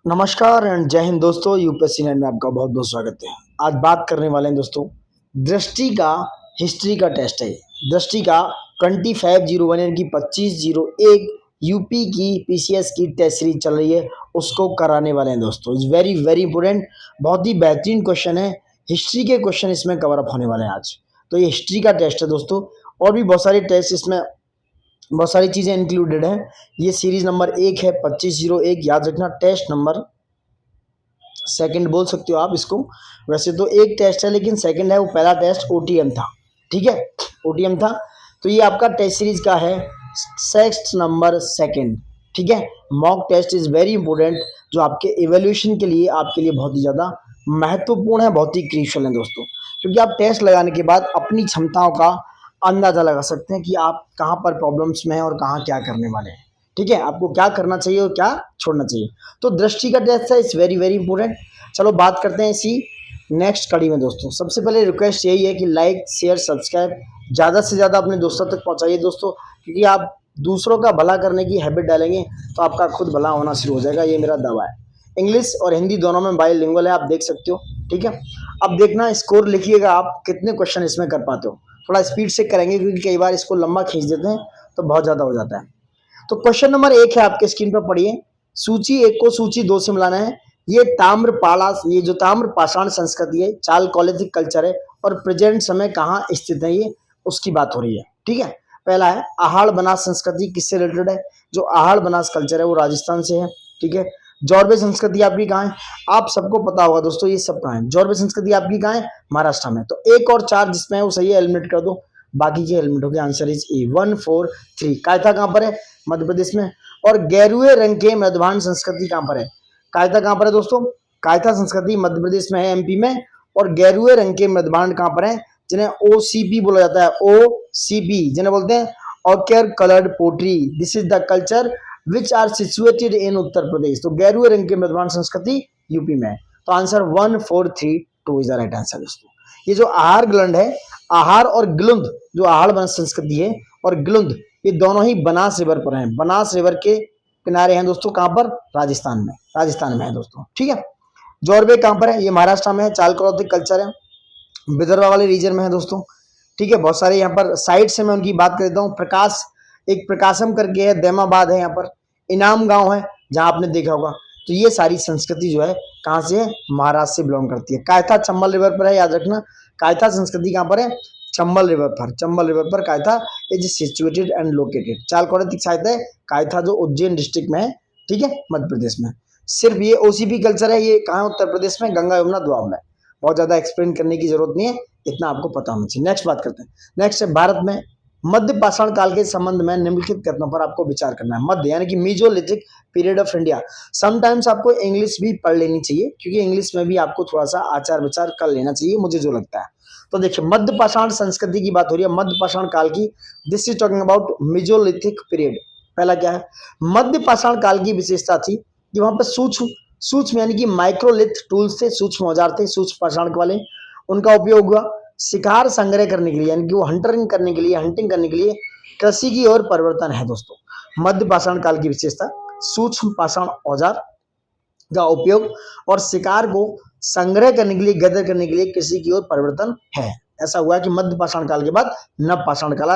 नमस्कार एंड जय हिंद दोस्तों। यूपीएससी नेट में आपका बहुत बहुत स्वागत है। आज बात करने वाले हैं दोस्तों दृष्टि का हिस्ट्री का टेस्ट है। दृष्टि का 2501 यानी कि 2501 यूपी की पीसीएस की टेस्ट सीरीज चल रही है, उसको कराने वाले हैं दोस्तों। इज वेरी वेरी इंपॉर्टेंट, बहुत ही बेहतरीन क्वेश्चन है। हिस्ट्री के क्वेश्चन इसमें कवर अप होने वाले हैं आज। तो ये हिस्ट्री का टेस्ट है दोस्तों, और भी बहुत सारे टेस्ट इसमें, बहुत सारी चीज़ें इंक्लूडेड हैं। ये सीरीज नंबर 1 है 2501, याद रखना। टेस्ट नंबर सेकंड बोल सकते हो आप इसको। वैसे तो एक टेस्ट है लेकिन सेकंड है, वो पहला टेस्ट ओटीएम था। ठीक है, ओटीएम था। तो ये आपका टेस्ट सीरीज का है टेस्ट नंबर सेकंड। ठीक है, mock test is very important, जो आपके इवैल्यूएशन के लिए आपके लिए बहुत ही ज़्यादा महत्वपूर्ण है, बहुत ही क्रूशियल है दोस्तों। क्योंकि आप टेस्ट लगाने के बाद अपनी क्षमताओं का अंदाज़ा लगा सकते हैं कि आप कहाँ पर प्रॉब्लम्स में हैं और कहाँ क्या करने वाले हैं। ठीक है, आपको क्या करना चाहिए और क्या छोड़ना चाहिए। तो दृष्टि का टेस्ट है, इट्स वेरी वेरी इंपॉर्टेंट। चलो बात करते हैं इसी नेक्स्ट कड़ी में दोस्तों। सबसे पहले रिक्वेस्ट यही है कि लाइक शेयर सब्सक्राइब ज़्यादा से ज़्यादा अपने दोस्तों तक पहुंचाइए दोस्तों, क्योंकि आप दूसरों का भला करने की हैबिट डालेंगे तो आपका खुद भला होना शुरू हो जाएगा, ये मेरा दावा है। इंग्लिश और हिंदी दोनों में बाइलिंगुअल है, आप देख सकते हो। ठीक है, अब देखना स्कोर लिखिएगा, आप कितने क्वेश्चन इसमें कर पाते हो। थोड़ा स्पीड से करेंगे क्योंकि कई बार इसको लंबा खींच देते हैं तो बहुत ज़्यादा हो जाता है। तो क्वेश्चन नंबर 1 है, आपके स्क्रीन पर पढ़िए। सूची 1 को सूची 2 से मिलाना है। ये जो ताम्र पाषाण संस्कृति है, चालकोलिथिक कल्चर है, और प्रेजेंट समय कहाँ स्थित है, ये उसकी बात हो रही है। ठीक है, पहला है आहड़ बनास संस्कृति, किससे रिलेटेड है? जो आहड़ बनास कल्चर है वो राजस्थान से है। ठीक है, जौरबे संस्कृति आपकी कहाँ है? आप सबको पता होगा दोस्तों, ये सब कहाँ है? जौरबे संस्कृति आपकी कहाँ है? महाराष्ट्र में। तो 1 और 4 जिसमें है वो सही है, एलिमिनेट कर दो। बाकी के एलिमिनेट हो गए। आंसर इज ए 1 4 3। कायथा कहाँ पर है? मध्य प्रदेश में। और गेरुए रंग के मृदभान संस्कृति कहाँ पर है? कायथा कहाँ पर है दोस्तों? कायथा संस्कृति मध्य प्रदेश में है, एमपी में। और गेरुए रंग के मृदभांड कहाँ पर है? जिन्हें ओसीपी बोला जाता है, ओसीपी जिन्हें बोलते हैं ochre coloured pottery. This is the culture which are situated in Uttar Pradesh. तो गेरुए रंग के मृदभांड संस्कृति यूपी में है। तो answer 1 4 3 2 is the right answer दोस्तों। ये जो आहार ग्लंड है, आहार और ग्लुंद, जो आहड़ बनास संस्कृति है और ग्लुंद, ये दोनों ही बनास रिवर पर हैं। बनास रिवर के किनारे हैं दोस्तों। कहां पर? राजस्थान में। राजस्थान में है दोस्तों। ठीक है, जौरबे कहां पर है? ये महाराष्ट्र में है। चालकोलिथिक कल्चर है, विदर्भ वाले रीजन में है दोस्तों। ठीक है, बहुत सारे यहाँ पर साइट से मैं उनकी बात कर देता हूँ। प्रकाश, एक प्रकाशम करके है, दैमाबाद है, यहाँ पर इनाम गांव है जहां आपने देखा होगा। तो ये सारी संस्कृति जो है कहाँ से है? महाराष्ट्र से बिलोंग करती है। कायथा चंबल रिवर पर है, याद रखना। कायथा संस्कृति कहाँ पर है? चंबल रिवर पर। चंबल रिवर पर Kayatha is situated and located. Chalcolithic site है कायथा, जो उज्जैन डिस्ट्रिक्ट में है। ठीक है, मध्य प्रदेश में। सिर्फ ये ओसीपी कल्चर है, ये कहाँ? उत्तर प्रदेश में, गंगा यमुना दोआब में। बहुत ज्यादा एक्सप्लेन करने की जरूरत नहीं है, इतना आपको पता होना चाहिए। नेक्स्ट बात करते हैं। नेक्स्ट है भारत में मध्य पाषाण काल के संबंध में निम्नलिखित कथनों पर आपको विचार करना है। मध्य यानी कि mesolithic period of India. Sometimes आपको इंग्लिश भी पढ़ लेनी चाहिए, क्योंकि इंग्लिश में भी आपको थोड़ा सा आचार विचार कर लेना चाहिए, मुझे जो लगता है। तो देखिए, मध्य पाषाण संस्कृति की बात हो रही है, मध्य पाषाण काल की। This is talking about mesolithic period. पहला क्या है? मध्य पाषाण काल की विशेषता थी कि वहां पर सूक्ष्म सूक्ष्म यानी कि माइक्रोलिथ टूल्स थे, सूक्ष्म औजार थे, सूक्ष्म पाषाण वाले। उनका उपयोग हुआ शिकार संग्रह करने के लिए, यानी कि वो हंटिंग करने के लिए। कृषि की ओर परिवर्तन है दोस्तों। मध्य पाषाण काल की विशेषता सूक्ष्म पाषाण औजार का उपयोग और शिकार को संग्रह करने के लिए, गदर करने के लिए कृषि की ओर परिवर्तन है। ऐसा हुआ कि मध्य पाषाण काल के बाद नव पाषाण काल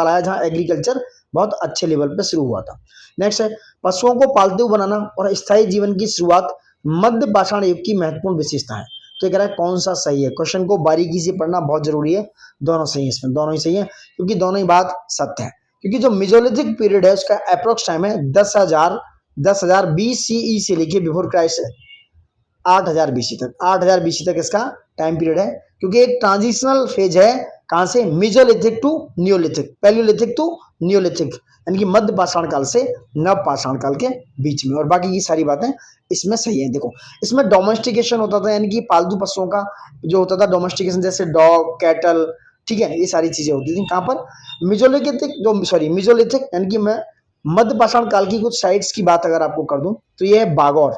आया, जहां एग्रीकल्चर बहुत अच्छे लेवल पे शुरू हुआ था। नेक्स्ट है पशुओं को पालतू बनाना और स्थायी जीवन की शुरुआत मध्य पाषाण युग की महत्वपूर्ण विशेषता है। तो ये कह रहा है कौन सा सही है? क्वेश्चन को बारीकी से पढ़ना बहुत जरूरी है। दोनों सही है, इसमें दोनों ही सही है, क्योंकि दोनों ही बात सत्य है। क्योंकि जो मिजोलिथिक पीरियड है उसका अप्रोक्स टाइम है 10,000 BCE से लेके बिफोर क्राइस्ट 8,000 BC तक। 8,000 BC तक इसका टाइम पीरियड है, क्योंकि एक ट्रांजिशनल फेज है। कहां से? Mesolithic to Neolithic, Palaeolithic to Neolithic, यानी कि मध्य पाषाण काल से नव पाषाण काल के बीच में। और बाकी की सारी बातें इसमें सही है। देखो, इसमें डोमेस्टिकेशन होता था, यानी कि पालतू पशुओं का जो होता था डोमेस्टिकेशन, जैसे डॉग, कैटल। ठीक है, ये सारी चीजें होती थी। कहां पर? मिजोलिथिक यानी कि मैं मध्य पाषाण काल की कुछ साइट्स की बात अगर आपको कर दूं तो ये है बागौर,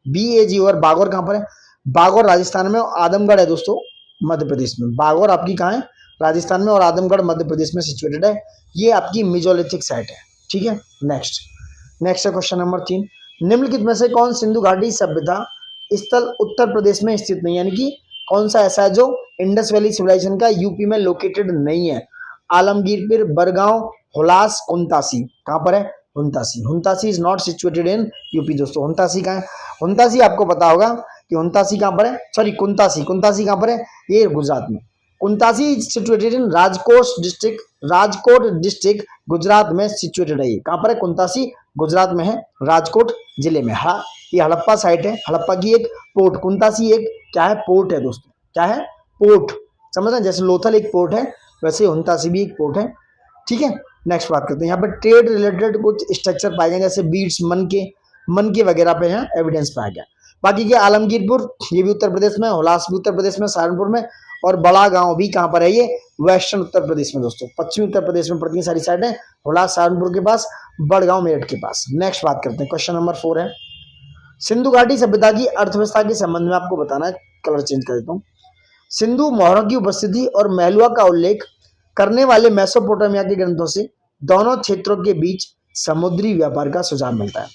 BAGOR। बागौर कहां पर है? बागौर राजस्थान में, और आदमगढ़ है दोस्तों मध्य प्रदेश में। बागौर आपकी कहां है? राजस्थान में, और आदमगढ़ मध्य प्रदेश में सिचुएटेड है। ये आपकी मिजोलिथिक साइट है। ठीक है, नेक्स्ट है क्वेश्चन नंबर 3। निम्नलिखित में से कौन सिंधु घाटी सभ्यता स्थल उत्तर प्रदेश में स्थित नहीं, यानी कि कौन सा ऐसा है जो इंडस वैली सिविलाइजेशन का यूपी में लोकेटेड नहीं है? आलमगीरपुर, बरगांव, हुलास, हुंतासी। कहां पर है? Huntasi. Huntasi is not situated in UP दोस्तों। हुंतासी कहां है? हुंतासी आपको पता होगा कि हुंतासी कहां पर है, सॉरी कुंतासी। कुंतासी कहां पर है? ये गुजरात में। Kuntasi situated in Rajkot district Gujarat में सिचुएटेड है। कहां पर है? कुंतासी गुजरात में है, राजकोट जिले में। हाँ, ये हड़प्पा साइट है, हड़प्पा की एक पोर्ट। कुंतासी एक क्या है? पोर्ट है दोस्तों। क्या है? पोर्ट। समझ रहे हैं? जैसे लोथल एक पोर्ट है, वैसे हुंतासी भी एक पोर्ट है। ठीक है, नेक्स्ट बात करते हैं। यहाँ पर ट्रेड रिलेटेड कुछ स्ट्रक्चर पाए गए, जैसे बीड्स, मन के वगैरह पे यहाँ एविडेंस पाया गया। बाकी के आलमगीरपुर, ये भी उत्तर प्रदेश में, हुलास भी उत्तर प्रदेश में, सहारनपुर में, और बड़ा गांव भी कहां पर है? ये वेस्टर्न उत्तर प्रदेश में दोस्तों। पश्चिमी उत्तर प्रदेश में पड़ती सारी साइडें, हुलास सहारनपुर के पास, बड़गांव मेरठ के पास। नेक्स्ट बात करते हैं, क्वेश्चन नंबर 4 है, सिंधु घाटी सभ्यता की अर्थव्यवस्था के संबंध में आपको बताना है। कलर चेंज कर देता हूं। सिंधु मोहरों की उपस्थिति और महलुआ का उल्लेख करने वाले मेसोपोटामिया के ग्रंथों से दोनों क्षेत्रों के बीच समुद्री व्यापार का सुझाव मिलता है।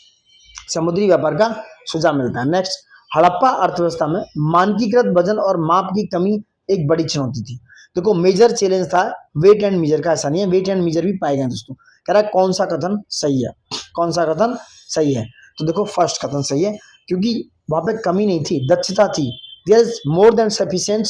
समुद्री व्यापार का सुझाव मिलता है। नेक्स्ट, हड़प्पा अर्थव्यवस्था में मानकीकृत वजन और माप की कमी एक बड़ी चुनौती थी। देखो, मेजर चैलेंज था वेट एंड मीजर का। ऐसा नहीं है, वेट एंड मीजर भी पाए गए दोस्तों। कह रहा है कौन सा कथन सही है? कौन सा कथन सही है? तो देखो, फर्स्ट कथन सही है, क्योंकि वहां पे कमी नहीं थी, दक्षता थी। There is more than sufficient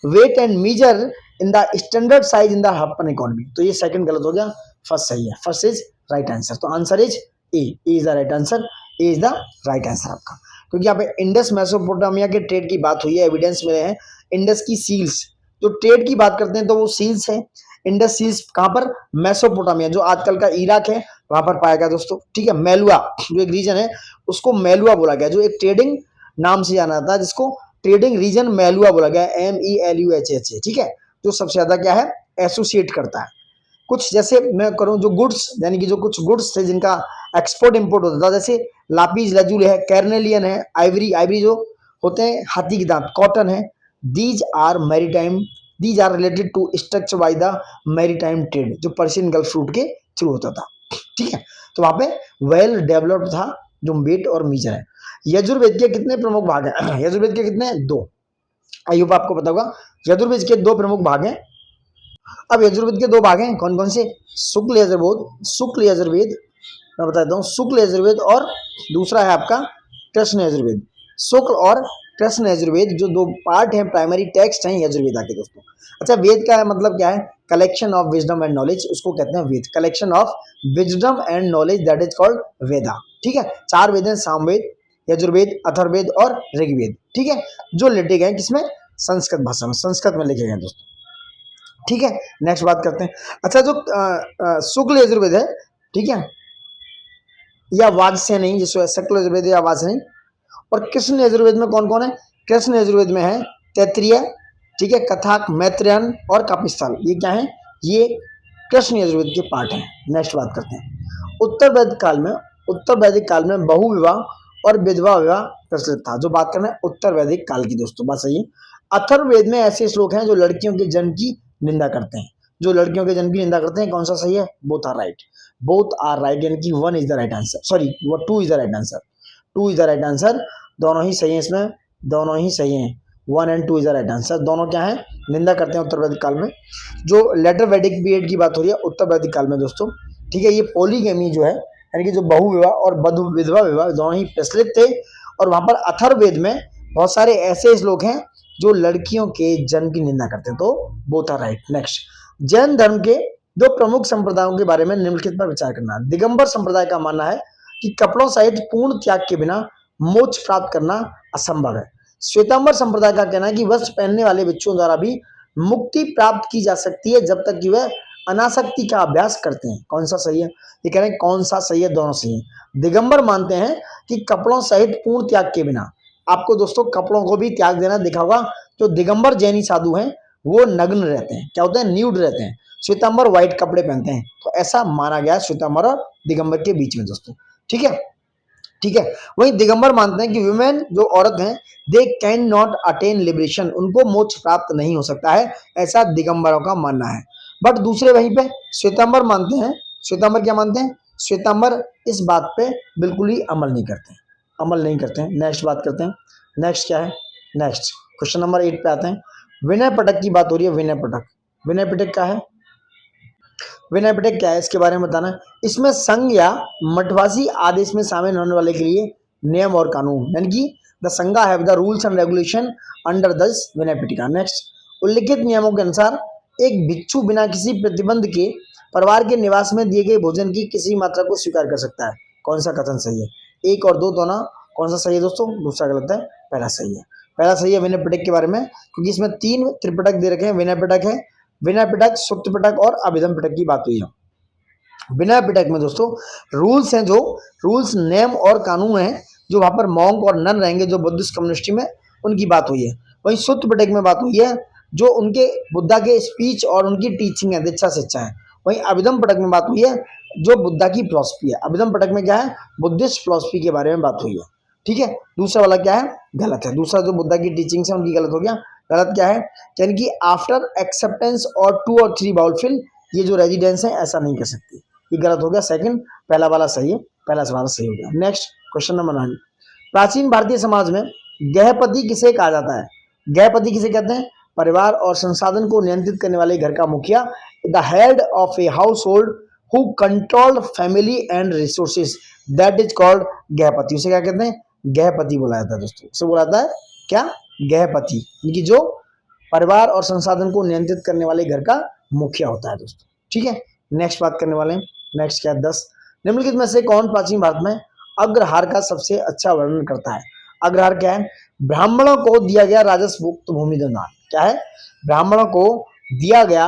weight and measure in the standard size in the Harappan economy. तो ये सेकंड गलत हो गया, फर्स्ट सही है। First is right answer. तो answer is A is the right answer. A is the right answer आपका, क्योंकि यहाँ पे इंडस मेसोपोटामिया के ट्रेड की बात हुई है, एविडेंस मिले हैं। इंडस की सील्स, जो ट्रेड की बात करते हैं तो वो सील्स है। इंडस सील्स कहां पर? मेसोपोटामिया, जो आजकल का इराक है, वहां पर पाया गया दोस्तों। ठीक है, मेलुआ जो एक रीजन है, उसको मेलुआ बोला गया, जो एक ट्रेडिंग नाम से जाना था, जिसको ट्रेडिंग रीजन मेलुआ बोला गया, MELUHA। ठीक है, जो सबसे ज्यादा क्या है? एसोसिएट करता है। कुछ जैसे मैं करूं, जो गुड्स, यानी कि जो कुछ गुड्स थे जिनका एक्सपोर्ट इंपोर्ट होता था, जैसे लापीज लजूल है, कैरनेलियन है, आइवरी जो होते हैं हाथी के दांत, कॉटन है। These are related to structure by the maritime trade, जो पर्शियन गल्फ रूट के थ्रू होता था। ठीक है, तो वहां पे वेल डेवलप्ड था जो वेट और मीजर है। यजुर्वेद के कितने प्रमुख भाग हैं? यजुर्वेद के कितने? 2। आई होप आपको पता होगा। यजुर्वेद के 2 प्रमुख भाग हैं। अब यजुर्वेद के 2 भाग हैं, कौन कौन से? शुक्ल यजुर्वेद, मैं बताता हूँ, शुक्ल यजुर्वेद और दूसरा है आपका कृष्ण यजुर्वेद। शुक्ल और कृष्ण यजुर्वेद जो 2 पार्ट हैं, प्राइमरी टेक्स्ट हैं यजुर्वेदा के दोस्तों। अच्छा, वेद का मतलब क्या है? Collection of wisdom and knowledge, उसको कहते हैं Ved. Collection of wisdom and knowledge, that is called Veda. ठीक है, 4 वेद हैं, सामवेद, यजुर्वेद, अथर्ववेद और ऋग्वेद। ठीक है, जो लिखे गए किसमें? संस्कृत भाषा में, संस्कृत में लिखे गए दोस्तों। ठीक है, नेक्स्ट बात करते हैं। अच्छा, जो शुक्ल यजुर्वेद है, ठीक है, या वाजस्य नहीं, जिसको शुक्ल यजुर्वेद या वाजस्य नहीं। और कृष्ण यजुर्वेद में कौन कौन है? कृष्ण यजुर्वेद में है तैत्तिरीय, ठीक है, कथाक, मैत्रेयन और कापिस्थल। ये क्या है? ये कृष्ण यजुर्वेद के पार्ट हैं। नेक्स्ट बात करते हैं। उत्तर वैदिक काल में बहु विवाह और विधवा विवाह प्रचलित था। जो बात करना है उत्तर वैदिक काल की दोस्तों, बात सही है। अथर्ववेद में ऐसे श्लोक हैं जो लड़कियों के जन्म की निंदा करते हैं। जो लड़कियों के जन्म की निंदा करते हैं, कौन सा सही है? बोथ आर राइट, यानी कि 1 is the right answer, sorry 2 is the right answer. 2 is the right answer, दोनों ही सही है, इसमें दोनों ही सही हैं। 1 and 2 is the right answer. दोनों क्या है? निंदा करते हैं उत्तर वैदिक काल में। जो लेटर वैदिक पीरियड की बात हो रही है उत्तर वैदिक काल में दोस्तों। ठीक है, ये पॉलीगेमी जो है, यानी कि जो बहु विवाह और विधवा विवाह दोनों ही प्रचलित थे। और वहां पर अथर्ववेद में बहुत सारे ऐसे श्लोक हैं जो लड़कियों के जन्म की निंदा करते हैं। तो both are right. Next, Jain धर्म के 2 प्रमुख संप्रदायों के बारे में निम्नलिखित पर विचार करना। दिगंबर संप्रदाय का मानना है कि कपड़ों सहित पूर्ण त्याग के बिना मोक्ष प्राप्त करना असंभव है। श्वेतांबर संप्रदाय का कहना है कि वस्त्र पहनने वाले भिक्षुओं द्वारा भी मुक्ति प्राप्त की जा सकती है जब तक कि वह अनासक्ति का अभ्यास करते हैं। कौन सा सही है? ये कह रहे हैं कौन सा सही है? दोनों सही है। दिगंबर मानते हैं कि कपड़ों सहित पूर्ण त्याग के बिना, आपको दोस्तों कपड़ों को भी त्याग देना दिखा होगा। जो दिगंबर जैनी साधु हैं वो नग्न रहते हैं, क्या होते हैं? न्यूड रहते हैं। श्वेतांबर व्हाइट कपड़े पहनते हैं। तो ऐसा माना गया श्वेतांबर और दिगंबर के बीच में दोस्तों। ठीक है, ठीक है। वहीं दिगंबर मानते हैं कि वुमेन, जो औरत हैं, they can not attain liberation, उनको मोक्ष प्राप्त नहीं हो सकता है, ऐसा दिगंबरों का मानना है। बट दूसरे वहीं पे श्वेतांबर मानते हैं, श्वेतांबर क्या मानते हैं? श्वेतांबर इस बात पे बिल्कुल ही अमल नहीं करते हैं। नेक्स्ट बात करते हैं। नेक्स्ट क्या है? नेक्स्ट क्वेश्चन नंबर 8 पे आते हैं। विनय पिटक की बात हो रही है। विनय पिटक, विनय पिटक क्या है? विनय पिटक क्या है इसके बारे में बताना है। इसमें संघ या मठवासी आदेश में शामिल होने वाले के लिए नियम और कानून, यानी कि द संघा have the rules and regulation under this Vinay Pitaka. Next, उल्लिखित नियमों के अनुसार एक भिक्षु बिना किसी प्रतिबंध के परिवार के निवास में दिए गए भोजन की किसी मात्रा को स्वीकार कर सकता है। कौन सा कथन सही है? 1 और 2 दोनों कौन सा सही है दोस्तों? दूसरा गलत है, पहला सही है। पहला सही है विनय पिटक के बारे में, क्योंकि इसमें 3 त्रिपिटक दे रखे हैं। विनय पिटक है, विनय पिटक, सुत्त पिटक और अभिधम पिटक की बात हुई है। विनय पिटक में दोस्तों रूल्स हैं, जो रूल्स नियम और कानून हैं, जो वहां पर मॉन्क और नन रहेंगे जो बुद्धिस्ट कम्युनिटी में, उनकी बात हुई है। वहीं सुत्त पिटक में बात हुई है जो उनके बुद्धा के स्पीच और उनकी टीचिंग है, दीक्षा शिक्षा है। वहीं अभिधम पिटक में बात हुई है जो बुद्धा की फिलॉसफी है। अभिधम पिटक में क्या है? बुद्धिस्ट फिलॉसफी के बारे में बात हुई है। ठीक है, दूसरा वाला क्या है? गलत है। दूसरा जो बुद्धा की टीचिंग्स है उनकी गलत हो गया। गलत क्या है? यानी कि आफ्टर एक्सेप्टेंस और 2 और 3 बाउल फिल, ये जो रेजिडेंस है ऐसा नहीं कर सकती, ये गलत हो गया। सेकंड, पहला वाला सही है, पहला सवाल सही हो गया। नेक्स्ट क्वेश्चन नंबर 9, प्राचीन भारतीय समाज में गृहपति किसे कहा जाता है? गृहपति किसे कहते हैं? परिवार और संसाधन को नियंत्रित करने वाले घर का मुखिया, the head of a household who control family and resources, that is called grihapati. उसे क्या कहते हैं? गृहपति बोला जाता है दोस्तों। उसे बोला जाता है क्या? गृहपति, यानी जो परिवार और संसाधन को नियंत्रित करने वाले घर का मुखिया होता है दोस्तों। ठीक है, नेक्स्ट बात करने वाले हैं। नेक्स्ट क्या है? 10, निम्नलिखित में से कौन प्राचीन भारत में अग्रहार का सबसे अच्छा वर्णन करता है? अग्रहार क्या है? ब्राह्मणों को दिया गया राजस्व मुक्त भूमि अनुदान। क्या है? ब्राह्मणों को दिया गया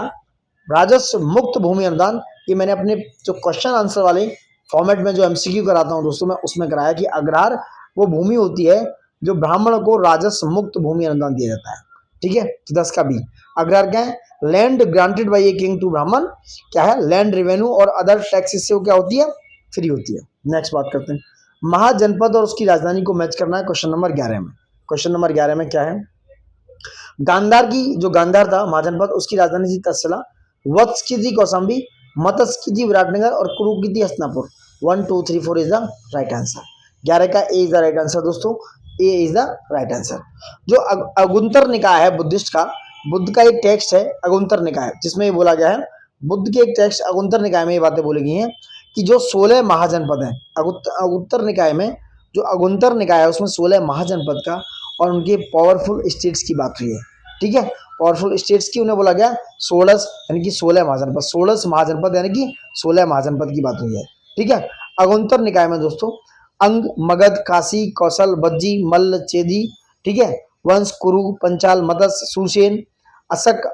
राजस्व मुक्त भूमि अनुदान। ये मैंने अपने जो क्वेश्चन आंसर वाले फॉर्मेट में जो एमसीक्यू कराता हूँ दोस्तों, मैं उसमें कराया कि अग्रहार वो भूमि होती है जो ब्राह्मणों को राजस्व मुक्त भूमि अनुदान दिया जाता है। ठीक है, तो 10 का बी। अग्रहार क्या है? Land granted by a king to Brahmin. क्या है? लैंड रेवेन्यू और अदर टैक्सेस से वो क्या होती है? फ्री होती है। नेक्स्ट बात करते हैं। महाजनपद और उसकी राजधानी को मैच करना है क्वेश्चन नंबर 11 में। क्वेश्चन नंबर 11 में क्या है? गांधार की, जो गांधार था महाजनपद, उसकी राजधानी थी तक्षशिला, वत्स की थी कौशाम्बी, मतस की थी विराटनगर और कुरु की थी Hastinapur. 1 2 3 4 is the right answer. 11 का ए इज द राइट आंसर दोस्तों, ए इज द राइट आंसर। जो अगुंतर निकाय है बुद्धिस्ट का, बुद्ध का एक टेक्स्ट है अगुंतर निकाय, जिसमें ये बोला गया है, बुद्ध के एक टेक्स्ट अगुंतर निकाय में ये बातें बोली गई हैं कि जो 16 महाजनपद हैं, अगुत्तर निकाय में जो अगुंतर निकाय है उसमें 16 महाजनपद का और उनके पावरफुल स्टेट्स की बात हुई है। ठीक है, पावरफुल स्टेट्स की उन्हें बोला गया 16, यानी कि 16 महाजनपद, 16 महाजनपद यानी कि 16 महाजनपद की बात हुई है। ठीक है, अगुंतर निकाय में दोस्तों अंग, मगध, काशी, कौशल, बज्जी, मल्ल, चेदी, ठीक है, वंश, कुरु, पंचाल, मत्स्य, सुसेन, अशक,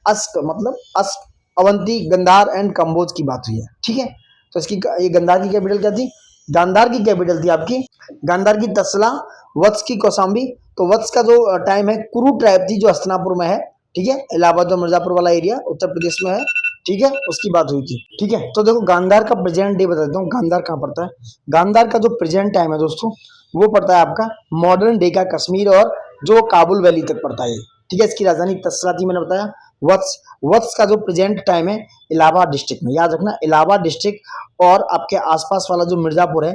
अस्क मतलब अस्क, अवंती, गंधार एंड कंबोज की बात हुई है। ठीक है, तो इसकी ये गंधार की कैपिटल क्या थी? गांधार की कैपिटल थी आपकी, गांधार की तक्षशिला, वत्स की कौशाम्बी। तो वत्स का जो टाइम है, कुरु ट्राइब थी जो हस्तिनापुर में है। ठीक है, इलाहाबाद और मिर्जापुर वाला एरिया उत्तर प्रदेश में है। ठीक है, उसकी बात हुई थी। ठीक है, तो देखो गांधार का प्रेजेंट डे बता देता हूँ, गांधार कहाँ पड़ता है। गांधार का जो प्रेजेंट टाइम है दोस्तों, वो पड़ता है आपका मॉडर्न डे का कश्मीर और जो काबुल वैली तक पड़ता है। ठीक है, इसकी राजधानी तक्षशिला थी, मैंने बताया। वत्स, वत्स का जो प्रेजेंट टाइम है इलाहाबाद डिस्ट्रिक्ट में, याद रखना, इलाहाबाद डिस्ट्रिक्ट और आपके आसपास वाला जो मिर्जापुर है,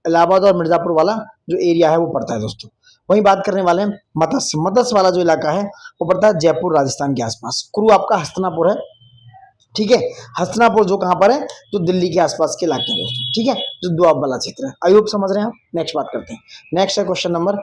इलाहाबाद और मिर्जापुर वाला जो एरिया है वो पड़ता है दोस्तों। वहीं बात करने वाले हैं मत्स्य, मत्स्य वाला जो इलाका है वो पड़ता है जयपुर राजस्थान के आसपास। कुरु आपका हस्तिनापुर है। ठीक है, हस्तिनापुर जो कहाँ पर है? जो दिल्ली के आसपास के इलाके हैं दोस्तों। ठीक है, जो दुआब वाला क्षेत्र है। आई होप समझ रहे हैं आप। नेक्स्ट बात करते हैं। नेक्स्ट है क्वेश्चन नंबर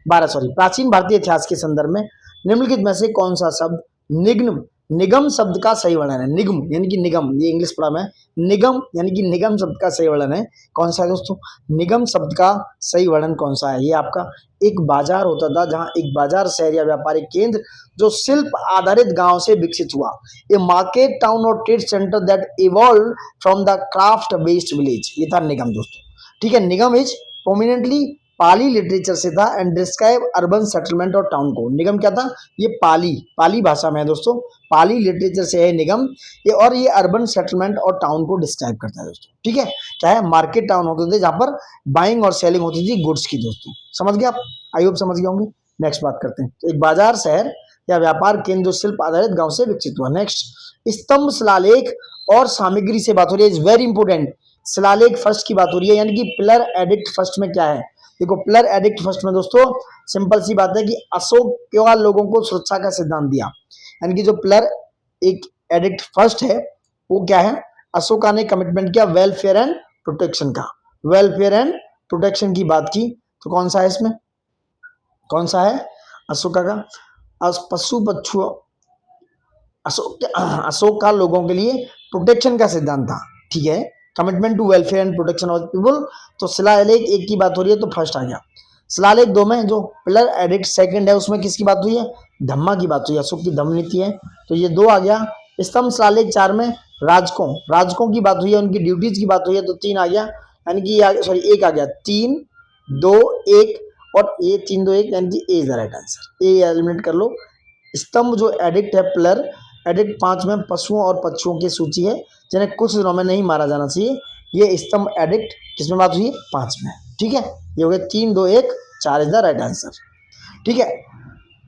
12 सॉरी। प्राचीन भारतीय इतिहास के संदर्भ में निम्नलिखित में से कौन सा शब्द निग्म, निगम शब्द का सही वर्णन है? निगम यानी कि निगम, ये इंग्लिश पढ़ा मैं, निगम यानी कि निगम शब्द का सही वर्णन है कौन सा है दोस्तों? निगम शब्द का सही वर्णन कौन सा है? ये आपका एक बाजार होता था, जहां एक बाजार शहर या व्यापारिक केंद्र जो शिल्प आधारित गांव से विकसित हुआ, ए मार्केट टाउन और trade centre that evolve from the craft based village, ये था निगम दोस्तों। ठीक है, निगम इज प्रोमिनेंटली पाली लिटरेचर से था एंड डिस्क्राइब अर्बन सेटलमेंट और टाउन को। निगम क्या था? ये पाली भाषा में है दोस्तों, पाली लिटरेचर से है निगम ये, और ये अर्बन सेटलमेंट और टाउन को डिस्क्राइब करता है दोस्तों। ठीक है, क्या है? मार्केट टाउन होते थे जहां पर बाइंग और सेलिंग होती थी गुड्स की दोस्तों। समझ गए आप? आई होप समझ गए होंगे। नेक्स्ट बात करते हैं। तो एक बाजार शहर या व्यापार केंद्र जो शिल्प आधारित गांव से विकसित हुआ। नेक्स्ट, स्तंभ शिलालेख और सामग्री से बात हो रही है, इज वेरी इंपोर्टेंट। शिलालेख फर्स्ट की बात हो रही है, यानी कि पिलर एडिक्ट फर्स्ट में क्या है। देखो पिलर एडिक्ट फर्स्ट में दोस्तों सिंपल सी बात है कि अशोक के लोगों को सुरक्षा का सिद्धांत दिया, यानी कि जो पिलर एक एडिक्ट फर्स्ट है वो क्या है, अशोका ने कमिटमेंट किया वेलफेयर एंड प्रोटेक्शन का, वेलफेयर एंड प्रोटेक्शन की बात की। तो कौन सा है इसमें, कौन सा है अशोका का, पशु पक्षु अशोक का लोगों के लिए प्रोटेक्शन का सिद्धांत था, ठीक है, commitment to welfare and protection of people. तो शिलालेख एक की बात हो रही है तो फर्स्ट आ गया। शिलालेख दो में जो पिलर एडिक्ट सेकंड है उसमें किसकी बात हुई है, धम्मा की बात हुई है, अशोक की धम्म नीति है, तो ये दो आ गया। स्तंभ शिलालेख चार में राजकों राजकों की बात हुई है, उनकी ड्यूटीज की बात हुई है, तो तीन आ गया, यानी कि सॉरी एक आ गया, तीन दो एक, और ये तीन दो एक, यानी कि A is the right answer, A eliminate कर लो। स्तंभ जो एडिक्ट है पिलर एडिक्ट पांच में पशुओं और पक्षियों की सूची है जिन्हें कुछ दिनों में नहीं मारा जाना चाहिए, ये स्तंभ एडिक्ट किसमें बात हुई है, पांच में, ठीक है, ये हो गया तीन दो एक, चार इज द राइट आंसर, ठीक है।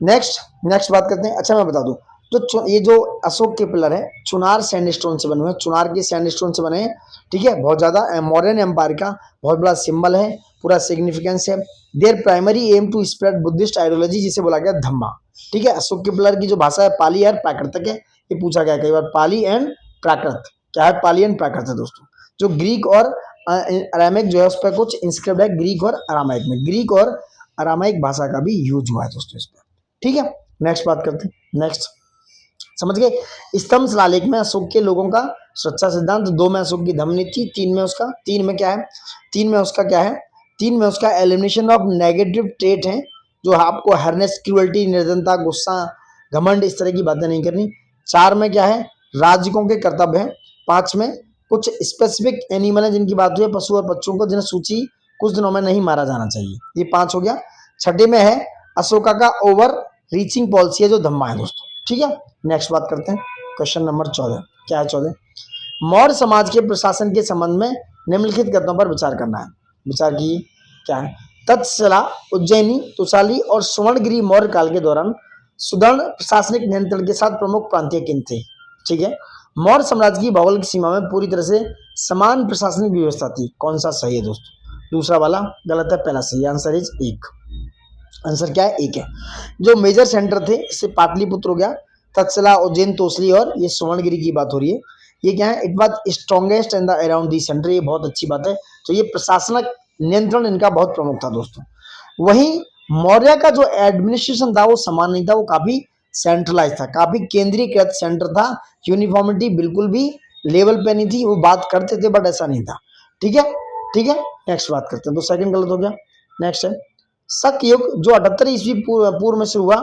नेक्स्ट बात करते हैं। अच्छा मैं बता दूं, तो ये जो अशोक के पिलर है चुनार सैंडस्टोन से बने हुए हैं, चुनार के सैंडस्टोन से बने हैं, ठीक है, बहुत ज्यादा मॉडर्न एम्पायर का बहुत बड़ा सिंबल है, पूरा सिग्निफिकेंस है। Their primary aim to spread Buddhist ideology, जिसे बोला गया धम्मा, ठीक है। अशोक के पिलर की जो भाषा है पाली और प्राकृत है, ये पूछा गया कई बार, पाली एंड प्राकृत, क्या है पाली एंड प्राकृत है दोस्तों। जो ग्रीक और अरामिक जो है उस पर कुछ इंस्क्रिप्ट है, ग्रीक और अरामाइक में, ग्रीक और अरामाइक भाषा का भी यूज हुआ है दोस्तों इस पर, ठीक है। नेक्स्ट बात करते हैं, नेक्स्ट समझ गए। स्तंभ शिलालेख में अशोक के लोगों का सुरक्षा सिद्धांत, दो में अशोक की धम्म नीति, तीन में क्या है, तीन में उसका एलिमिनेशन ऑफ नेगेटिव ट्रेट है, जो आपको हरनेस क्रूअल्टी निर्धनता गुस्सा घमंड इस तरह की बातें नहीं करनी। चार में क्या है, राजकों के कर्तव्य है। पांच में कुछ स्पेसिफिक एनिमल है जिनकी बात हुई है, पशु और पक्षियों को जिन्हें सूची कुछ दिनों में नहीं मारा जाना चाहिए, ये पांच हो गया। छठे में है अशोका का ओवर रीचिंग पॉलिसी है जो धम्मा है दोस्तों, ठीक है। नेक्स्ट बात करते हैं, क्वेश्चन नंबर 14, क्या है 14, मौर्य समाज के प्रशासन के संबंध में निम्नलिखित कथनों पर विचार करना है, विचार की क्या है। तक्षशिला उज्जैनी तुसाली और सुवर्णगिरी मौर्य काल के दौरान सुदृढ़ प्रशासनिक नियंत्रण के साथ प्रमुख प्रांतीय केंद्र थे, ठीक है। मौर्य साम्राज्य की भौगोलिक सीमा में पूरी तरह से समान प्रशासनिक व्यवस्था थी, कौन सा सही है दोस्तों, दूसरा वाला गलत है, पहला सही, आंसर इज एक, आंसर क्या है एक है। जो मेजर सेंटर थे इससे पाटलिपुत्र हो गया, तक्षशिला उज्जैन तोसली और ये सुवर्णगिरी की बात हो रही है, ये क्या है, एक बात strongest in the around the centre, ये बहुत अच्छी बात है, तो ये प्रशासनिक नियंत्रण इनका बहुत प्रमुख था दोस्तों। वहीं मौर्य का जो एडमिनिस्ट्रेशन था वो समान नहीं था, वो काफी सेंट्रलाइज था, काफी केंद्रीकृत सेंटर था, यूनिफॉर्मिटी बिल्कुल भी लेवल पे नहीं थी, वो बात करते थे बट ऐसा नहीं था, ठीक है, ठीक है। नेक्स्ट बात करते हैं, तो सेकंड गलत हो गया। नेक्स्ट है शक युग जो 78 ईस्वी पूर्व में शुरू हुआ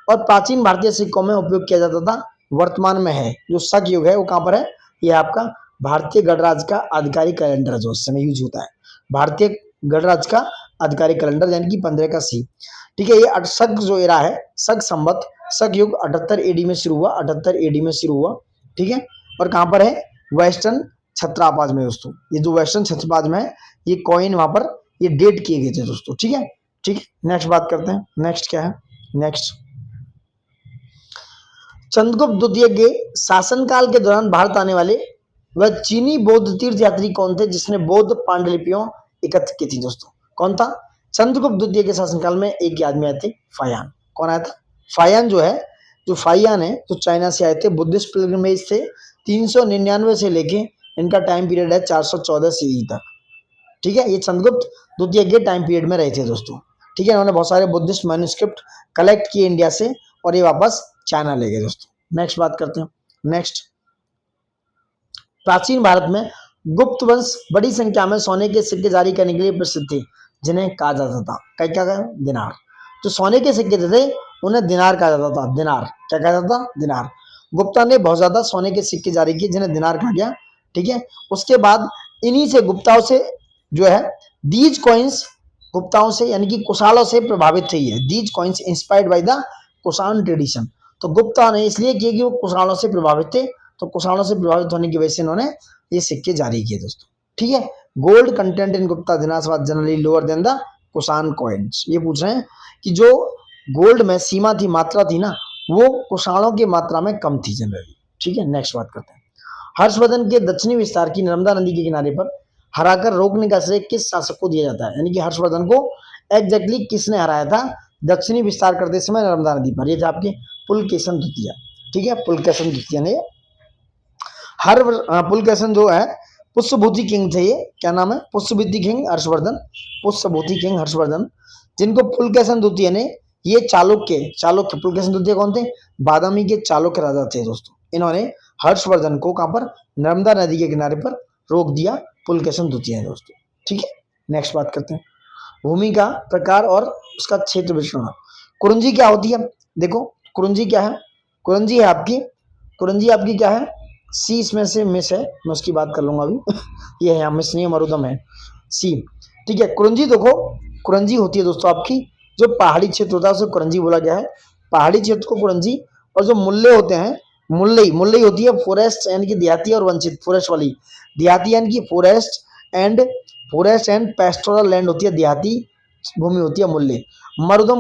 और प्राचीन भारतीय सिक्कों में उपयोग किया जाता था, वर्तमान में है जो शक युग है वो कहाँ पर है, ये आपका भारतीय गणराज्य का आधिकारिक कैलेंडर जो उस समय यूज होता है, भारतीय गणराज्य का आधिकारिक कैलेंडर, यानी कि 15 का सी, ठीक है। ये शक जो एरा है, शक संवत, शक युग 78 एडी में शुरू हुआ, 78 एडी में शुरू हुआ, ठीक है। और कहाँ पर है, वेस्टर्न छत्रापाज में दोस्तों, ये जो वेस्टर्न छत्रापाज में है ये कॉइन वहां पर ये डेट किए गए थे दोस्तों, ठीक है, ठीक। नेक्स्ट बात करते हैं, नेक्स्ट क्या है, नेक्स्ट चंद्रगुप्त द्वितीय के शासनकाल के दौरान भारत आने वाले वह चीनी बौद्ध तीर्थ यात्री कौन थे जिसने बौद्ध पांडुलिपियों एकत्र की थी दोस्तों, कौन था। चंद्रगुप्त द्वितीय के शासनकाल में एक आदमी आए थे, फायान, कौन आया था, फायान जो है, जो फायान है जो चाइना से आए थे, बुद्धिस्ट पिलग्रिमेज थे, 399 से लेके इनका टाइम पीरियड है 414 CE तक, ठीक है। ये चंद्रगुप्त द्वितीय के टाइम पीरियड में रहे थे दोस्तों, ठीक है। इन्होंने बहुत सारे बुद्धिस्ट मैन्युस्क्रिप्ट कलेक्ट किए इंडिया से और ये वापस चाइना ले गए दोस्तों। नेक्स्ट बात करते हैं, नेक्स्ट प्राचीन भारत में गुप्त वंश बड़ी संख्या में सोने के सिक्के जारी करने के लिए प्रसिद्ध थे जिन्हें कहा जाता था, क्या कहा, दिनार। जो सोने के सिक्के थे उन्हें दिनार कहा जाता था, दिनार, क्या कहा जाता था, दिनार। गुप्ता ने बहुत ज्यादा सोने के सिक्के जारी किए जिन्हें दिनार कहा गया, ठीक है। उसके बाद इन्हीं से गुप्ताओं से जो है दीज कॉइन्स, गुप्ताओं से यानी कि कुशालों से प्रभावित थे, ये these coins inspired by the Kushan tradition, तो गुप्ता ने इसलिए किए कि वो कुशालों से प्रभावित थे, तो कुशाणों से प्रभावित होने की वजह से इन्होंने ये सिक्के जारी किए दोस्तों, ठीक है। Gold content in Gupta dinars was generally lower than the Kushan coins, ये पूछ रहे हैं कि जो गोल्ड में सीमा थी, मात्रा थी ना, वो कुषाणों की मात्रा में कम थी जनरली, ठीक है। नेक्स्ट बात करते हैं, हर्षवर्धन के दक्षिणी विस्तार की नर्मदा नदी के किनारे पर हराकर रोकने का श्रेय किस शासक को दिया जाता है, यानी कि हर्षवर्धन को एग्जैक्टली किसने हराया था दक्षिणी विस्तार करते समय नर्मदा नदी पर? ये था आपके पुलकेशन द्वितीय। ठीक है, पुलकेशन द्वितीय ने पुलकेशन जो है पुष्पभूति किंग थे, ये क्या नाम है, पुष्पभूति किंग हर्षवर्धन, पुष्पभूति किंग हर्षवर्धन, जिनको पुलकेशन द्वितीय ने, ये चालुक्य पुलकेशन द्वितीय कौन थे, बादामी के चालुक्य राजा थे दोस्तों। इन्होंने हर्षवर्धन को कहां पर, नर्मदा नदी के किनारे पर रोक दिया, पुलकेशन द्वितीय है दोस्तों। ठीक है, नेक्स्ट बात करते हैं भूमि का प्रकार और उसका क्षेत्र विचरण। कुरंजी क्या होती है, देखो कुरंजी क्या है, कुरंजी है आपकी, कुरंजी आपकी क्या है, सी इसमें से मिस है, मैं उसकी बात कर लूंगा अभी। ये है मिस नहीं है, मरुदम है, सी। ठीक है, कुरंजी देखो, कुरंजी होती है दोस्तों आपकी, जो पहाड़ी क्षेत्र होता है उसे कुरंजी बोला गया है, पहाड़ी क्षेत्र को कुरंजी। और जो मुल्ले होते हैं, मुल्लई, मुल्लई होती है फॉरेस्ट यानी कि देहाती और वंचित, फॉरेस्ट वाली, देहाती यानी कि फॉरेस्ट एंड पेस्टोरल लैंड होती है, देहाती भूमि होती है मुल्ले। मर्दम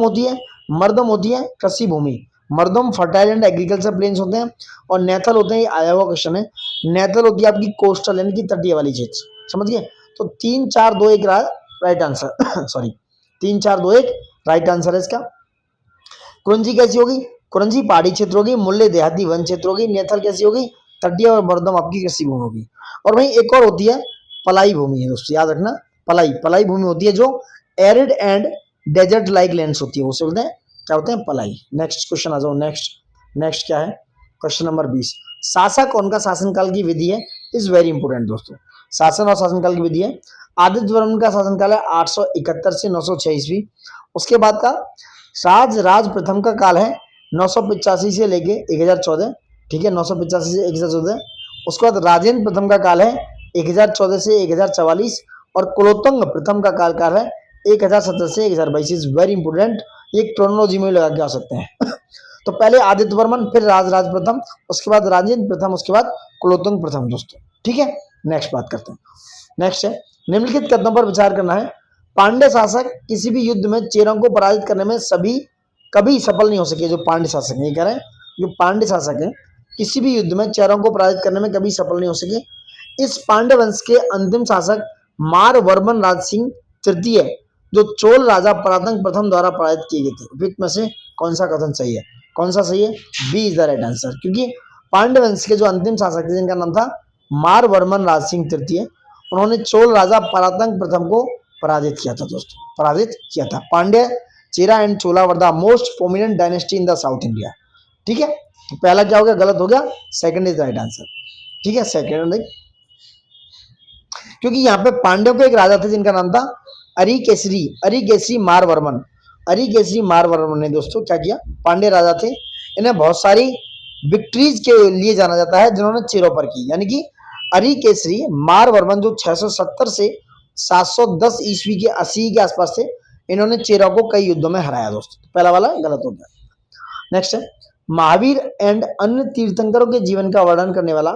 होती है कृषि भूमि, मर्दम फर्टाइल एंड एग्रीकल्चर प्लेन्स होते हैं। और नेथल होते हैं, ये आया हुआ क्वेश्चन है, नेथल होती है आपकी कोस्टल यानी कि तटीय वाली क्षेत्र, समझ गए। तो 3-4-2-1 right answer sorry 3-4-2-1 right answer है इसका। कुरंजी कैसी होगी, कुरंजी पहाड़ी क्षेत्र होगी, मुल्ले देहाती वन क्षेत्र होगी, नेथल कैसी होगी, तटीय, और मर्दम आपकी कृषि भूमि होगी। और वहीं एक और होती है पलाई भूमि है दोस्तों, याद रखना, पलाई भूमि होती है जो arid and desert like lands होती है, उसे बोलते हैं क्या होते हैं, पलाई। नेक्स्ट क्वेश्चन आ जाओ, नेक्स्ट क्या है, क्वेश्चन नंबर 20। शासक और उनका शासनकाल की विधि है, इज वेरी इंपोर्टेंट दोस्तों। शासन और शासनकाल की विधि है, आदित्य वर्मन का शासनकाल है 871 से 906 ईस्वी। उसके बाद का राज प्रथम का काल है 985 से लेके 1014, ठीक है, 985 से 1014। उसके बाद राजेंद्र प्रथम का काल है 1014 से 1044, और कुलोत्तुंग प्रथम का काल है 1017 से 1022। इज वेरी इंपोर्टेंट, ये क्रोनोलॉजी में लगा के आ सकते हैं। तो पहले आदित्य वर्मन, फिर राज प्रथम, उसके बाद राजेंद्र प्रथम, उसके बाद कुलोत्तुंग प्रथम दोस्तों। ठीक है, नेक्स्ट बात करते हैं। नेक्स्ट है, निम्नलिखित कथनों पर विचार करना है, पांड्य शासक किसी भी युद्ध में चेरों को पराजित करने में कभी सफल नहीं हो सके। जो पांड्य शासक है, ये कह रहे हैं जो पांड्य शासक है किसी भी युद्ध में चेरों को पराजित करने में कभी सफल नहीं हो सके। इस पांड्य वंश के अंतिम शासक मारवर्मन राज सिंह तृतीय, जो चोल राजा परातंग प्रथम द्वारा पराजित किए गए थे। उपयुक्त में से कौन सा कथन सही है, कौन सा सही है, B is the right answer. क्योंकि पांड्य वंश के जो अंतिम शासक थे जिनका नाम था मारवर्मन राज सिंह तृतीय, उन्होंने चोल राजा परातंग प्रथम को पराजित किया था दोस्तों, पराजित किया था। Pandya, Chera and Chola were the most prominent dynasty in the south India. ठीक है, तो पहला क्या हो गया, गलत हो गया, सेकंड इज राइट आंसर। ठीक है, सेकंड, क्योंकि यहाँ पे पांड्यों के एक राजा थे जिनका नाम था अरिकेसरी मारवर्मन ने दोस्तों क्या किया, पांड्य राजा थे, इन्हें बहुत सारी विक्ट्रीज के लिए जाना जाता है जिन्होंने चेरों पर की। यानी कि अरिकेसरी मारवर्मन जो 670 से 710 ईस्वी के 80 के आसपास थे, इन्होंने चेरों को कई युद्धों में हराया दोस्तों। पहला वाला गलत हो गया। नेक्स्ट है, महावीर एंड अन्य तीर्थंकरों के जीवन का वर्णन करने वाला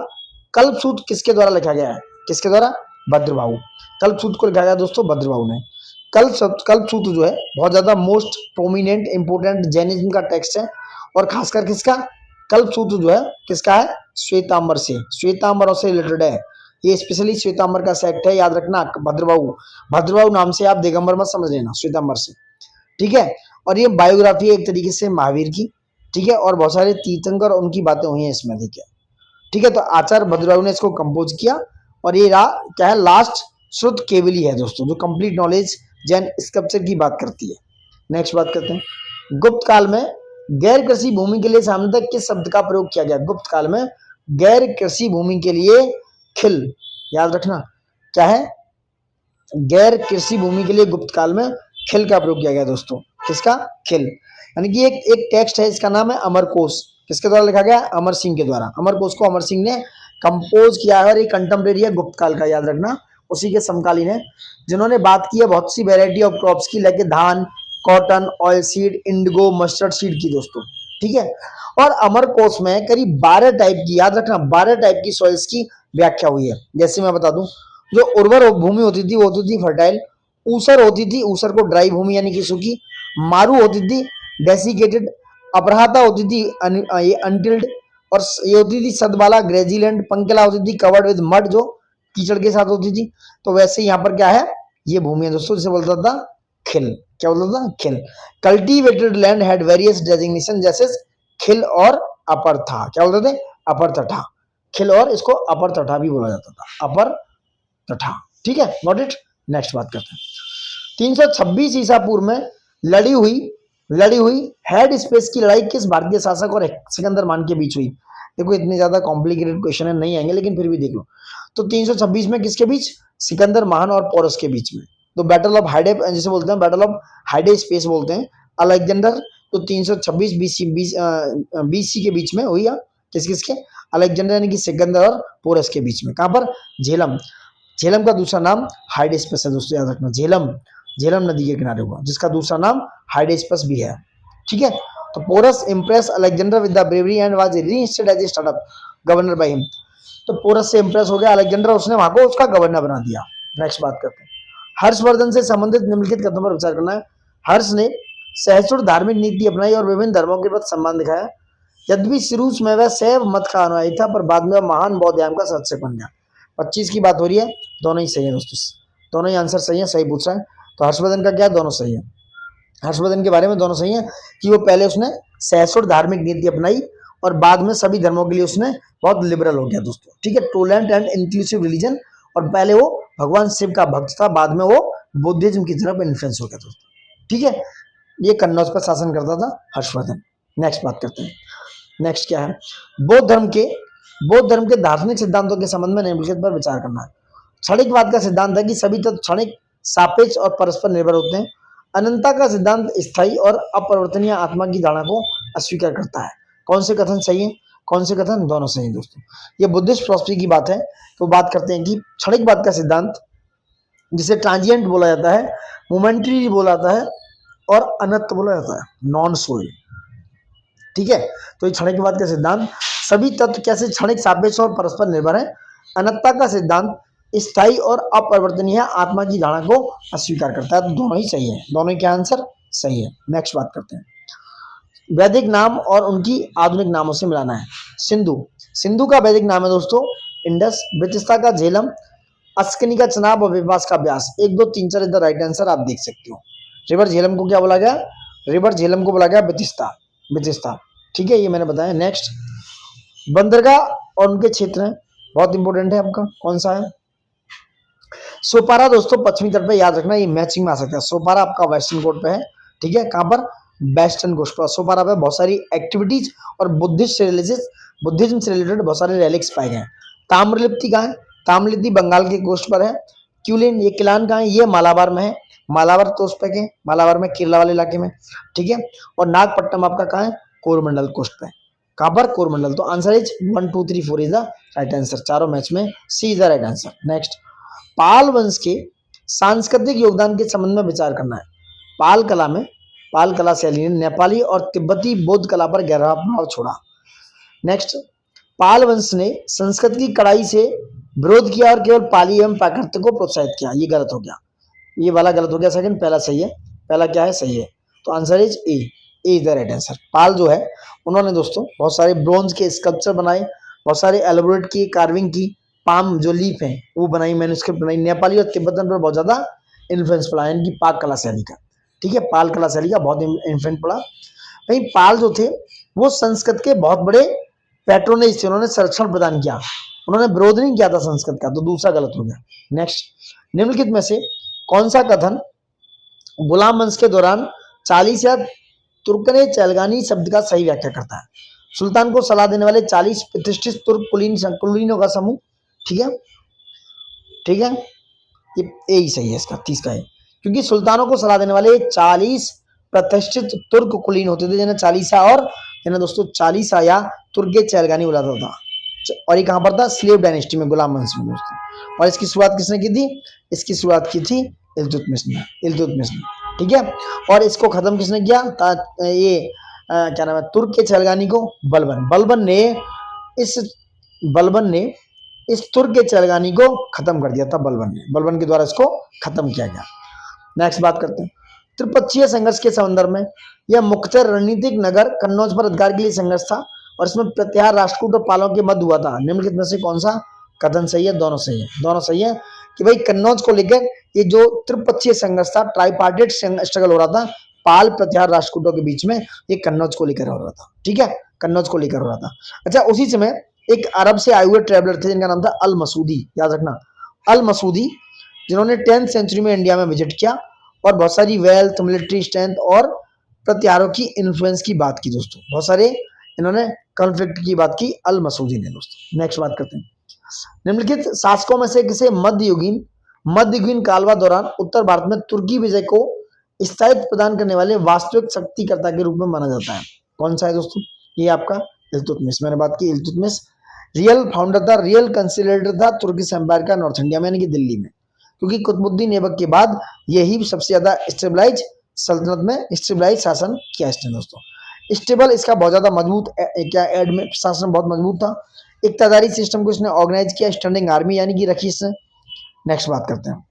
कल्पसूत्र किसके द्वारा लिखा गया है, किसके द्वारा, भद्रबाहु। कल्पसूत्र को लिखा गया दोस्तों भद्रबाहु ने। कल्पसूत्र जो है बहुत ज्यादा मोस्ट प्रोमिनेंट इंपोर्टेंट जैनिज्म का टेक्स्ट है, और खासकर किसका, कल्पसूत्र जो है किसका है, श्वेतांबर से, श्वेतांबरों से रिलेटेड है ये, स्पेशली श्वेतांबर का सेक्ट है, याद रखना। भद्रबाहु नाम से आप दिगंबर मत समझ लेना, श्वेतांबर से। ठीक है, और ये बायोग्राफी है एक तरीके से महावीर की। ठीक है, और बहुत सारे तीर्थंकर और उनकी बातें हुई हैं इसमें। ठीक है, तो आचार्य भद्रबाहु ने इसको कंपोज किया, और ये क्या है, लास्ट श्रुत केवली है दोस्तों, जो कंप्लीट नॉलेज जैन स्कल्पचर की बात करती है। नेक्स्ट बात करते हैं, गुप्त काल में गैर कृषि भूमि के लिए सामान्यतः किस शब्द का प्रयोग किया गया। गुप्त काल में गैर कृषि भूमि के लिए खिल, याद रखना क्या है, गैर कृषि भूमि के लिए गुप्त काल में खिल का प्रयोग किया गया दोस्तों। किसका, खिल। यानी कि एक टेक्स्ट है, इसका नाम है अमरकोश। किसके द्वारा लिखा गया, अमर सिंह के द्वारा। अमरकोश को अमर सिंह ने कंपोज किया है, और ये कंटेम्प्रेरी है गुप्त काल का, याद रखना, उसी के समकालीन है, जिन्होंने बात की है बहुत सी वेराइटी ऑफ क्रॉप्स की, लाइक धान, cotton, oil seed, Indigo, mustard seed की दोस्तों। ठीक है, और अमरकोश में करीब 12 टाइप की, याद रखना 12 टाइप की सॉइल्स की व्याख्या हुई है। जैसे मैं बता दूं, जो उर्वर भूमि होती थी वो होती थी फर्टाइल, ऊसर होती थी, ऊसर को ड्राई भूमि यानी कि सूखी, मारू होती थी डेसिकेटेड, अपराहता होती थी ये अनटिल्ड, और ये होती थी सदबाला ग्रेजीलैंड, पंकेला होती थी कवर्ड विद मड जो कीचड़ के साथ होती थी। तो वैसे यहाँ पर क्या है, ये भूमि है दोस्तों, जिसे बोलता था खिल। क्या बोलता था? खिल। Cultivated land had various designation, जैसे खिल और अपर था। क्या बोलते थे? अपर तथा। खिल और इसको अपर तथा भी बोला जाता था, अपर तथा। ठीक है, नोट इट। नेक्स्ट बात करते हैं। 326 ईसा पूर्व में लड़ी हुई हेड स्पेस की लड़ाई किस भारतीय शासक और सिकंदर मान के बीच हुई? देखो इतने ज्यादा कॉम्प्लिकेटेड क्वेश्चन है, नहीं आएंगे, लेकिन फिर भी देख लो। तो 326 में किसके बीच? सिकंदर महान और पोरस के बीच में। तो बैटल ऑफ हाइडे, जिसे बोलते हैं बैटल ऑफ हाइडे स्पेस बोलते हैं, अलेक्जेंडर। तो 326 बीसी के बीच में हुई। किस किसके? अलेक्जेंडर यानी कि सिकंदर और पोरस के बीच में। कहां पर? झेलम। झेलम का दूसरा नाम हाइडेस्पस है दोस्तों, याद रखना। झेलम नदी के किनारे हुआ, जिसका दूसरा नाम हाइडेस्पस भी है। ठीक है। तो Porus impress Alexander with the bravery and was reinstated as a startup governor by him. तो पोरस से इम्प्रेस हो गया अलेक्जेंडर, उसने वहां को उसका गवर्नर बना दिया। नेक्स्ट बात करते हैं। हर्षवर्धन से संबंधित निम्नलिखित कथनों पर विचार करना है। हर्ष ने सहिष्णु धार्मिक नीति अपनाई और विभिन्न धर्मों के प्रति सम्मान दिखाया। यद्यपि शुरू में वह शैव मत का अनुयायी था, पर बाद में महान बौद्ध धर्म का सदस्य बन गया। 25 की बात हो रही है, दोनों ही सही है दोस्तों, दोनों ही आंसर सही है, सही पूछ रहा है। तो हर्षवर्धन का क्या? दोनों सही है। हर्षवर्धन के बारे में दोनों सही है कि वो पहले उसने सहिष्णु धार्मिक नीति अपनाई और बाद में सभी धर्मों के लिए उसने बहुत लिबरल हो गया दोस्तों। ठीक है, टोलरेंट एंड इंक्लूसिव रिलीजन। और पहले वो भगवान शिव का भक्त था, बाद में वो बुद्धिज्म की तरफ इन्फ्लुएंस हो गया दोस्तों। ठीक है, ये कन्नौज पर शासन करता था हर्षवर्धन। नेक्स्ट बात करते हैं। नेक्स्ट क्या है? बौद्ध धर्म के दार्शनिक सिद्धांतों के संबंध में निम्नलिखित पर विचार करना है। क्षणिकवाद का सिद्धांत है कि सभी तत्व क्षणिक, सापेक्ष और परस्पर निर्भर होते हैं। अनंतता का सिद्धांत स्थायी और अपरिवर्तनीय आत्मा की धारणा को अस्वीकार करता है। कौन से कथन सही है, कौन से कथन? दोनों सही दोस्तों। ये बुद्धिस्ट फिलॉसफी की बात है। तो बात करते हैं कि क्षणिकवाद का सिद्धांत, जिसे ट्रांजिएंट बोला जाता है, मोमेंटरी बोला जाता है और अनंत बोला जाता है, नॉन सोल। ठीक है, तो ये क्षणिकवाद का सिद्धांत सभी तत्व कैसे क्षणिक, सापेक्ष और परस्पर निर्भर है। अनंतता का सिद्धांत स्थायी और अपरिवर्तनीय आत्मा की धारणा को अस्वीकार करता है। तो दोनों ही सही है, दोनों ही क्या आंसर सही है। नेक्स्ट बात करते हैं। वैदिक नाम और उनकी आधुनिक नामों से मिलाना है। सिंधु का वैदिक नाम है दोस्तों इंडस। बेतिस्ता का झेलम। अस्कनी का चनाब और विपास का ब्यास। 1 2 3 4 इधर राइट आंसर आप देख सकते हो। रिवर झेलम को क्या बोला गया? रिवर झेलम को बोला गया बेतिस्ता। ठीक है, ये मैंने बताया। नेक्स्ट, बंदरगाह और उनके क्षेत्र हैं, बहुत इंपॉर्टेंट है आपका। कौन सा है? सोपारा दोस्तों पश्चिमी तट पे, याद रखना, ये मैचिंग में आ सकता है। सोपारा आपका वेस्टर्न कोस्ट पे है। ठीक है, कहां पर? वेस्टर्न कोस्ट पर। सोपारा पे बहुत सारी एक्टिविटीज और बुद्धिज्म से रिलेटेड बहुत सारे रेलिक्स पाए गए हैं। ताम्रलिप्ति कहाँ है? ताम्रलिप्ति बंगाल के कोस्ट पर है। क्यूलिन, ये किलान कहाँ है? ये मालाबार में है। मालाबार तो उस पे, मालाबार में केरला वाले इलाके में। ठीक है, और नागपट्टनम आपका कहाँ है? कोरमंडल कोस्ट पे। कहां पर? कोरमंडल। तो answer is 1 2 3 4 is the right answer. चारों मैच में C is the right answer. Next, Pal वंश के सांस्कृतिक योगदान के संबंध में विचार करना है। पाल कला शैली ने नेपाली और तिब्बती बौद्ध कला पर गहरा प्रभाव छोड़ा। नेक्स्ट, पाल वंश ने संस्कृत की कड़ाई से विरोध किया और केवल पाली एवं प्राकृत को प्रोत्साहित किया। ये गलत हो गया, ये वाला गलत हो गया। सेकंड, पहला सही है। पहला क्या है? सही है। तो answer is A is the right answer. Pal जो है उन्होंने दोस्तों बहुत सारे ब्रोंज के स्कल्पचर बनाए, बहुत सारे एलोबरेट की, कार्विंग की, पाम जो लीफ है वो बनाई, मैन्युस्क्रिप्ट बनाई। नेपाली और तिब्बतन पर बहुत ज्यादा इन्फ्लुएंस पड़ा इनकी पाक कला शैली का। ठीक है, पाल कला शैली का बहुत इन्फ्लुएंस पड़ा। वहीं पाल जो थे वो संस्कृत के बहुत बड़े पैट्रोनेज थे, उन्होंने संरक्षण प्रदान किया, उन्होंने विरोध नहीं किया था संस्कृत का। तो दूसरा गलत हो गया। नेक्स्ट, निम्नलिखित में से कौन सा कथन गुलाम वंश के दौरान 40 या तुर्कने चैलगानी शब्द का सही व्याख्या करता है? सुल्तान को सलाह देने वाले 40 प्रतिष्ठित तुर्क कुलीनों का समूह। ठीक है, ठीक है, ये ही सही है इसका, 30 का है। क्योंकि सुल्तानों को सलाह देने वाले 40 प्रतिष्ठित तुर्क कुलीन होते थे, जिन्हें चालीसा और जिन्हें दोस्तों चालीसा या तुर्क चैलगानी बुलाता था। और ये कहां पर था? स्लेव डायनेस्टी में, गुलाम वंश में दोस्तों। और इसकी शुरुआत किसने की थी? इसकी शुरुआत की थी इल्तुतमिश ने। ठीक है, और इसको खत्म किसने किया? क्या नाम है? तुर्क के चैलगानी को बलबन ने इस तुर्क के चैलगानी को खत्म कर दिया था। बलबन के द्वारा इसको खत्म किया गया। नेक्स्ट बात करते हैं। त्रिपक्षीय संघर्ष के संदर्भ में यह मुख्यतः रणनीतिक नगर कन्नौज पर अधिकार के लिए संघर्ष था और इसमें प्रत्याहार राष्ट्रकूट और पालों के मध्य हुआ था। निम्नलिखित में से कौन सा कथन सही है, दोनों सही है, दोनों सही है कि भाई कन्नौज को लेकर ये जो त्रिपक्षीय संघर्ष था, ट्राइपार्टेट स्ट्रगल हो रहा था पाल प्रत्याहार राष्ट्रकूटों के बीच में, ये कन्नौज को लेकर हो रहा था। ठीक है, कन्नौज को लेकर हो रहा था। अच्छा, उसी समय एक अरब से आए हुए ट्रेवलर थे जिनका नाम था अल मसूदी, याद रखना, अल मसूदी, जिन्होंने 10th सेंचुरी में इंडिया में विजिट किया और बहुत सारी वेल्थ, मिलिट्री स्ट्रेंथ और प्रत्याहारों की इन्फ्लुएंस की बात की दोस्तों। बहुत सारे इन्होंने कॉन्फ्लिक्ट की बात की अल मसूदी ने दोस्तों। नेक्स्ट बात करते हैं, निम्नलिखित शासकों में से किसे मध्ययुगीन कालवा दौरान उत्तर भारत में तुर्की विजय को स्थायित्व प्रदान करने वाले वास्तविक शक्तिकर्ता के रूप में माना जाता है? कौन सा है दोस्तों? ये आपका इल्तुतमिश। मैंने बात की इल्तुतमिश रियल फाउंडर था, रियल कंसिलेटर था तुर्किश एम्पायर का नॉर्थ इंडिया में, यानी कि दिल्ली में, क्योंकि कुतुबुद्दीन ऐबक के बाद यही सबसे ज्यादा स्टेबलाइज सल्तनत में स्टेबलाइज शासन किया इसने दोस्तों। स्टेबल इसका बहुत ज्यादा मजबूत क्या एड में शासन बहुत मजबूत था। इक्तादारी सिस्टम को इसने ऑर्गेनाइज किया, स्टैंडिंग आर्मी यानी कि रखी इसने। नेक्स्ट बात करते हैं,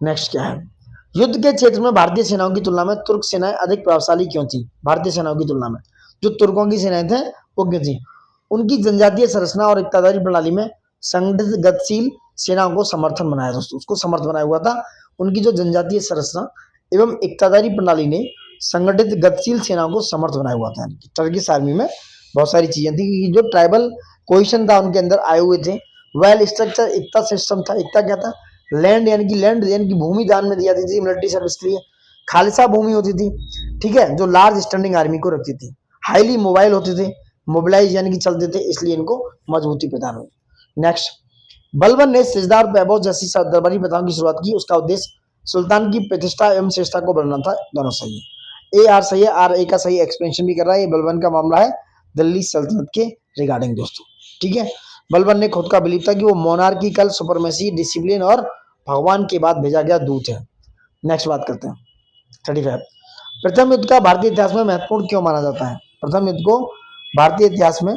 नेक्स्ट क्या है, युद्ध के क्षेत्र में भारतीय सेनाओं की तुलना में तुर्क सेनाएं अधिक प्रभावशाली क्यों थी? भारतीय सेनाओं की तुलना में जो तुर्कों की सेनाएं थे वो क्यों थी? उनकी जनजातीय संरचना और इक्तादारी प्रणाली में संगठित गतिशील सेनाओं को समर्थन बनाया दोस्तों, उसको समर्थ बनाया हुआ था। उनकी जो जनजातीय संरचना एवं इक्तादारी प्रणाली ने संगठित गतिशील सेनाओं को समर्थ बनाया हुआ था। टर्किश आर्मी में बहुत सारी चीजें थी कि जो ट्राइबल कोहेशन था उनके अंदर आए हुए थे। वेल स्ट्रक्चर एकता सिस्टम था। एकता क्या था? लैंड यानी कि भूमि दान में दी जाती थी मिलिट्री सर्विस के लिए। खालिसा भूमि होती थी, ठीक है, जो लार्ज स्टैंडिंग आर्मी को रखती थी। हाईली मोबाइल होते थे, मोबिलाइज यानी कि चलते थे, इसलिए इनको मजबूती प्रदान हुई। नेक्स्ट, बलबन ने सिजदा और वैभव जैसी दरबारी प्रथाओं की शुरुआत की, उसका उद्देश्य सुल्तान की प्रतिष्ठा एवं श्रेष्ठता को बढ़ाना था। दोनों सही है, ए आर सही है, आर ए का सही एक्सपेंशन भी कर रहा है। ये बलबन का मामला है दिल्ली सल्तनत के रिगार्डिंग दोस्तों। ठीक है, बलबन ने खुद का बिलीव था कि वो मोनार्किकल सुपरमेसी, डिसिप्लिन और भगवान के बाद भेजा गया दूत है। नेक्स्ट बात करते हैं 35, प्रथम युद्ध का भारतीय इतिहास में महत्वपूर्ण क्यों माना जाता है? प्रथम युद्ध को भारतीय इतिहास में,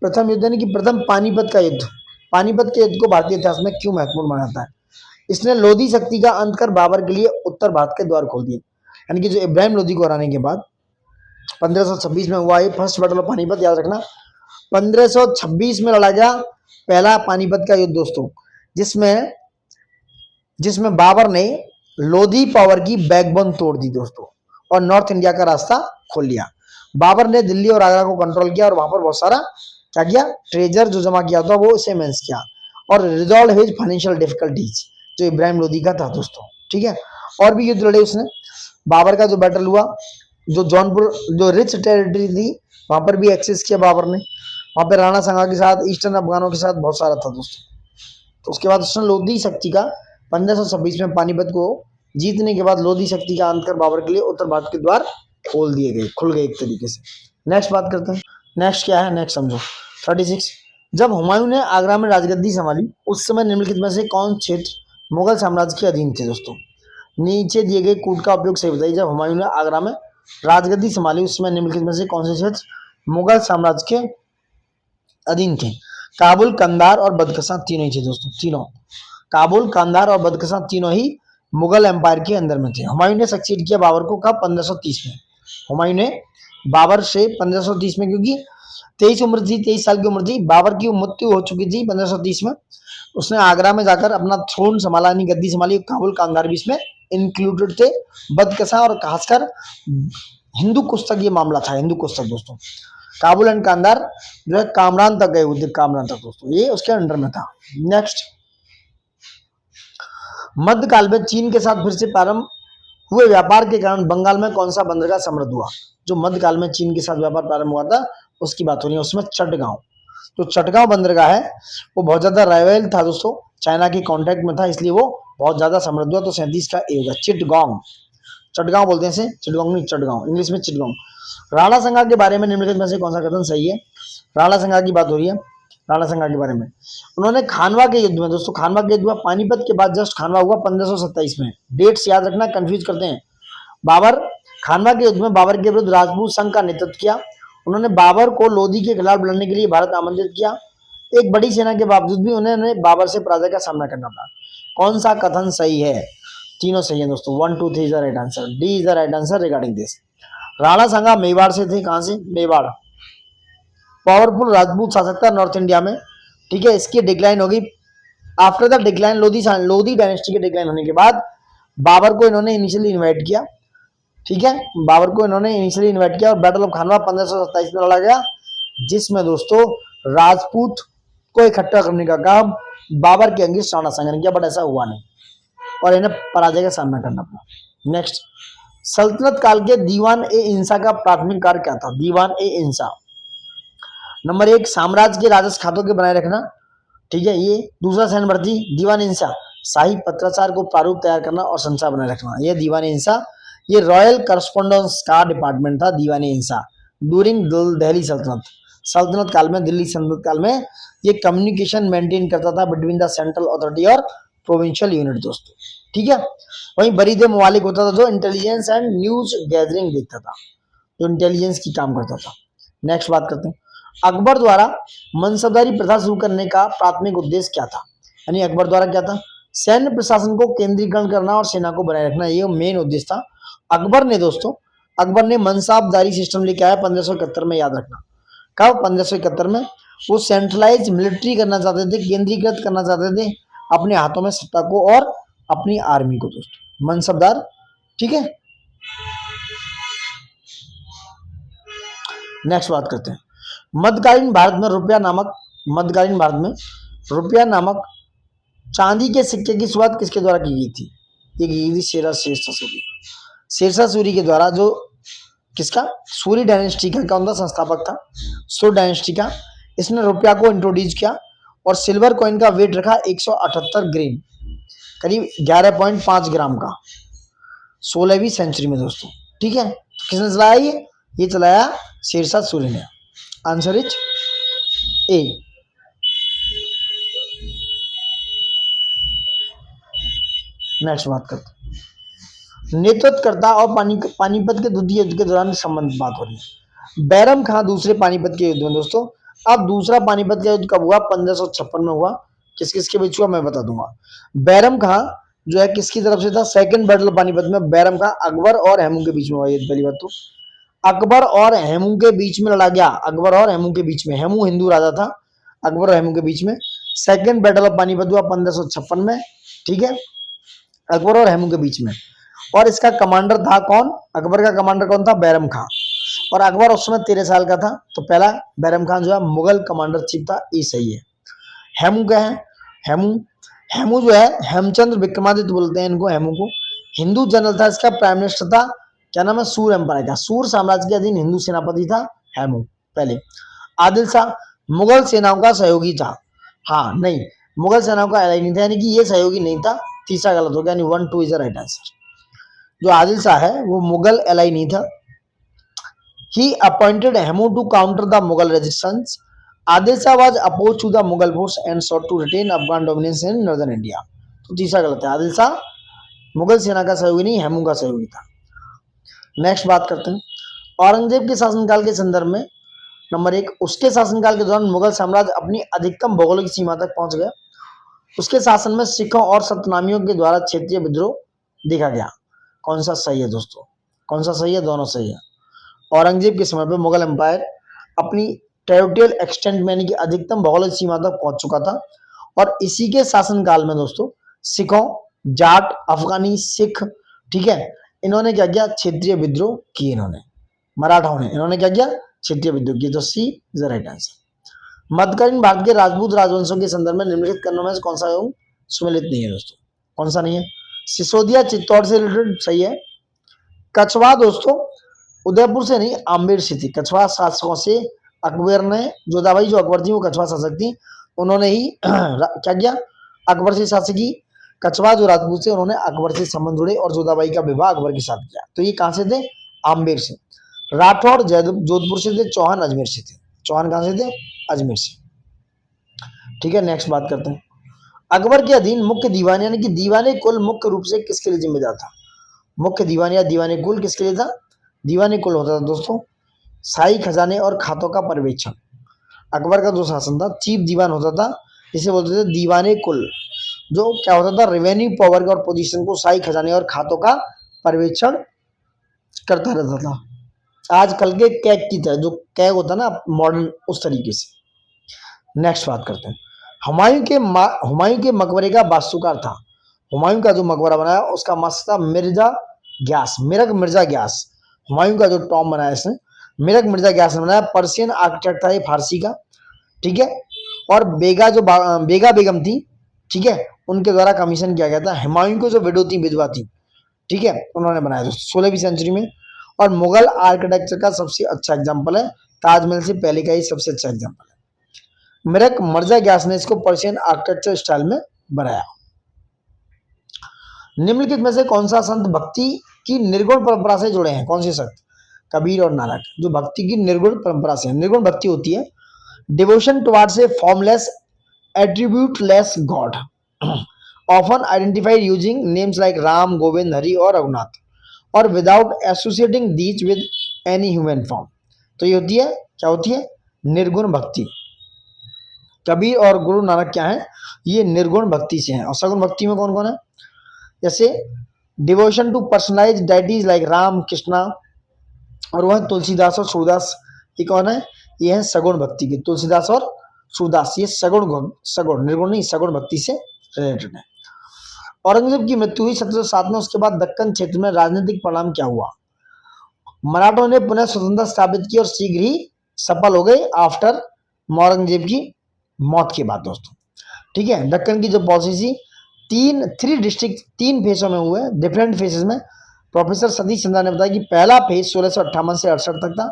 प्रथम युद्ध यानी कि प्रथम पानीपत का युद्ध, पानीपत के युद्ध को भारतीय इतिहास में क्यों महत्वपूर्ण माना जाता है? इसने लोधी शक्ति का अंत कर बाबर के लिए उत्तर भारत के द्वार खोल दिए। यानी कि जो इब्राहिम लोधी को हराने के बाद 1526 में हुआ ये फर्स्ट बैटल ऑफ पानीपत, याद रखना 1526 में लड़ा गया पहला पानीपत का युद्ध दोस्तों, जिसमें बाबर ने लोधी पावर की बैकबोन तोड़ दी दोस्तों और नॉर्थ इंडिया का रास्ता खोल लिया। बाबर ने दिल्ली और आगरा को कंट्रोल किया और वहां पर बहुत सारा क्या किया, ट्रेजर जो जमा किया था वो उसे मेंस किया और रिजॉल्व हिज फाइनेंशियल डिफिकल्टीज, जो इब्राहिम लोधी का था दोस्तों। ठीक है, और भी युद्ध लड़े उसने। बाबर का जो बैटल हुआ, जो जौनपुर जो रिच टेरिटरी थी वहां पर भी एक्सेस किया बाबर ने, वहां पर राणा संगा के साथ, ईस्टर्न अफगानों के साथ बहुत सारा था दोस्तों। तो उसके बाद उसने लोधी शक्ति का 1526 में पानीपत को जीतने के बाद लोधी शक्ति का अंत कर बाबर के लिए उत्तर भारत के द्वार खोल दिए गए, खुल गए एक तरीके से। नेक्स्ट बात करते हैं, नेक्स्ट क्या है, नेक्स्ट समझो 36, जब हुमायूं ने आगरा में राजगद्दी संभाली उस समय निम्नलिखित में से कौन क्षेत्र मुगल साम्राज्य के अधीन थे दोस्तों? नीचे दिए गए कूट का उपयोग सही बताइए। जब हुमायूं ने आगरा में राजगद्दी संभाली उस समय निम्नलिखित में से कौन से क्षेत्र मुगल साम्राज्य के अधीन थे? काबुल, कंधार और बदखशां तीनों ही थे दोस्तों, तीनों। काबुल, कंधार और बदखशां तीनों ही मुगल एम्पायर के अंदर में थे। हुमायूं ने सक्सीड किया बाबर को कब? 1530 में। हुमायूं ने बाबर से 1530 में, क्योंकि 23 उम्र थी, 23 साल की उम्र थी, बाबर की मृत्यु हो चुकी थी 1530 में। उसने आगरा में जाकर अपना थ्रोन संभाला, यानी गद्दी संभाली। काबुल, कंधार भी इसमें इंक्लूडेड थे। बदखशां और खासकर हिंदू कुश तक ये मामला था, हिंदू कुश तक दोस्तों। काबुल एंड कंधार जो है कामरान तक गए हुए थे, कामरान तक दोस्तों, ये उसके अंडर में था। नेक्स्ट, मध्यकाल में चीन के साथ फिर से प्रारंभ हुए व्यापार के कारण बंगाल में कौन सा बंदरगाह समृद्ध हुआ? जो मध्यकाल में चीन के साथ व्यापार प्रारंभ हुआ था उसकी बात हो रही है, उसमें चटगांव, तो चटगांव बंदरगाह है वो बहुत ज्यादा राइवल था दोस्तों, चाइना के कॉन्टेक्ट में था, इसलिए वो बहुत ज्यादा समृद्ध हुआ। तो 37 का ए होगा, चिटगांव, चटगांव बोलते हैं इसे, चिटगांव नहीं चटगांव, इंग्लिश में चिटगांव। राणा संगा के बारे में निम्नलिखित में से कौन सा कथन सही है? राणा संगा की बात हो रही है, राणा संगा के बारे में। उन्होंने खानवा के युद्ध में दोस्तों, खानवा के युद्ध में पानीपत के बाद जस्ट खानवा हुआ 1527 में, डेट्स याद रखना, कंफ्यूज करते हैं। बाबर खानवा के युद्ध में बाबर के विरुद्ध राजपूत संघ का नेतृत्व किया। उन्होंने बाबर को लोधी के खिलाफ लड़ने के लिए भारत आमंत्रित किया। एक बड़ी सेना के बावजूद भी उन्हें बाबर से पराजय का सामना करना पड़ा। कौन सा कथन सही है? तीनों सही है दोस्तों, 1 2 3 is the right answer, D is the right answer regarding this. Rana संगा मेवाड़ से थे, कहां से? मेवाड़। पावरफुल राजपूत शासक था नॉर्थ इंडिया में, ठीक है, इसकी डिक्लाइन होगी after the decline Lodhi dynasty के डिक्लाइन होने के बाद बाबर को इन्होंने इनिशियली इन्वाइट किया। ठीक है, बाबर को इन्होंने इनिशियली इन्वाइट किया और बैटल ऑफ खानवा 1527 में लड़ा गया, जिसमें दोस्तों राजपूत को इकट्ठा करने का काम बाबर के अगेंस्ट राणा सांगा ने किया, बट ऐसा हुआ नहीं और इन्हें पराजय का सामना करना पड़ा। नेक्स्ट, सल्तनत काल के दीवान ए इंसा का प्राथमिक कार्य क्या था? दीवान ए इंसा, नंबर 1 साम्राज्य के राजस्व खातों के बनाए रखना। ठीक है, ये दूसरा सैन्य भर्ती। दीवान इंसा शाही पत्राचार को प्रारूप तैयार करना और संसार बनाए रखना, ये दीवान इंसा। ये रॉयल करस्पॉन्डेंस का डिपार्टमेंट था दीवान इंसा ड्यूरिंग दिल्ली सल्तनत, सल्तनत काल में, दिल्ली सल्तनत काल में ये कम्युनिकेशन मेंटेन करता था बिटवीन द सेंट्रल अथॉरिटी और प्रोविंशियल यूनिट दोस्तों। ठीक है, वहीं बरीद मवालिक होता था जो इंटेलिजेंस एंड न्यूज गैदरिंग देखता था, जो इंटेलिजेंस की काम करता था। नेक्स्ट बात करते हैं, अकबर द्वारा मनसबदारी प्रथा शुरू करने का प्राथमिक उद्देश्य क्या था? यानी अकबर द्वारा क्या था? सैन्य प्रशासन को केंद्रीकरण करना और सेना को बनाए रखना, ये मेन उद्देश्य था अकबर ने दोस्तों। अकबर ने मनसाबदारी सिस्टम लेके आया 1571 में, याद रखना। कब? 1571 में। वो सेंट्रलाइज मिलिट्री करना चाहते थे, केंद्रीकृत करना चाहते थे अपने हाथों में सत्ता को और अपनी आर्मी को दोस्तों, मनसबदार। ठीक है, नेक्स्ट बात करते हैं, मध्यकालीन भारत में रुपया नामक चांदी के सिक्के की शुरुआत किसके द्वारा की गई थी? ये की गई थी शेरशाह सूरी के द्वारा, जो किसका? सूरी डायनेस्टी का कौन सा संस्थापक था? सूर डायनेस्टी का। इसने रुपया को इंट्रोड्यूस किया और सिल्वर कॉइन का वेट रखा 178 ग्रेन, करीब 11.5 ग्राम का, 16वीं सेंचुरी में दोस्तों। ठीक है, किसने चलाया ये चलाया शेरशाह सूरी ने। Answer is A. नेक्स्ट बात करते हैं, नेतृत्वकर्ता और पानीपत के द्वितीय युद्ध के दौरान संबंध बात हो रही है। बैरम खां दूसरे पानीपत के युद्ध में दोस्तों। अब दूसरा पानीपत का युद्ध कब हुआ? 1556 में हुआ। किस किस के बीच हुआ मैं बता दूंगा। बैरम खां जो है किसकी तरफ से था? सेकंड बैटल ऑफ पानीपत में बैरम खां अकबर और हेमू के बीच में हुआ। पहली बात तो अकबर और हेमू के बीच में लड़ा गया, अकबर और हेमू के बीच में। हेमू हिंदू राजा था, अकबर और हेमू के बीच में सेकंड बैटल ऑफ पानीपत हुआ 1556 में। ठीक है, अकबर और हेमू के बीच में। और इसका कमांडर था कौन? अकबर का कमांडर कौन था? बैरम खां। और अकबर उस समय 13 साल का था, तो पहला बैरम खान जो है मुगल कमांडर चीफ था, ये सही है। हेमू क्या है? हेमू जो है हेमचंद्र विक्रमादित्य बोलते हैं इनको, हेमू को। हिंदू जनरल था, इसका प्राइम मिनिस्टर था, क्या नाम है? सूर एम्पायर का, सूर साम्राज्य के अधीन हिंदू सेनापति था हेमू पहले। आदिल शाह मुगल सेनाओं का सहयोगी था। हाँ नहीं, मुगल सेनाओं का एलाई नहीं था, यानी कि ये सहयोगी नहीं था, तीसरा गलत हो गया, यानी 1 2 इज द राइट आंसर। जो आदिल शाह है वो मुगल एलाई नहीं था। He appointed Hemu to counter the Mughal resistance. Adil Shah was opposed to the Mughal force and sought to retain Afghan dominance in northern India. तो तीसरा गलत है, आदिल शाह मुगल सेना का सहयोगी नहीं, हेमू का सहयोगी था। नेक्स्ट बात करते हैं, औरंगजेब के शासनकाल के संदर्भ में। नंबर 1, उसके शासनकाल के दौरान मुगल साम्राज्य अपनी अधिकतम भौगोलिक सीमा तक पहुंच गया। उसके शासन में सिखों और सतनामियों के द्वारा क्षेत्रीय विद्रोह देखा गया। कौन सा सही है दोस्तों? कौन सा सही है? दोनों सही है। औरंगजेब के समय पर मुगल एम्पायर अपनी टेरिटोरियल एक्सटेंट में यानी कि अधिकतम भौगोलिक सीमा तक पहुंच चुका था। और इसी के शासनकाल में दोस्तों सिखों, जाट, अफगानी, सिख, ठीक है, इन्होंने क्या किया? क्षेत्रीय विद्रोह किए। इन्होंने, मराठाओं ने, इन्होंने क्या किया? क्षेत्रीय विद्रोह किए। तो सी इज द राइट आंसर। मध्यकालीन भारत के राजपूत राजवंशों के संदर्भ में निम्नलिखित कथनों में से कौन सा सुमेलित नहीं है दोस्तों? कौन सा नहीं है? सिसोदिया चित्तौड़ से रिलेटेड सही है। कछवा दोस्तों उदयपुर से नहीं, आमेर से थी। कछवा शासकों से अकबर ने, जोधाबाई जो अकबर थी वो कछवा शासक थी, उन्होंने ही क्या किया? अकबर से शासक की। कछवा जो राजपूत से, उन्होंने अकबर से संबंध जुड़े और जोधाबाई का विवाह अकबर के साथ किया। तो ये कहां से थे? आमेर से। राठौड़ जोधपुर से थे, चौहान अजमेर से थे। चौहान कहां से थे? अजमेर से। ठीक है, नेक्स्ट बात करते हैं, अकबर के अधीन मुख्य दीवान यानी कि दीवाने कुल मुख्य रूप से किसके लिए जिम्मेदार था? मुख्य दीवान या दीवाने कुल किसके लिए था? दीवाने कुल होता था दोस्तों शाही खजाने और खातों का पर्यवेक्षण। अकबर का जो शासन था, चीफ दीवान होता था, इसे बोलते थे दीवाने कुल, जो क्या होता था? रेवेन्यू पावर और पोजीशन को, शाही खजाने और खातों का पर्यवेक्षण करता रहता था। आजकल के कैग की तरह, जो कैग होता ना मॉडर्न, उस तरीके से। नेक्स्ट बात करते हैं, हुमायूं के मकबरे का वास्तुकार था। हुमायूं का जो मकबरा बनाया उसका मास्टर था मिरग मिर्जा ग्यास। हुमायूं का जो टॉम बनाया इसने मिरग मिर्जा ग्यास ने बनाया। पर्शियन आर्किटेक्ट था ये, फारसी का, ठीक है। और बेगा बेगम थी, ठीक है, उनके द्वारा कमीशन किया गया था। हुमायूं को जो विधवा थी, ठीक है, उन्होंने बनाया था 16वीं सेंचुरी में। और मुगल आर्किटेक्चर का सबसे अच्छा एग्जाम्पल है, ताजमहल से पहले का ही सबसे अच्छा एग्जाम्पल है। मिरग मिर्जा ग्यास ने इसको पर्शियन आर्किटेक्चर स्टाइल में बनाया। निम्नलिखित में से कौन सा संत भक्ति की निर्गुण परंपरा से जुड़े हैं? कौन से संत? कबीर और नानक, जो भक्ति की निर्गुण परंपरा से। निर्गुण भक्ति होती है devotion towards a formless attributeless god, often identified using names like Ram, Govind, Hari और रघुनाथ, और without associating these with any human form. तो ये होती है, क्या होती है? निर्गुण भक्ति। कबीर और गुरु नानक क्या है? ये निर्गुण भक्ति से हैं। और सगुण भक्ति में कौन कौन है? जैसे devotion to personalise deities like Ram, Krishna, और वह तुलसीदास और सूरदास। ये कौन है? ये है सगुण भक्ति के, तुलसीदास और सूरदास। ये सगुण निर्गुण नहीं, सगुण भक्ति से रिलेटेड है। औरंगजेब की मृत्यु हुई 1707 में। उसके बाद दक्कन क्षेत्र में राजनीतिक परिणाम क्या हुआ? मराठों ने पुनः स्वतंत्रता स्थापित की और शीघ्र ही सफल हो गए आफ्टर औरंगजेब की मौत के बाद दोस्तों, ठीक है। दक्कन की जो पॉलिसी थ्री डिस्ट्रिक्ट 3 फेजों में हुए, डिफरेंट फेजेस में। प्रोफेसर सतीश चंद्रा ने बताया कि पहला फेज 1658 से 68 तक था,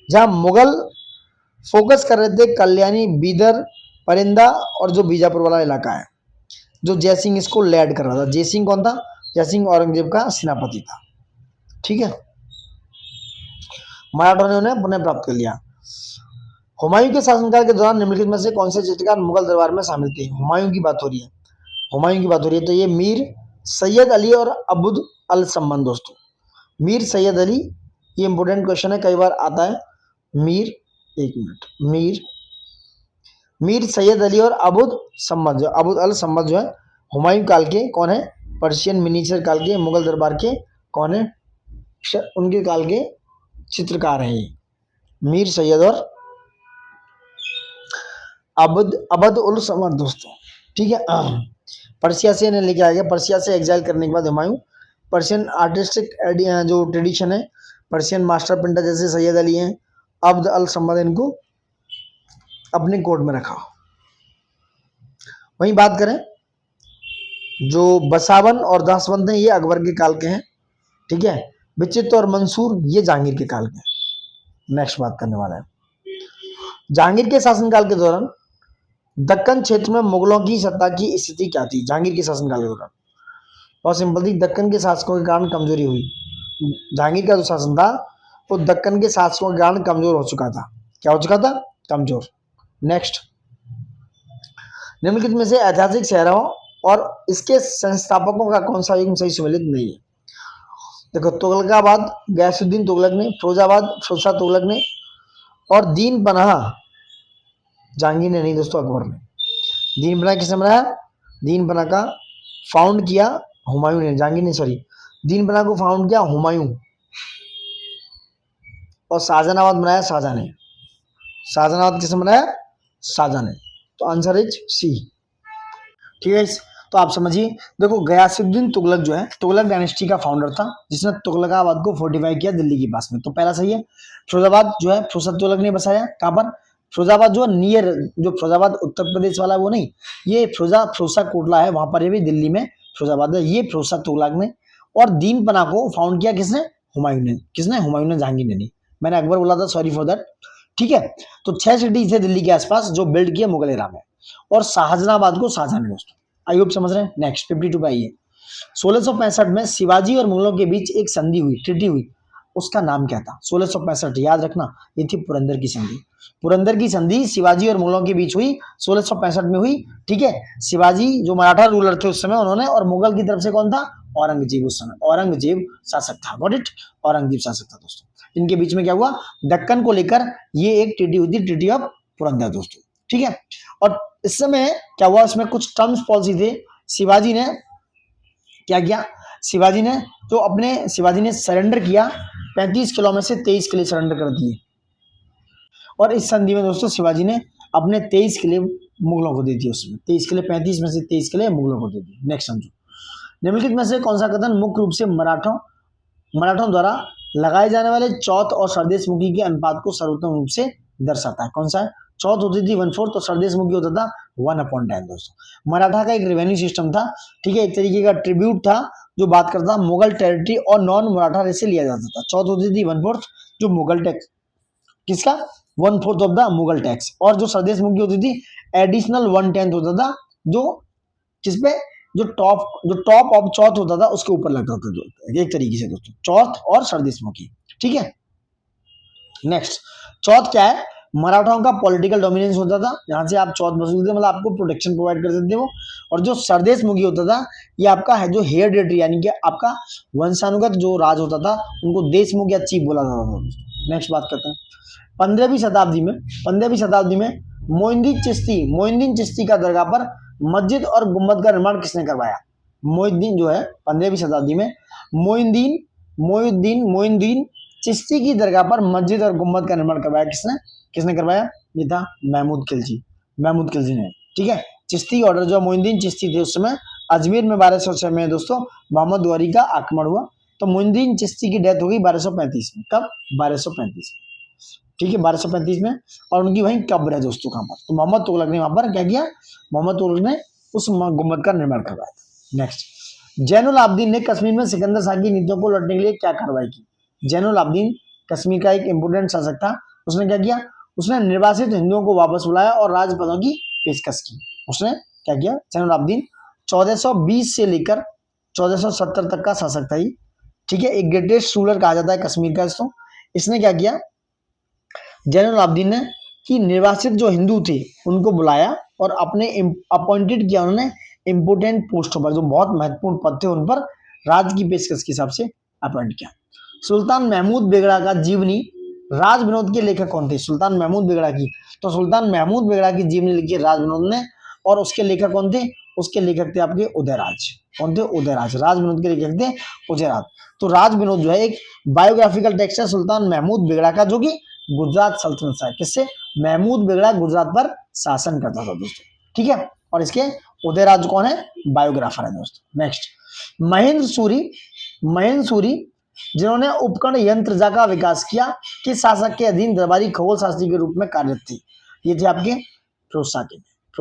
जहां मुगल फोकस कर रहे थे कल्याणी, बीदर, परिंदा और जो बीजापुर वाला इलाका है, जो जयसिंह इसको लेड कर रहा था। जयसिंह कौन था? जयसिंह औरंगजेब का सेनापति था, ठीक है। मराठों ने उन्हें पुनः प्राप्त कर लिया। हुमायूं के शासनकाल के दौरान निम्नलिखित में से कौन से चित्रकार मुगल दरबार में शामिल थे? हुमायूं की बात हो रही है, हुमायूं की बात हो रही है, तो ये मीर सैयद अली और अब्दुल अल सम्मन दोस्तों। मीर सैयद अली, ये इंपोर्टेंट क्वेश्चन है, कई बार आता है। मीर सैयद अली और अबुद अल सम्मद जो है हुमायूं काल के कौन है? पर्शियन मिनीचर काल के, मुगल दरबार के कौन है? उनके काल के चित्रकार हैं ये, मीर सैयद और अबद उल सम्मद दोस्तों, ठीक है। पर्शिया से इन्हें लेके आ गया। पर्शिया से एग्जाइल करने के बाद हुमायूं पर्शियन आर्टिस्टिक जो ट्रेडिशन है, पर्शियन मास्टर पेंटर जैसे सैयद अली हैं, अब्द अल सम्मद, इनको अपने कोर्ट में रखा। वहीं बात करें जो बसावन और दासवंत हैं, ये अकबर के काल के हैं, ठीक है। विचित्र और मंसूर ये जहांगीर के काल के हैं। नेक्स्ट बात करने वाला है जहांगीर के शासनकाल के दौरान दक्कन क्षेत्र में मुगलों की सत्ता की स्थिति क्या थी? जहांगीर के शासनकाल के दौरान बहुत सिंपल थी, दक्कन के शासकों के कारण कमजोरी हुई। जहांगीर का जो शासन था वो दक्कन के शासकों के कारण कमजोर हो चुका था। क्या हो चुका था? कमजोर। नेक्स्ट, निम्नलिखित में से ऐतिहासिक शहरों और इसके संस्थापकों का कौन सा युग सही सम्मिलित नहीं है? देखो, तुगलकाबाद गयासुद्दीन तुगलक ने, फिरोजाबाद फिरोज तुगलक ने, और दीन पनाह जहांगीर ने नहीं दोस्तों, अकबर ने। दीन पनाह किसने बनाया? दीन पनाह का फाउंड किया हुमायूं ने, जहांगीर ने, सॉरी, दीन पनाह को फाउंड किया हुमायूं। और शाहजहानाबाद बनाया शाहजहां ने। शाहजहानाबाद किसने बनाया? शाहजहां ने। तो आंसर इज सी, ठीक है। तो आप समझिए, देखो गयासुद्दीन तुगलक जो है तुगलक डायनेस्टी का फाउंडर था, जिसने तुगलकाबाद को फोर्टिफाई किया दिल्ली के पास में। तो पहला सही है। फिरोजाबाद जो है फिरोज तुगलक ने बसाया। कहाँ पर? फिरोजाबाद जो नियर, जो फिरोजाबाद उत्तर प्रदेश वाला वो नहीं, ये फिरोजा कोटला है, वहां पर ये भी दिल्ली में फिरोजाबाद है, ये फिरोज तुगलक ने। और दीन पनाह को फाउंड किया किसने? हुमायूं ने। किसने? हुमायूं ने, जहांगीर ने नहीं। मैंने अकबर बोला था, सॉरी फॉर दैट, ठीक है। तो 6 सिटी थे दिल्ली के आसपास जो बिल्ड किए मुगल एरा में, और शाहजहानाबाद को शाहजहां ने दोस्तों। आई होप समझ रहे हैं। नेक्स्ट 52 पे आइए। 1665 में शिवाजी और मुगलों के बीच एक संधि हुई, ट्रीटी हुई, उसका नाम क्या था? 1665 याद रखना, ये थी पुरंदर की संधि। पुरंदर की संधि शिवाजी और मुगलों के बीच हुई, 1665 में हुई, ठीक है। शिवाजी जो मराठा रूलर थे उस समय, उन्होंने, और मुगल की तरफ से कौन था? औरंगजेब। उस समय औरंगजेब शासक था। Got it? औरंगजेब शासक था दोस्तों। इनके बीच में क्या हुआ? दक्कन को लेकर ये एक ट्रीटी हुई थी, ट्रीटी ऑफ पुरंदर दोस्तों, ठीक है। और इस समय क्या हुआ? इसमें कुछ टर्म्स पॉलिसी थे। शिवाजी ने क्या किया? शिवाजी ने सरेंडर किया, 35 किलो में से 23 किले सरेंडर कर दिए। और इस संधि में दोस्तों शिवाजी ने अपने 23 किले मुगलों को दी थी उसमें, 23 किले, 35 में से 23 किले मुगलों को दी थी। नेक्स्ट समझो, निम्नलिखित में से कौन सा कथन मुख्य रूप से मराठों द्वारा लगाए जाने वाले चौथ और सरदेश मुखी के अनुपात को सर्वोत्तम रूप से दर्शाता है? कौन सा है? चौथ होती थी 1/4 और सरदेश मुखी होता था 1/10 दोस्तों। मराठा का एक रेवेन्यू सिस्टम था, ठीक है, एक तरीके का ट्रिब्यूट था जो बात करता मुगल टेरिटरी और नॉन मराठा रेट से लिया जाता था। चौथ होती थी 1/4 जो मुगल टैक्स, किसका? 1/4 ऑफ द मुगल टैक्स। और जो स्वदेश मुखी होती थी एडिशनल 1/10 होता था जो किसपे, जो टॉप ऑफ चौथ होता था उसके ऊपर लगता था, जो एक तरीके से दोस्तों चौथ और सरदेश मुखी, ठीक है। नेक्स्ट, चौथ क्या है? मराठाओं का पॉलिटिकल डोमिनेंस होता था, जहां से आप चौथ वसूलते थे, मतलब आपको प्रोटेक्शन प्रोवाइड कर देते वो। और जो सरदेश मुखी होता था ये आपका है जो हेरिडेटरी यानी कि आपका वंशानुगत जो राज होता था उनको देशमुख या चीफ बोला जाता था दोस्तों। नेक्स्ट बात करते हैं 15वीं शताब्दी में मोइनुद्दीन चिश्ती का दरगाह पर मस्जिद और गुम्बद का निर्माण किसने करवाया? मोइनुद्दीन जो है 15वीं शताब्दी में मोइनुद्दीन चिश्ती की दरगाह पर मस्जिद और गुम्बद का निर्माण करवाया। किसने करवाया? ये था महमूद खिलजी ने, ठीक है। चिश्ती ऑर्डर जो मोइनुद्दीन चिश्ती थे उस समय अजमेर में 1206 में दोस्तों मोहम्मद गौरी का आक्रमण हुआ, तो मोइनुद्दीन चिश्ती की डेथ हो गई 1235 में। कब? 1235 में, ठीक है, 1235 में। और उनकी वहीं कब्र है दोस्तों कहां पर? तो मोहम्मद तुगलक ने वहां पर क्या किया? मोहम्मद तुगलक ने उस गुम्बद का निर्माण करवाया था। नेक्स्ट, जैनुल आबदीन ने कश्मीर में सिकंदर शाह की नीतियों को लौटने के लिए क्या कार्रवाई की? जैनुल आबदीन कश्मीर का एक इंपोर्टेंट शासक था, उसने क्या किया? उसने निर्वासित हिंदुओं को वापस बुलाया और राजपदों की पेशकश की। उसने क्या किया? जैनुल आबदीन 1420 से लेकर 1470 तक का शासक था, ठीक है, एक ग्रेटेस्ट रूलर कहा जाता है कश्मीर का इसको। इसने क्या किया? जैनुल आबदीन ने कि निर्वासित जो हिंदू थे उनको बुलाया और अपने अपॉइंटेड किया उन्होंने इंपोर्टेंट पोस्टों पर, जो बहुत महत्वपूर्ण पद थे उन पर राज की पेशकश के हिसाब से अपॉइंट किया। सुल्तान महमूद बेगड़ा का जीवनी राज विनोद के लेखक कौन थे? सुल्तान महमूद बेगड़ा की, तो सुल्तान महमूद बेगड़ा की जीवनी लिखी राज विनोद ने, और उसके लेखक कौन थे? उसके लेखक थे आपके उदयराज। कौन थे? उदयराज। राज विनोद के लेखक थे उदयराज। तो राज विनोद जो है एक बायोग्राफिकल टेक्स्ट है सुल्तान महमूद बेगड़ा का, जो कि गुजरात सल्तनत से, किससे? महमूद बेगड़ा गुजरात पर शासन करता था दोस्तों, ठीक है। और इसके उदयराज कौन है? बायोग्राफर है दोस्तों। नेक्स्ट, महेंद्र सूरी जिन्होंने उपकरण यंत्र का विकास किया, किस शासक के अधीन दरबारी खगोल शास्त्री के रूप में कार्यरत थे? ये थे आपके फिरोज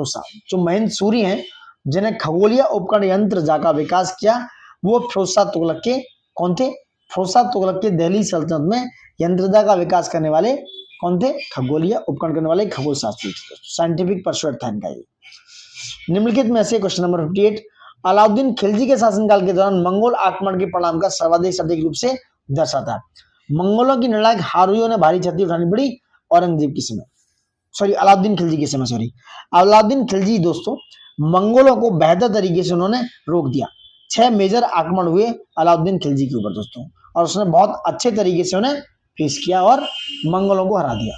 शाह। जो महेंद्र सूरी हैं जिन्हें खगोलीय उपकरण यंत्र का विकास किया वो फिरोज शाह तुगलक के कौन थे? फिरोज शाह तुगलक के दिल्ली सल्तनत में यंत्रजा का विकास करने वाले कौन थे? खगोलीय उपकरण करने वाले खगोल शास्त्री थे। साइंटिफिक पर्सुएट था इनका ये। निम्नलिखित में से क्वेश्चन नंबर 58, अलाउद्दीन खिलजी के शासनकाल के दौरान मंगोल आक्रमण के परिणाम का सर्वाधिक सटीक रूप से दर्शाता है। मंगोलों की निर्णायक हारुओं ने भारी क्षति उठानी पड़ी औरंगजेब के समय, अलाउद्दीन खिलजी के समय, अलाउद्दीन खिलजी दोस्तों मंगोलों को बेहतर तरीके से उन्होंने रोक दिया। 6 मेजर आक्रमण हुए अलाउद्दीन खिलजी के ऊपर दोस्तों, और उसने बहुत अच्छे तरीके से उन्हें फेस किया और मंगोलों को हरा दिया।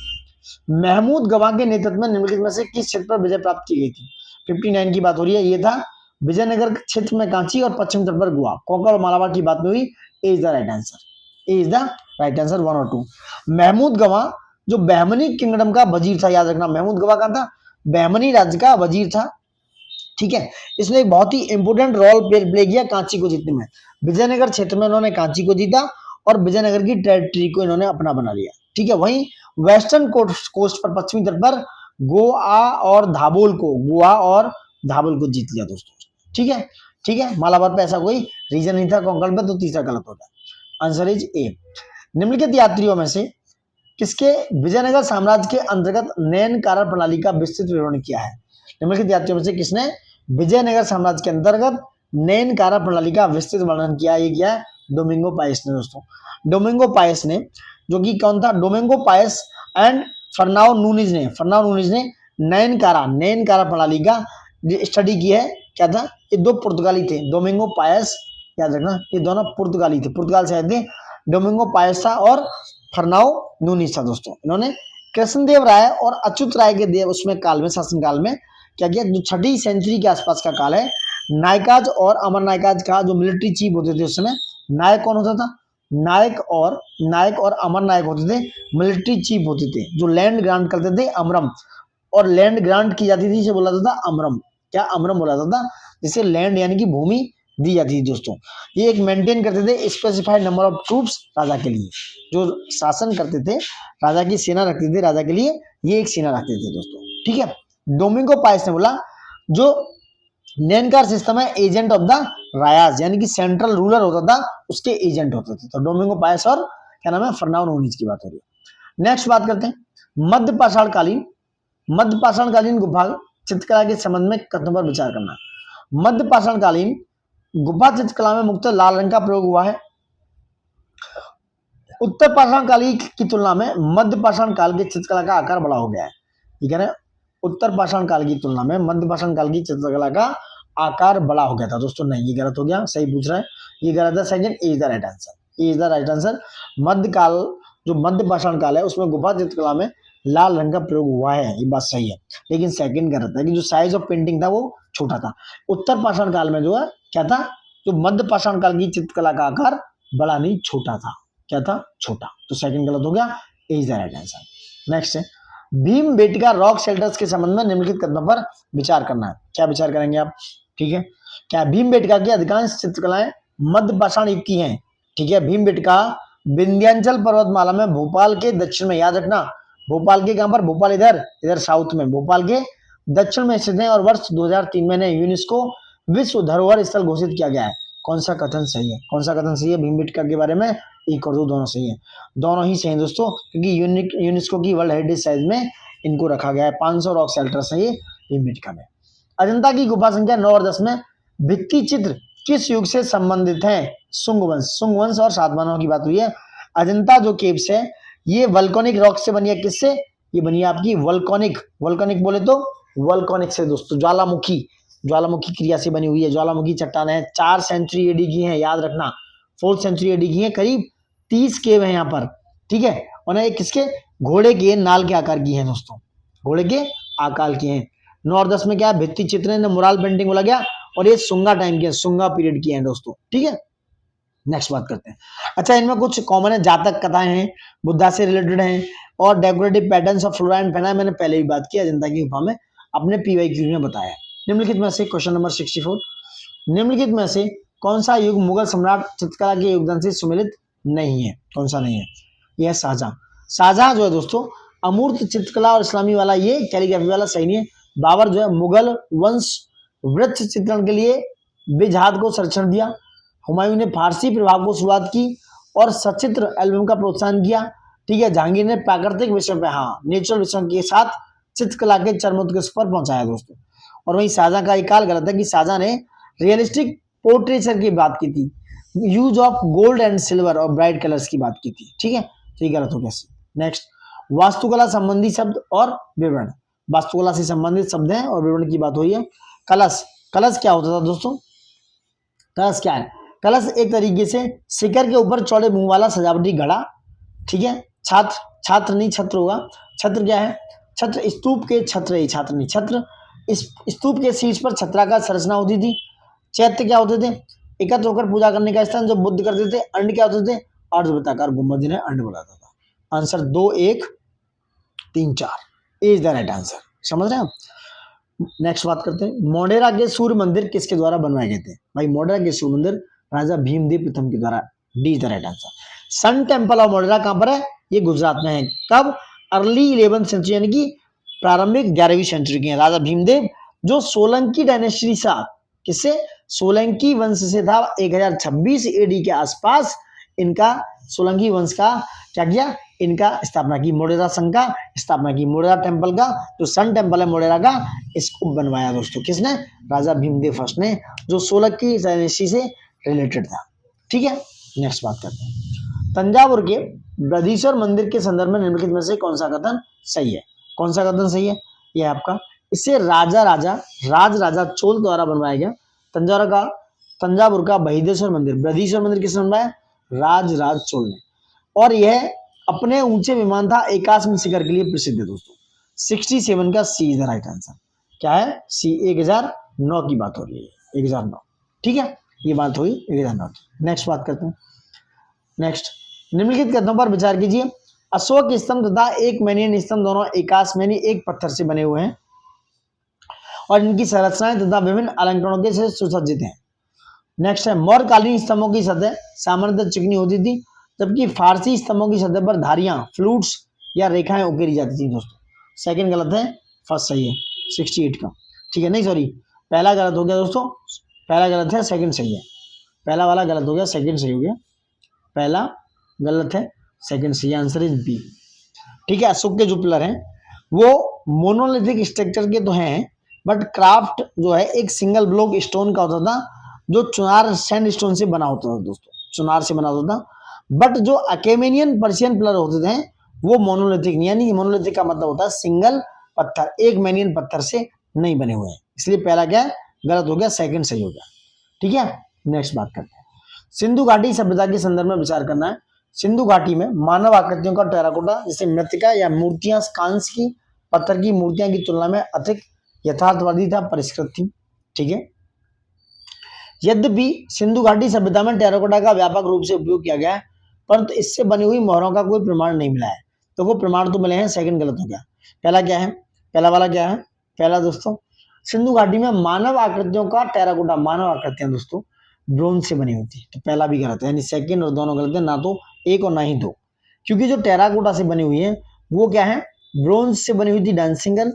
महमूद गवाह के नेतृत्व में निम्नलिखित में से किस क्षेत्र पर विजय प्राप्त की गई थी? 59 की बात हो रही है। ये था विजयनगर क्षेत्र में कांची और पश्चिम तट पर गोवा। कोंकण और मालाबार की बात में हुई। ए इज द राइट आंसर 1 और 2। महमूद गवाह जो बहमनी किंगडम का वजीर था, याद रखना महमूद गवाह कहाँ था? बहमनी राज्य का वजीर था, ठीक है। इसने एक बहुत ही इंपोर्टेंट रोल प्ले किया कांची को जीतने में। विजयनगर क्षेत्र में उन्होंने कांची को जीता और विजयनगर की टेरिटरी को इन्होंने अपना बना लिया, ठीक है। वहीं वेस्टर्न कोस्ट पर पश्चिमी तट पर गोवा और धाबोल को जीत लिया दोस्तों, ठीक है। मालाबार पे ऐसा कोई रीजन नहीं था कोंकण पे, तो तीसरा गलत होता है। आंसर इज ए। निम्नलिखित यात्रियों में से किसके विजयनगर साम्राज्य के अंतर्गत नयनकारा प्रणाली का विस्तृत विवरण किया है? निम्नलिखित यात्रियों में से किसने विजयनगर साम्राज्य के अंतर्गत नयनकारा प्रणाली का विस्तृत वर्णन किया? ये किया है डोमिंगो पायस ने दोस्तों। डोमिंगो पायस ने, जो कि कौन था? डोमिंगो पायस एंड फर्नाओ नूनिज ने नयनकारा प्रणाली का स्टडी किया है। क्या था? ये 2 पुर्तगाली थे, डोमिंगो पायस, याद रखना ये दोनों पुर्तगाली थे, पुर्तगाल से आए थे। डोमिंगो पायस था और फर्नाओ नूनिज था दोस्तों। इन्होंने कृष्णदेव राय और अच्युत राय के उसमें काल में, शासनकाल में क्या किया? जो 6वीं सेंचुरी के आसपास का काल है, नायकाज और अमर नायकाज का जो मिलिट्री चीफ होते थे उस समय, नायक कौन होता था? नायक और अमर नायक होते थे, मिलिट्री चीफ होते थे, जो लैंड ग्रांट करते थे अमरम और लैंड ग्रांट की जाती थी, इसे बोला जाता था अमरम। क्या अमरम बोला जाता था, जिसे लैंड यानी कि भूमि दी जाती थी दोस्तों। ये एक मेंटेन करते थे स्पेसिफाइड नंबर ऑफ ट्रूप्स राजा के लिए, जो शासन करते थे, राजा की सेना रखते थे राजा के लिए, ये एक सेना रखते थे दोस्तों, ठीक है। डोमिंगो पाइस ने बोला जो नेनकार सिस्टम है एजेंट ऑफ द रायाज, यानी कि सेंट्रल रूलर होता था उसके एजेंट होते थे। तो डोमिंगो पाइस और क्या नाम है, फर्नाओ नूनीज की बात हो रही है। नेक्स्ट बात करते हैं मध्य पाषाणकालीन गुफा चित्रकला के संबंध में कथनों पर विचार करना। मध्य पाषाणकालीन गुफा चित्रकला में मुख्यतः लाल रंग का प्रयोग हुआ है। उत्तर पाषाण काल की तुलना में मध्य पाषाण काल की चित्रकला का आकार बड़ा हो गया है। ये कह रहे हैं उत्तर पाषाण काल की तुलना में मध्य पाषाण काल की चित्रकला का आकार बड़ा हो गया था दोस्तों। नहीं, ये गलत हो गया, सही पूछ रहा है, ये गलत है। Second is the right answer, is the right answer. मध्यकाल जो मध्य पाषाण काल है उसमें गुफा चित्रकला में लाल रंग का प्रयोग हुआ है, ये बात सही है। लेकिन सेकंड गलत है कि जो साइज ऑफ पेंटिंग था वो छोटा था। उत्तर पाषाण काल में जो है क्या था, जो मध्य पाषाण काल की चित्रकला का आकार बड़ा नहीं छोटा था। क्या था, छोटा। तो सेकंड गलत हो गया, is the right answer. Next है भीम बेटका रॉक शेल्टर्स के संबंध में निम्नलिखित कथनों पर विचार करना है। क्या विचार करेंगे आप, ठीक है। क्या भीम बेटका की अधिकांश चित्रकलाएं मध्य पाषाण युग की हैं, ठीक है। भीम बेटका विंध्याचल पर्वतमाला में भोपाल के दक्षिण में, याद रखना भोपाल के कहां पर, भोपाल इधर इधर साउथ में, भोपाल के दक्षिण में स्थित है और वर्ष 2003 में यूनेस्को विश्व धरोहर स्थल घोषित किया गया है। कौन सा कथन सही है, कौन सा कथन सही है भीम बेटका के बारे में, एक और दो दोनों सही है, दोनों ही सही है दोस्तों, क्योंकि यूनेस्को की वर्ल्ड हेरिटेज साइट में इनको रखा गया है। 500 रॉक शेल्टर्स है ये भीम बेटका में। अजंता की गुफा संख्या 9 और 10 में भित्ति चित्र किस युग से संबंधित है, सुंग वंश और सातवाहनों की बात हुई है। अजंता जो केव्स है ये वल्कोनिक रॉक से बनी है, किससे, ये बनी है आपकी वल्कोनिक बोले तो वल्कोनिक से दोस्तों, ज्वालामुखी क्रिया से बनी हुई है। ज्वालामुखी चट्टान है, 4 सेंचुरी एडी की है, याद रखना 4th सेंचुरी एडी की है। करीब 30 केव है यहाँ पर, ठीक है। और ये किसके, घोड़े के नाल के आकार की है दोस्तों, घोड़े के आकार की है। 9 और 10 में क्या है, भित्ति चित्र है, मुराल पेंटिंग बोला गया, और ये सुंगा टाइम की है, सुंगा पीरियड की है दोस्तों, ठीक है। नेक्स्ट बात करते हैं। अच्छा, इनमें कुछ कॉमन है, जातक कथाएं हैं, बुद्धा से रिलेटेड हैं, और decorative patterns of flora and fauna, मैंने पहले भी बात की अजंता की गुफा में, अपने पीवाईक्यू में बताया। निम्नलिखित में से क्वेश्चन नंबर 64, निम्नलिखित में से कौन सा युग मुगल सम्राट चित्रकला के योगदान से सुमेलित नहीं है, कौन सा नहीं है, यह शाहजहां जो है दोस्तों अमूर्त चित्रकला और इस्लामी वाला, ये कैलीग्राफी वाला सही नहीं है। बाबर जो है मुगल वंश वृक्ष चित्रण के लिए बेजहाद को संरक्षण दिया। हुमायूं ने फारसी प्रभाव को शुरुआत की और सचित्र एल्बम का प्रोत्साहन किया, ठीक है। जहांगीर ने प्राकृतिक विषयों पे, हाँ नेचुरल विषयों के साथ चित्रकला के चरमोत्कर्ष पर पहुंचाया दोस्तों। और वहीं शाहजहां का एक काल गलत है कि शाहजहां ने रियलिस्टिक पोर्ट्रेचर की बात की थी, use of gold and silver और ब्राइट कलर्स की बात की थी, ठीक है। तो ये गलत हो गया। नेक्स्ट, वास्तुकला संबंधी शब्द और विवरण, वास्तुकला से संबंधित शब्द हैं और विवरण की बात हुई है। कलश क्या होता था दोस्तों, कलश क्या है, कलश एक तरीके से शिखर के ऊपर चौड़े मुंह वाला सजावटी घड़ा, ठीक है। छात्र नहीं, छत्र होगा। छत्र क्या है, छत्र स्तूप के छत्र, ही छात्र नहीं छत्र, इस स्तूप के शीर्ष पर छत्राकार संरचना होती थी। चैत्य क्या होते थे, एकत्र होकर पूजा करने का स्थान जो बुद्ध करते थे। अंड क्या होते थे, अर्धवृत्ताकार गुंबद, जिन्हें अंड बुलाता था। Answer 2, 1, 3, 4 is the right answer, समझ रहे हैं आप। नेक्स्ट बात करते हैं, मोढेरा के सूर्य मंदिर किसके द्वारा बनवाए गए थे। भाई मोढेरा के सूर्य मंदिर राजा भीमदेव प्रथम के द्वारा, D is the right answer. Sun temple of Modhera कहां पर है, ये गुजरात में है। कब, अर्ली 11th सेंचुरी, यानी कि प्रारंभिक 11वीं सेंचुरी की है। राजा भीमदेव जो सोलंकी डायनेस्टी था, किससे, सोलंकी वंश से था। 1026 एडी के आसपास इनका सोलंकी वंश का क्या किया, इनका स्थापना की, मोढेरा संघ का स्थापना की, मोढेरा टेम्पल का जो सन टेम्पल है मोढेरा का, इसको बनवाया दोस्तों किसने, राजा भीमदेव फर्स्ट ने, जो सोलंकी डायनेस्टी से रिलेटेड था, ठीक है। नेक्स्ट बात करते हैं, तंजावुर के बृहदीश्वर मंदिर के संदर्भ में निम्नलिखित में से कौन सा कथन सही है, कौन सा कथन सही है, यह आपका, इसे राजा चोल द्वारा बनवाया गया। तंजावुर का बृहदीश्वर मंदिर किसने बनवाया, राज चोल ने, और यह अपने ऊंचे विमान था एकाश्म शिखर के लिए प्रसिद्ध है दोस्तों। 67 का सी इज द राइट आंसर, क्या है, सी। 1009 की बात हो रही है, 1009, ठीक है, ये बात हुई 1009 की। नेक्स्ट बात करते हैं। नेक्स्ट, निम्नलिखित कथनों पर विचार कीजिए। अशोक स्तंभ तथा एक मैनियन स्तंभ दोनों एकास्मेनी एक पत्थर से बने हुए हैं और इनकी संरचनाएं तथा विभिन्न अलंकरणों के से सुसज्जित हैं। नेक्स्ट है, मौर्यकालीन स्तंभों की सतह सामान्यतः चिकनी होती थी, जबकि फारसी स्तंभों की सतह पर धारियां, फ्लूट्स या रेखाएं उकेरी जाती थी दोस्तों। सेकंड गलत है, फर्स्ट सही है 68 का। ठीक है, नहीं सॉरी, पहला गलत हो गया दोस्तों, पहला गलत है, सेकंड सही है। पहला वाला गलत हो गया, सेकंड सही हो गया। पहला गलत है, सेकंड सही, आंसर इज बी। ठीक है, अशोक के जो पिलर हैं वो मोनोलिथिक स्ट्रक्चर के तो हैं, बट क्राफ्ट जो है एक सिंगल ब्लॉक स्टोन का होता था, जो चुनार सैंड स्टोन से बना होता था दोस्तों, चुनार से बना होता था। बट जो अकेमेनियन पर्शियन पिलर होते थे वो मोनोलिथिक, यानी मोनोलिथिक का मतलब होता है सिंगल पत्थर, एक मैनियन पत्थर से नहीं बने हुए हैं, इसलिए पहला क्या गलत हो गया, सेकंड सही हो गया। ठीक है, नेक्स्ट बात करते हैं, सिंधु घाटी सभ्यता के संदर्भ में विचार करना है। सिंधु घाटी में मानव आकृतियों का टेराकोटा जैसे मृत्तिका या मूर्तियां कांस्य की, पत्थर की मूर्तियां की तुलना में अधिक यथार्थवादी था, परिष्कृत थी। ठीक है, यद्यपि सिंधु घाटी सभ्यता में टेराकोटा का व्यापक रूप से उपयोग किया गया है, परंतु इससे बनी हुई मोहरों का कोई प्रमाण नहीं मिला है। तो वो प्रमाण तो मिले हैं, सेकंड गलत हो गया। पहला क्या है, पहला वाला क्या है, पहला दोस्तों सिंधु घाटी में मानव आकृतियों का टेराकोटा, मानव आकृतियां दोस्तों ब्रोंज से बनी होती है, तो पहला भी गलत है, यानी सेकंड और दोनों गलत है, ना तो एक और ना ही दो। क्योंकि जो टेराकोटा से बनी हुई है वो क्या है, ब्रोंज से बनी हुई थी डांसिंग गर्ल,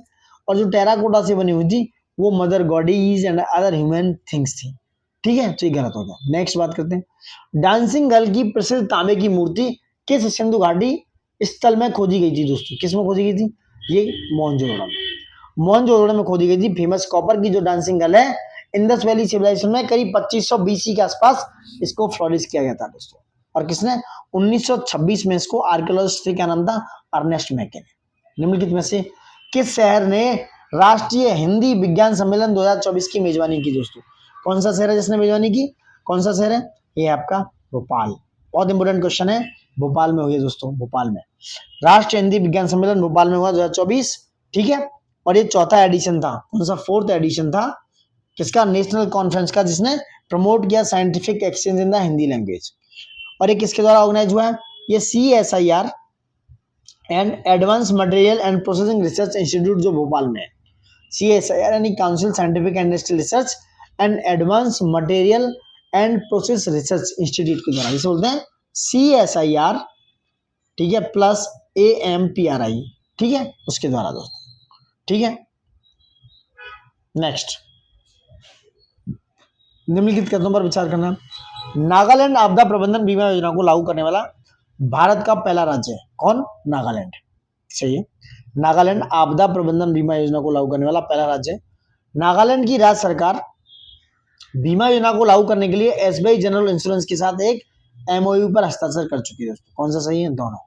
और जो टेराकोटा से बनी हुई थी वो mother goddesses and other human things थी। ठीक है, तो ये गलत हो गया। नेक्स्ट बात करते हैं, डांसिंग गर्ल की प्रसिद्ध तांबे की मूर्ति किस सिंधु घाटी स्थल में खोजी गई थी दोस्तों, किस में खोजी गई थी, ये मोहनजोदड़ो में, मोहनजोदड़ो में खोदी गई थी। फेमस कॉपर की जो डांसिंग गर्ल है, इंडस वैली सिविलाइजेशन में करीब 2500 बीसी के आसपास इसको फ्लोरिश किया गया था दोस्तों। और किसने, 1926 में इसको आर्कियोलॉजिस्ट से क्या नाम था, अर्नेस्ट मैके ने। निम्नलिखित में से किस शहर ने राष्ट्रीय हिंदी विज्ञान सम्मेलन 2024 की मेजबानी की दोस्तों, कौन सा शहर है जिसने मेजबानी की, कौन सा शहर है, ये आपका भोपाल। बहुत इंपोर्टेंट क्वेश्चन है, भोपाल में हुई है दोस्तों, भोपाल में राष्ट्रीय हिंदी विज्ञान सम्मेलन भोपाल में हुआ 2024। ठीक है, और ये चौथा एडिशन था, कौन सा, फोर्थ एडिशन था किसका, नेशनल कॉन्फ्रेंस का, जिसने प्रमोट किया scientific exchange in the Hindi language. और ये किसके द्वारा ऑर्गेनाइज हुआ है, ये CSIR and advance material and processing research institute जो भोपाल में है, CSIR यानी council scientific and industrial research and advance material and process research institute के द्वारा, इसे बोलते हैं CSIR, ठीक है, प्लस AMPRI, ठीक है, उसके द्वारा दोस्तों। ठीक है, नेक्स्ट, निम्नलिखित कथनों पर विचार करना। नागालैंड आपदा प्रबंधन बीमा योजना को लागू करने वाला भारत का पहला राज्य है, कौन, नागालैंड। सही है, नागालैंड आपदा प्रबंधन बीमा योजना को लागू करने वाला पहला राज्य है। नागालैंड की राज्य सरकार बीमा योजना को लागू करने के लिए SBI जनरल इंश्योरेंस के साथ एक MOU पर हस्ताक्षर कर चुकी है दोस्तों। कौन सा सही है, दोनों।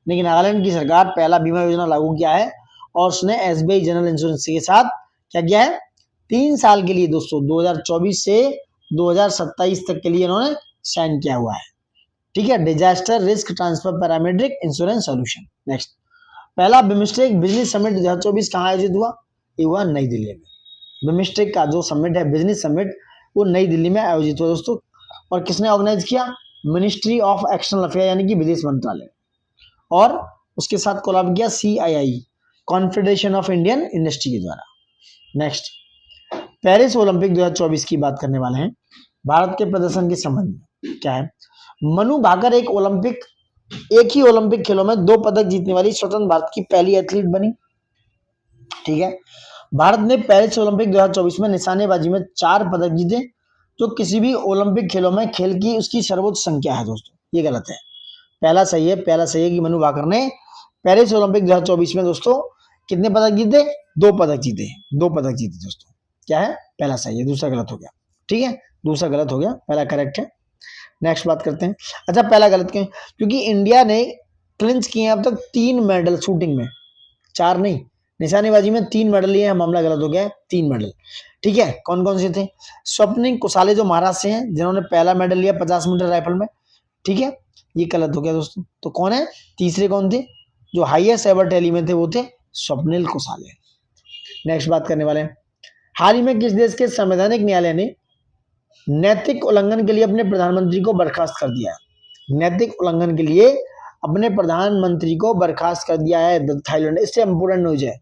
लेकिन नागालैंड की सरकार पहला बीमा योजना लागू किया है और उसने SBI जनरल इंश्योरेंस के साथ क्या किया है, 3 साल के लिए दोस्तों 2024 से 2027 तक के लिए इन्होंने साइन किया हुआ है। ठीक है, disaster risk transfer parametric insurance solution. Next, पहला बिमस्टेक बिजनेस समिट 2024 कहाँ आयोजित हुआ, ये हुआ नई दिल्ली में। बिमस्टेक का जो समिट है, बिजनेस समिट, वो नई दिल्ली में आयोजित हुआ दोस्तों। और किसने ऑर्गेनाइज किया, मिनिस्ट्री ऑफ एक्सटर्नल अफेयर यानी कि विदेश मंत्रालय, और उसके साथ कोलैब किया CII, confederation of Indian industry के द्वारा। नेक्स्ट, पेरिस ओलंपिक 2024 की बात करने वाले हैं। भारत के प्रदर्शन के संबंध में क्या है, मनु भाकर एक ही ओलंपिक खेलों में 2 पदक जीतने वाली स्वतंत्र भारत की पहली एथलीट बनी। ठीक है, भारत ने पेरिस ओलंपिक 2024 में निशानेबाजी में 4 पदक जीते, जो किसी भी ओलंपिक खेलों में खेल की उसकी सर्वोच्च संख्या है दोस्तों। ये गलत है, पहला सही है, पहला सही है कि मनु भाकर ने पेरिस ओलंपिक 2024 में दोस्तों कितने पदक जीते, 2 पदक जीते, 2 पदक जीते दोस्तों। क्या है, पहला सही है, दूसरा गलत हो गया। ठीक है, दूसरा गलत हो गया, पहला करेक्ट है। नेक्स्ट बात करते हैं। अच्छा, पहला गलत क्यों, क्योंकि इंडिया ने क्लिंच किए अब तक 3 मेडल शूटिंग में, 4 नहीं, निशानेबाजी में 3 मेडल लिए हैं, मामला गलत हो गया है, 3 मेडल। ठीक है, कौन कौन से थे, स्वप्निल कुसाले जो महाराष्ट्र से हैं, जिन्होंने पहला मेडल लिया 50 मीटर राइफल में। ठीक है, ये गलत हो गया दोस्तों। तो कौन है, तीसरे कौन थे, जो हाईएस्ट एवर टैली में थे वो थे स्वप्निल कुसाले। नेक्स्ट बात करने वाले हैं, हाल ही में किस देश के संवैधानिक न्यायालय ने नैतिक उल्लंघन के लिए अपने प्रधानमंत्री को बर्खास्त कर दिया है। नैतिक उल्लंघन के लिए अपने प्रधानमंत्री को बर्खास्त कर दिया है थाईलैंड। इससे इंपोर्टेंट न्यूज है,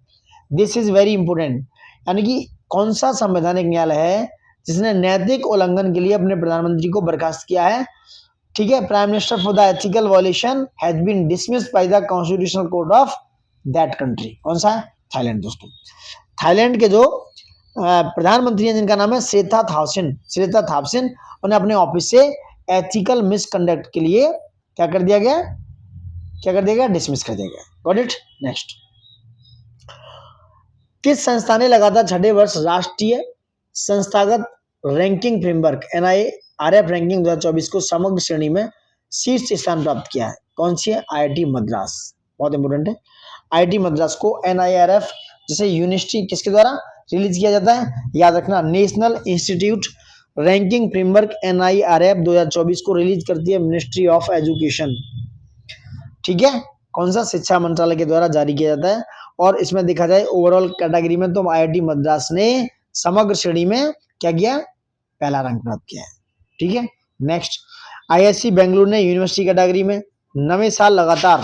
दिस इज वेरी इंपोर्टेंट। यानी कि कौन सा संवैधानिक न्यायालय है जिसने नैतिक उल्लंघन के लिए अपने प्रधानमंत्री को बर्खास्त किया है? ठीक है, prime minister for the ethical violation has been dismissed by the constitutional court of that country. कौन सा है? थाईलैंड दोस्तों। थाईलैंड के जो प्रधानमंत्री हैं जिनका नाम है श्रेथा थापसिन, उन्हें अपने ऑफिस से एथिकल मिसकंडक्ट के लिए क्या कर दिया गया? डिसमिस कर दिया गया। Got it? नेक्स्ट, किस संस्था ने लगातार छठे वर्ष राष्ट्रीय संस्थागत रैंकिंग फ्रेमवर्क NIRF रैंकिंग 2024 को समग्र श्रेणी में शीर्ष स्थान प्राप्त किया है? कौन सी है? IIT मद्रास। बहुत इंपोर्टेंट है। IIT मद्रास को NIRF जैसे यूनिवर्सिटी किसके द्वारा रिलीज किया जाता है? याद रखना, national institute ranking framework NIRF 2024 को रिलीज करती है मिनिस्ट्री ऑफ एजुकेशन। ठीक है, कौन सा? शिक्षा मंत्रालय के द्वारा जारी किया जाता है। और इसमें देखा जाए ओवरऑल कैटेगरी में तो IIT मद्रास ने समग्र श्रेणी में क्या किया? पहला रैंक प्राप्त किया है। ठीक है, नेक्स्ट, IISc बेंगलुरु ने यूनिवर्सिटी कैटेगरी में 9वें साल लगातार,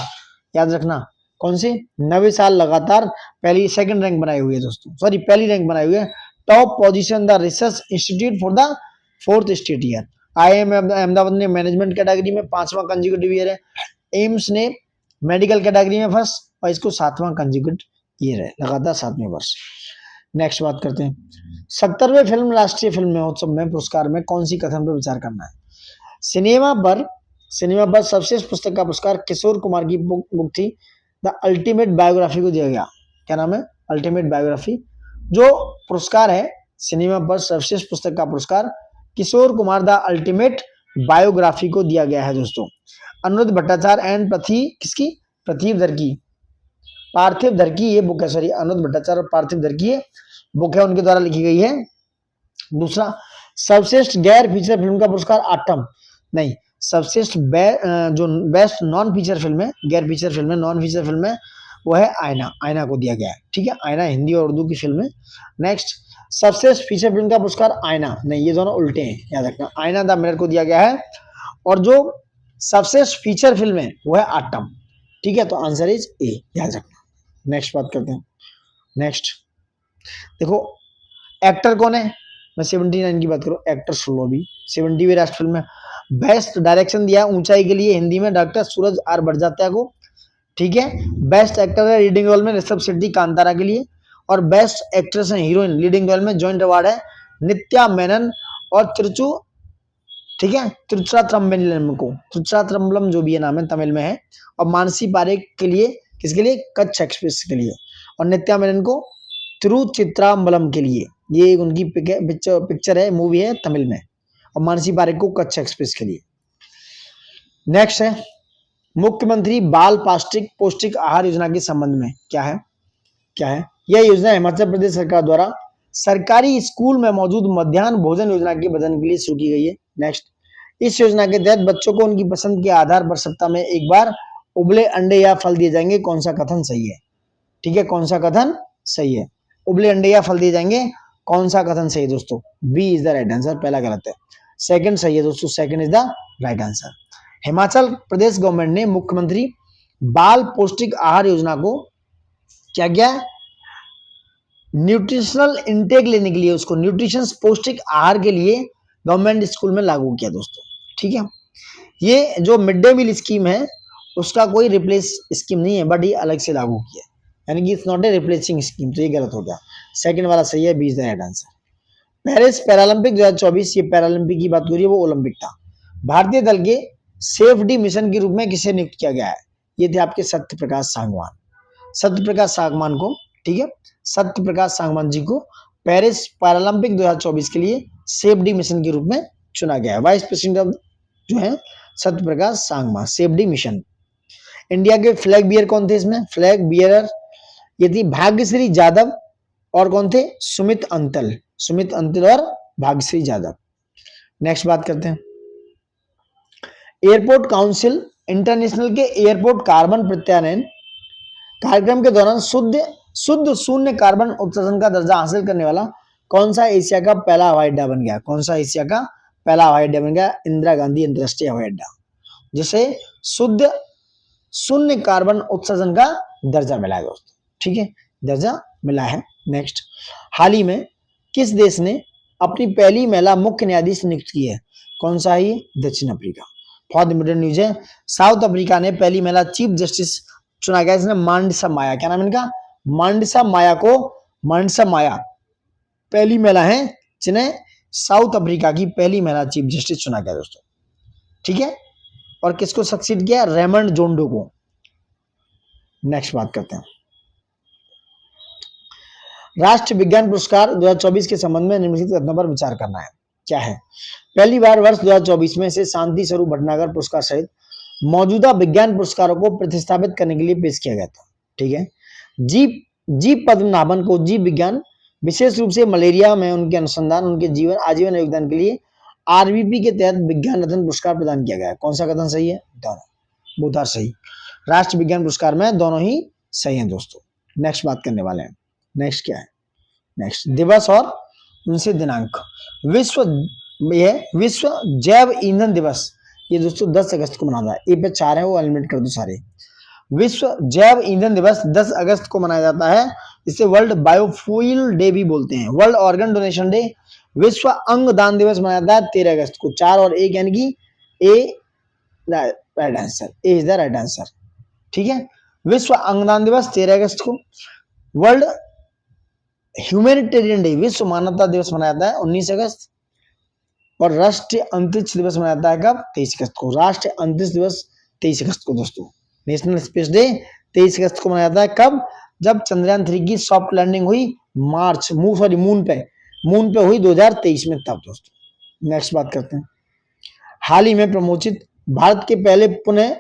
याद रखना, कौन सी? 9वें साल लगातार सेकंड रैंक बनाई हुई है दोस्तों, सॉरी पहली रैंक बनाई हुई है। Top position the research institute for the 4th straight year. IIM Ahmedabad ने मैनेजमेंट कैटेगरी में 5वां कंसेक्यूटिव ईयर है। एम्स ने मेडिकल कैटेगरी में फर्स्ट, और इसको 7वां कंसेक्यूटिव ईयर है, लगातार 7वें वर्ष। नेक्स्ट बात करते हैं, 70वें फिल्म राष्ट्रीय फिल्म महोत्सव में पुरस्कार में कौन सी कथन पर विचार करना है? सिनेमा पर सर्वश्रेष्ठ पुस्तक का पुरस्कार किशोर कुमार की बुक थी द अल्टीमेट बायोग्राफी को दिया गया। क्या नाम है? Ultimate biography. जो पुरस्कार है सिनेमा पर सर्वश्रेष्ठ पुस्तक का पुरस्कार Kishore Kumar the ultimate biography को दिया गया है दोस्तों। अनिरुद्ध भट्टाचार्य एंड पार्थिव धर की ये बुक है, सॉरी अनिरुद्ध भट्टाचार्य और पार्थिव धर की ये बुक है, उनके द्वारा लिखी गई है। दूसरा, सर्वश्रेष्ठ गैर फीचर फिल्म का पुरस्कार आटम नहीं, सर्वश्रेष्ठ जो बेस्ट नॉन फीचर फिल्म है, गैर फीचर फिल्म है, नॉन फीचर फिल्म है, वो है आईना को दिया गया है। ठीक है, आईना हिंदी और उर्दू की फिल्म है। नेक्स्ट, सबसे फीचर फिल्म का पुरस्कार आईना नहीं, ये दोनों उल्टे हैं, याद रखना, आईना द मिरर को दिया गया है। और जो सबसे फीचर फिल्म है वो है आटम। ठीक है, तो आंसर इज ए, याद रखना। नेक्स्ट बात करते हैं। नेक्स्ट देखो, एक्टर कौन है? मैं 79 की बात करूं, एक्टर सुन लो अभी। 70वीं राष्ट्रीय फिल्म में बेस्ट डायरेक्शन दिया ऊंचाई के लिए हिंदी में डॉक्टर सूरज आर बड़जात्या को। ठीक है, बेस्ट एक्टर है लीडिंग रोल में ऋषभ शेट्टी कांतारा के लिए। और बेस्ट एक्ट्रेस है हीरोइन लीडिंग रोल में जॉइंट अवार्ड है नित्या मेनन और ठीक है, तिरुचिरात्रम्बलम जो भी है नाम है, तमिल में है। और मानसी पारेख के लिए, किसके लिए? कच्छ एक्सप्रेस के लिए। और नित्या मेनन को तिरुचित्राम्बलम के लिए, ये उनकी पिक्चर है, मूवी है तमिल में। और मानसी पारेख को कच्छ एक्सप्रेस के लिए। नेक्स्ट है, मुख्यमंत्री बाल पौष्टिक आहार योजना के संबंध में क्या है? यह योजना हिमाचल प्रदेश सरकार द्वारा सरकारी स्कूल में मौजूद मध्याह्न भोजन योजना के बदलने के लिए शुरू की गई है। नेक्स्ट, इस योजना के तहत बच्चों को उनकी पसंद के आधार पर सप्ताह में एक बार उबले अंडे या फल दिए जाएंगे। कौन सा कथन सही है? ठीक है, कौन सा कथन सही है? उबले अंडे या फल दिए जाएंगे, कौन सा कथन सही है दोस्तों? B is the right answer, पहला गलत है, सेकंड सही है दोस्तों, second is the right answer. Himachal Pradesh government ने मुख्यमंत्री बाल पौष्टिक आहार योजना को क्या किया? न्यूट्रिशनल इंटेक लेने के लिए, उसको न्यूट्रिशन पौष्टिक आहार के लिए गवर्नमेंट स्कूल में लागू किया दोस्तों। ठीक है, ये जो मिड डे मील स्कीम है उसका कोई रिप्लेस स्कीम नहीं है, बट ये अलग से लागू किया, यानी कि it's not a replacing scheme, तो ये गलत हो गया। सेकंड वाला सही है, B is the right answer. Paris Paralympic 2024, ये पैरालंपिक की बात हो रही है, वो ओलंपिक था। भारतीय दल के सेफ्टी मिशन के रूप में किसे नियुक्त किया गया है? ये थे आपके सत्यप्रकाश सांगवान को। ठीक है, सत्यप्रकाश सांगवान जी को पेरिस पैरालंपिक 2024 के लिए सेफ्टी मिशन के रूप में चुना गया है। वाइस प्रेसिडेंट जो है Satyaprakash Sangwan, safety mission. India के फ्लैग बियर कौन थे? इसमें फ्लैग बियरर ये थी भाग्यश्री जादव और कौन थे? सुमित अंतल और भाग्यश्री जादव। नेक्स्ट बात करते हैं, एयरपोर्ट काउंसिल इंटरनेशनल के एयरपोर्ट कार्बन प्रत्यायन कार्यक्रम के दौरान शुद्ध शून्य कार्बन उत्सर्जन का दर्जा हासिल करने वाला कौन सा एशिया का पहला हवाई अड्डा बन गया? कौन सा एशिया का पहला हवाई अड्डा बन गया? इंदिरा गांधी अंतरराष्ट्रीय हवाई अड्डा, जिसे शुद्ध शून्य कार्बन उत्सर्जन का दर्जा मिला है दोस्तों। ठीक है, दर्जा मिला है। नेक्स्ट, हाल ही में किस देश ने अपनी पहली महिला मुख्य न्यायाधीश नियुक्त की है? कौन सा है ये? दक्षिण अफ्रीका। बहुत इंपोर्टेंट न्यूज है। साउथ अफ्रीका ने पहली महिला चीफ जस्टिस चुना गया, इसने मांडिसा माया, क्या नाम है इनका? मांडिसा माया को, मांडिसा माया पहली महिला है जिन्हें साउथ अफ्रीका की पहली महिला चीफ जस्टिस चुना गया दोस्तों। ठीक है, और किसको सक्सीड किया? रेमंड जोंडो को। नेक्स्ट बात करते हैं, राष्ट्रीय विज्ञान पुरस्कार 2024 के संबंध में निम्नलिखित कथनों पर विचार करना है। क्या है? पहली बार वर्ष 2024 में से शांति स्वरूप भटनागर पुरस्कार सहित मौजूदा विज्ञान पुरस्कारों को प्रतिस्थापित करने के लिए पेश किया गया था। ठीक है, जी पद्मनाभन को जीव विज्ञान, विशेष रूप से मलेरिया में उनके अनुसंधान, उनके जीवन आजीवन योगदान के लिए आरवीपी के तहत विज्ञान रत्न पुरस्कार प्रदान किया गया है। कौन सा कथन सही है? दोनों, बोथ आर सही। राष्ट्रीय विज्ञान पुरस्कार में दोनों ही सही हैं दोस्तों। नेक्स्ट बात करने वाले हैं। नेक्स्ट क्या है? नेक्स्ट, दिवस और उनसे दिनांक। विश्व जैव ईंधन दिवस, ये दोस्तों 10 अगस्त को मनाता है। ए पे 4 है, वो एलिमिनेट कर दो सारे। विश्व जैव ईंधन दिवस 10 अगस्त को मनाया जाता है। इसे वर्ल्ड बायोफ्यूल डे भी बोलते हैं। वर्ल्ड ऑर्गन डोनेशन डे, विश्व अंग दान दिवस मनाया जाता है 13 अगस्त को। 4 और 1 यानी कि A right answer, A is the right answer. ठीक है, विश्व अंगदान दिवस 13 अगस्त को। वर्ल्ड ह्यूमैनिटेरियन डे, विश्व मानवता दिवस मनाया जाता है 19 अगस्त। और राष्ट्रीय अंतरिक्ष दिवस मनाया जाता है कब? 23 अगस्त को। राष्ट्रीय अंतरिक्ष दिवस 23 अगस्त को दोस्तों। नेशनल स्पेस डे 23 अगस्त को मनाया जाता है कब? जब चंद्रयान 3 की सॉफ्ट लैंडिंग हुई मून पे हुई 2023 में, तब दोस्तों। नेक्स्ट बात करते हैं, हाल ही में प्रमोचित भारत के पहले पुनः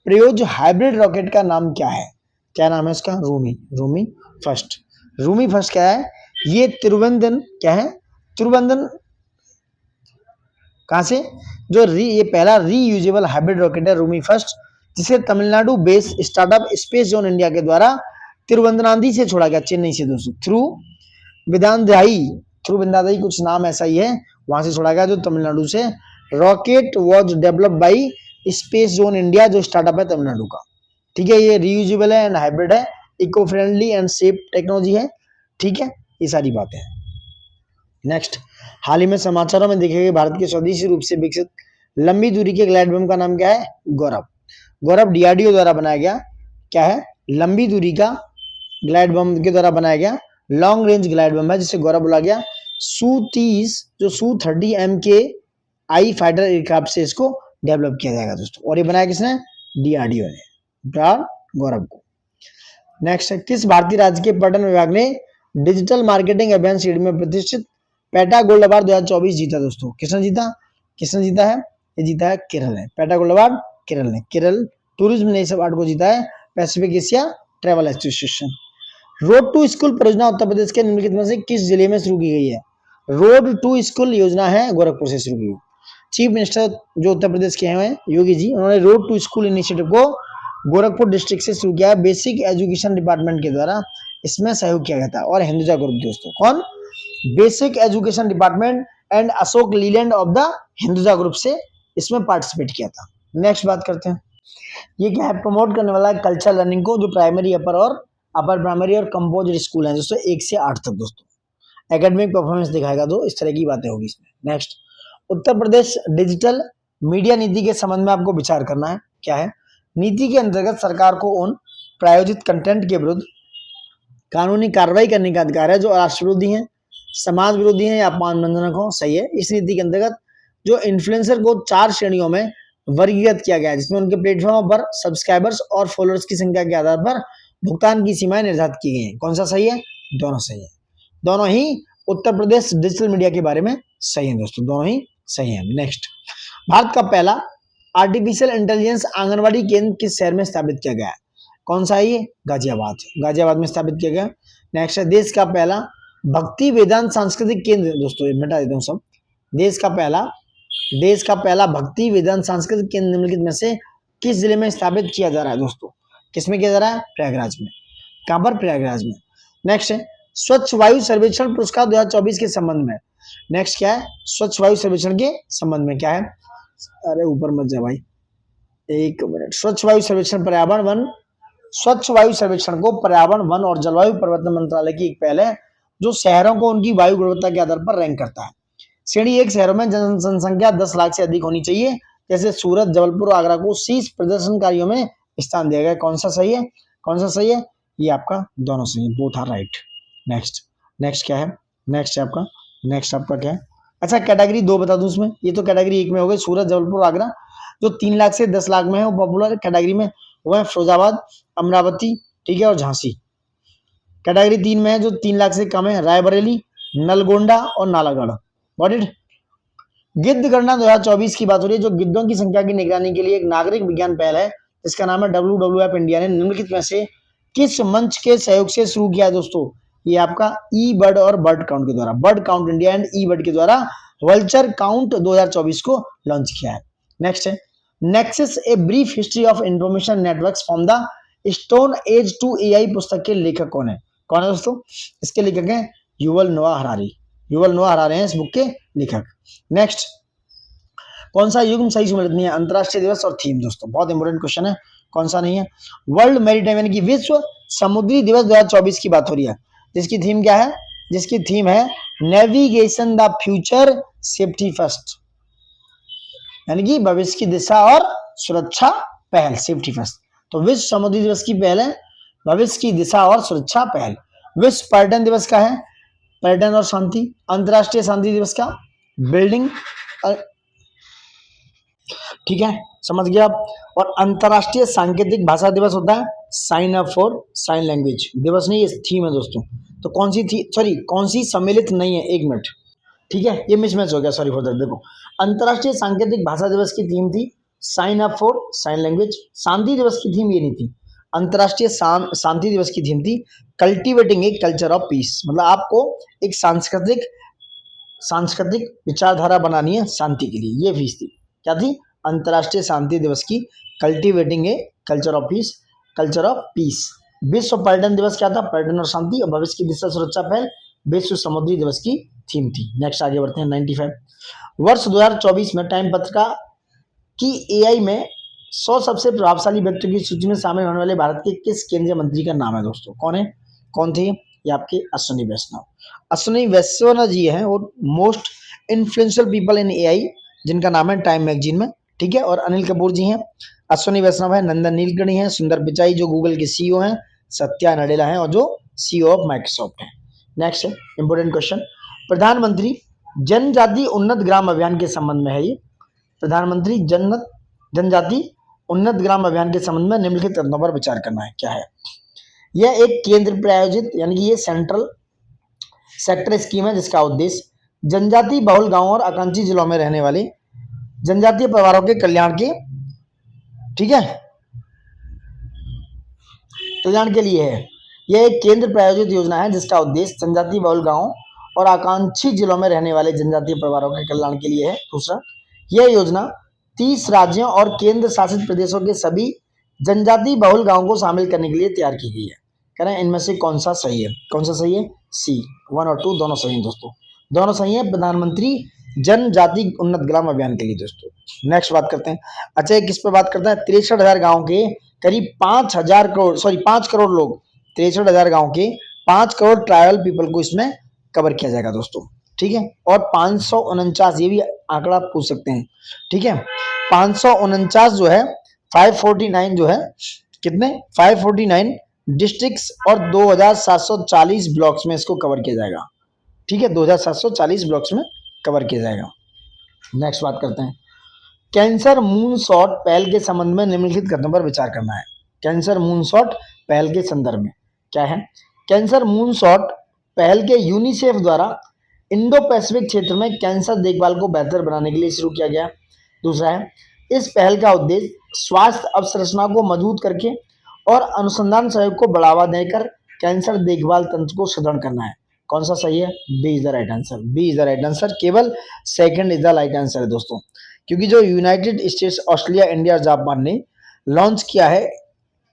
प्रयोज्य हाइब्रिड रॉकेट का नाम क्या है? क्या नाम है इसका? रूमी फर्स्ट। रूमी फर्स्ट क्या है? ये तिरुवनंतपुरम, क्या है? तिरुवनंतपुरम, कहां से? ये पहला रीयूजेबल हाइब्रिड रॉकेट है रूमी फर्स्ट, जिसे Tamil Nadu based startup space zone India के द्वारा तिरुवंतनांदी से छोड़ा गया, चेन्नई से दोस्तों। थ्रू विदांदाई कुछ नाम ऐसा ही है, वहां से छोड़ा गया, जो तमिलनाडु से। Rocket was developed by space zone India, जो स्टार्टअप है तमिलनाडु का। ठीक है, ये रीयूजेबल है एंड हाइब्रिड है, eco friendly and safe technology है। ठीक है, ये सारी बातें हैं। नेक्स्ट, हाल ही में समाचारों में देखे गए भारत के स्वदेशी रूप से विकसित लंबी दूरी के ग्लाइड बम का नाम क्या है? गौरव डीआरडीओ द्वारा बनाया गया, क्या है? लंबी दूरी का ग्लाइड बम के द्वारा बनाया गया लॉन्ग रेंज ग्लाइड बम है, जिसे गौरव बोला गया। Su-30 जो Su-30 MKI फाइटर एयरक्राफ्ट से इसको डेवलप किया जाएगा दोस्तों। और ये बनाया किसने? डीआरडीओ ने, गौरव को। नेक्स्ट है, किस भारतीय राज्य के पर्यटन विभाग ने डिजिटल मार्केटिंग अभियान श्रेणी में प्रतिष्ठित पेटा गोल्ड अवार्ड 2024 जीता दोस्तों? किसने जीता है? ये जीता है केरल ने। पेटा गोल्ड अवार्ड केरल ने, केरल टूरिज्म ने इस अवार्ड को जीता है, Pacific Asia travel association. Road to school परियोजना उत्तर प्रदेश के निम्नलिखित में से किस जिले में शुरू की गई है? रोड टू स्कूल योजना है गोरखपुर से शुरू की। चीफ मिनिस्टर जो उत्तर प्रदेश के हैं योगी जी, उन्होंने रोड टू स्कूल इनिशिएटिव को गोरखपुर डिस्ट्रिक्ट से शुरू किया है, बेसिक एजुकेशन डिपार्टमेंट के द्वारा इसमें सहयोग किया गया था। और हिंदुजा ग्रुप दोस्तों, कौन? Basic education department and Ashok Leyland of the Hinduja group से इसमें पार्टिसिपेट किया था। नेक्स्ट बात करते हैं, ये क्या है? प्रमोट करने वाला है कल्चर लर्निंग को, जो प्राइमरी अपर प्राइमरी और कंपोजिट स्कूल हैं दोस्तों 1 से 8 तक दोस्तों। एकेडमिक परफॉर्मेंस दिखाएगा, तो इस तरह की बातें होगी इसमें। Next, Uttar Pradesh digital media नीति के संबंध में आपको विचार करना है। क्या है? नीति के अंतर्गत सरकार को उन प्रायोजित कंटेंट के विरुद्ध कानूनी कार्रवाई करने का अधिकार है जो राष्ट्र विरोधी हैं, समाज विरोधी हैं या अपमानजनक हो। सही है। इस नीति के अंतर्गत जो इन्फ्लुएंसर को 4 श्रेणियों में वर्गीकृत किया गया है, जिसमें उनके प्लेटफॉर्म पर सब्सक्राइबर्स और फॉलोअर्स की संख्या के आधार पर भुगतान की सीमाएं निर्धारित की गई हैं। कौन सा सही है? दोनों सही है। दोनों ही उत्तर प्रदेश डिजिटल मीडिया के बारे में सही है दोस्तों, दोनों ही सही है। नेक्स्ट, भारत का पहला आर्टिफिशियल इंटेलिजेंस आंगनबाड़ी केंद्र किस शहर में स्थापित किया गया है? कौन सा है ये? गाजियाबाद में स्थापित किया गया। नेक्स्ट है, देश का पहला भक्ति वेदांत सांस्कृतिक केंद्र, दोस्तों ये मिटा देता हूँ सब। देश का पहला भक्ति वेदांत सांस्कृतिक केंद्र निम्नलिखित में से किस जिले में स्थापित किया जा रहा है दोस्तों? किसमें किया जा रहा है? प्रयागराज में। कहां पर? प्रयागराज में। नेक्स्ट है, स्वच्छ वायु सर्वेक्षण पुरस्कार 2024 के संबंध में। नेक्स्ट क्या है? स्वच्छ वायु सर्वेक्षण के संबंध में क्या है? अरे ऊपर मत जा भाई, एक मिनट। स्वच्छ वायु सर्वेक्षण पर्यावरण वन, स्वच्छ वायु सर्वेक्षण को पर्यावरण वन और जलवायु परिवर्तन मंत्रालय की एक पहल है जो शहरों को उनकी वायु गुणवत्ता के आधार पर रैंक करता है। श्रेणी एक शहरों में जनसंख्या 10 लाख से अधिक होनी चाहिए, जैसे सूरत, जबलपुर, आगरा को शीर्ष प्रदर्शनकारियों में स्थान दिया गया। कौन सा सही है, कौन सा सही है? ये आपका दोनों सही है, both are right. Next, next क्या है? नेक्स्ट है आपका, नेक्स्ट आपका क्या है? अच्छा, कैटेगरी 2 बता दूं इसमें, ये तो कैटेगरी 1 में हो गई सूरत, जबलपुर, आगरा। जो 3 लाख से 10 लाख में है वो पॉपुलर कैटेगरी में वो है फिरोजाबाद, अमरावती, ठीक है, और झांसी। कैटेगरी 3 में है जो 3 लाख से कम है, रायबरेली, नलगोंडा और नालागढ़। What it? गिद्ध गणना 2024 की बात हो रही है, जो गिद्धों की संख्या की निगरानी के लिए एक नागरिक विज्ञान पहल है, इसका नाम है WWF इंडिया ने निम्नलिखित में से किस मंच के सहयोग से शुरू किया है दोस्तों? ये आपका ई बर्ड और बर्ड काउंट के द्वारा, bird count India and E bird के द्वारा वल्चर काउंट 2024 को लॉन्च किया है। नेक्स्ट है Nexus, a brief history of information networks from the stone age to AI पुस्तक के लेखक कौन है? कौन है दोस्तों? इसके लेखक हैं युवल नोआ हरारी। युवल नोआ हरारी हैं इस बुक के लेखक। नेक्स्ट, कौन सा युग्म सही सुमेलित नहीं है? अंतरराष्ट्रीय दिवस और थीम दोस्तों, बहुत इंपोर्टेंट क्वेश्चन है, कौन सा नहीं है? वर्ल्ड मैरीटाइम यानी कि विश्व समुद्री दिवस 2024 की बात हो रही है, जिसकी थीम क्या है? जिसकी थीम है navigation the future safety first, यानी कि भविष्य की दिशा और सुरक्षा पहल, सेफ्टी फर्स्ट। तो विश्व समुद्री दिवस की पहल है भविष्य की दिशा और सुरक्षा पहल। विश्व पर्यटन दिवस का है पर्यटन और शांति। अंतरराष्ट्रीय शांति दिवस का बिल्डिंग, ठीक है, समझ गया आप। और अंतरराष्ट्रीय सांकेतिक भाषा दिवस होता है sign up for sign language दिवस, नहीं, ये थीम है दोस्तों। तो कौन सी थी, सॉरी कौन सी सम्मिलित नहीं है, एक मिनट, ठीक है, ये मिसमैच हो गया, सॉरी फॉर दैट। देखो, अंतरराष्ट्रीय सांकेतिक भाषा दिवस की थीम थी sign up for sign language. शांति दिवस की थीम ये नहीं थी। अंतरराष्ट्रीय शांति दिवस की थीम थी cultivating a culture of peace, मतलब आपको एक सांस्कृतिक विचारधारा बनानी है शांति के लिए, ये फीस थी। क्या थी? अंतरराष्ट्रीय शांति दिवस की cultivating a culture of peace, culture of peace. विश्व पर्यटन दिवस क्या था? पर्यटन और शांति। और भविष्य की दिशा सुरक्षा पहल विश्व समुद्री दिवस की थीम थी। नेक्स्ट आगे बढ़ते हैं। 95 वर्ष 2024 में टाइम पत्रिका की एआई में 100 सबसे प्रभावशाली व्यक्तियों की सूची में शामिल होने वाले भारत के किस केंद्रीय मंत्री का नाम है दोस्तों? कौन है, कौन थे? ये आपके अश्विनी वैष्णव। अश्विनी वैष्णव जी हैं और most influential people in AI, जिनका नाम है टाइम मैगजीन में, ठीक है। और अनिल कपूर जी हैं, अश्विनी वैष्णव है, नंदन नीलकणी हैं, सुंदर पिचाई जो गूगल के सीईओ हैं, सत्या नडेला हैं और जो सीईओ ऑफ माइक्रोसॉफ्ट हैं। नेक्स्ट है इंपोर्टेंट क्वेश्चन, प्रधानमंत्री जनजाति उन्नत ग्राम अभियान के संबंध में है ये। प्रधानमंत्री जनजाति उन्नत ग्राम अभियान के संबंध में निम्नलिखित कदमों पर विचार करना है। क्या है? यह एक केंद्र प्रायोजित यानी कि ये सेंट्रल सेक्टर स्कीम है जिसका उद्देश्य जनजाति बहुल गांवों और आकांक्षी जिलों में रहने वाले जनजातीय परिवारों के कल्याण के, ठीक है, कल्याण के लिए है। यह एक केंद्र प्रायोजित योजना है जिसका उद्देश्य जनजातीय बहुल गांवों और आकांक्षी जिलों में रहने वाले जनजातीय परिवारों के कल्याण के लिए है। दूसरा, यह योजना 30 राज्यों और केंद्र शासित प्रदेशों के सभी जनजातीय बहुल गांवों को शामिल करने के लिए तैयार की गई है। कह रहे हैं इनमें से कौन सा सही है? कौन सा सही है? सी, 1 और 2 दोनों सही है दोस्तों, दोनों सही है। प्रधानमंत्री जनजाति उन्नत ग्राम अभियान के लिए दोस्तों। नेक्स्ट बात करते हैं। अच्छा, ये किस पर बात करता है? 63,000 गाँव के करीब 5 करोड़ लोग, 63,000 गाँव के 5 करोड़ ट्राइबल पीपल को इसमें कवर किया जाएगा दोस्तों, ठीक है। और 549, ये भी आंकड़ा आप पूछ सकते हैं, ठीक है। 549 जो है, 549 जो है, कितने? 549 डिस्ट्रिक्ट्स और 2740 ब्लॉक्स में इसको कवर किया जाएगा, ठीक है। 2740 ब्लॉक्स में कवर किया जाएगा। नेक्स्ट बात करते हैं, कैंसर मूनशॉट पहल के संबंध में निम्नलिखित कदमों पर विचार करना है। कैंसर मूनशॉट पहल के संदर्भ में क्या है? कैंसर मूनशॉट पहल के यूनिसेफ द्वारा इंडो पैसिफिक क्षेत्र में कैंसर देखभाल को बेहतर बनाने के लिए शुरू किया गया। दूसरा है, इस पहल का उद्देश्य स्वास्थ्य अवसंरचना को मजबूत करके और अनुसंधान सहयोग को बढ़ावा देकर कैंसर देखभाल तंत्र को सुदृढ़ करना है। कौन सा सही है? B is the right answer, B is the right answer, केवल second is the right answer है दोस्तों। क्योंकि जो यूनाइटेड स्टेट्स, ऑस्ट्रेलिया, इंडिया और जापान ने लॉन्च किया है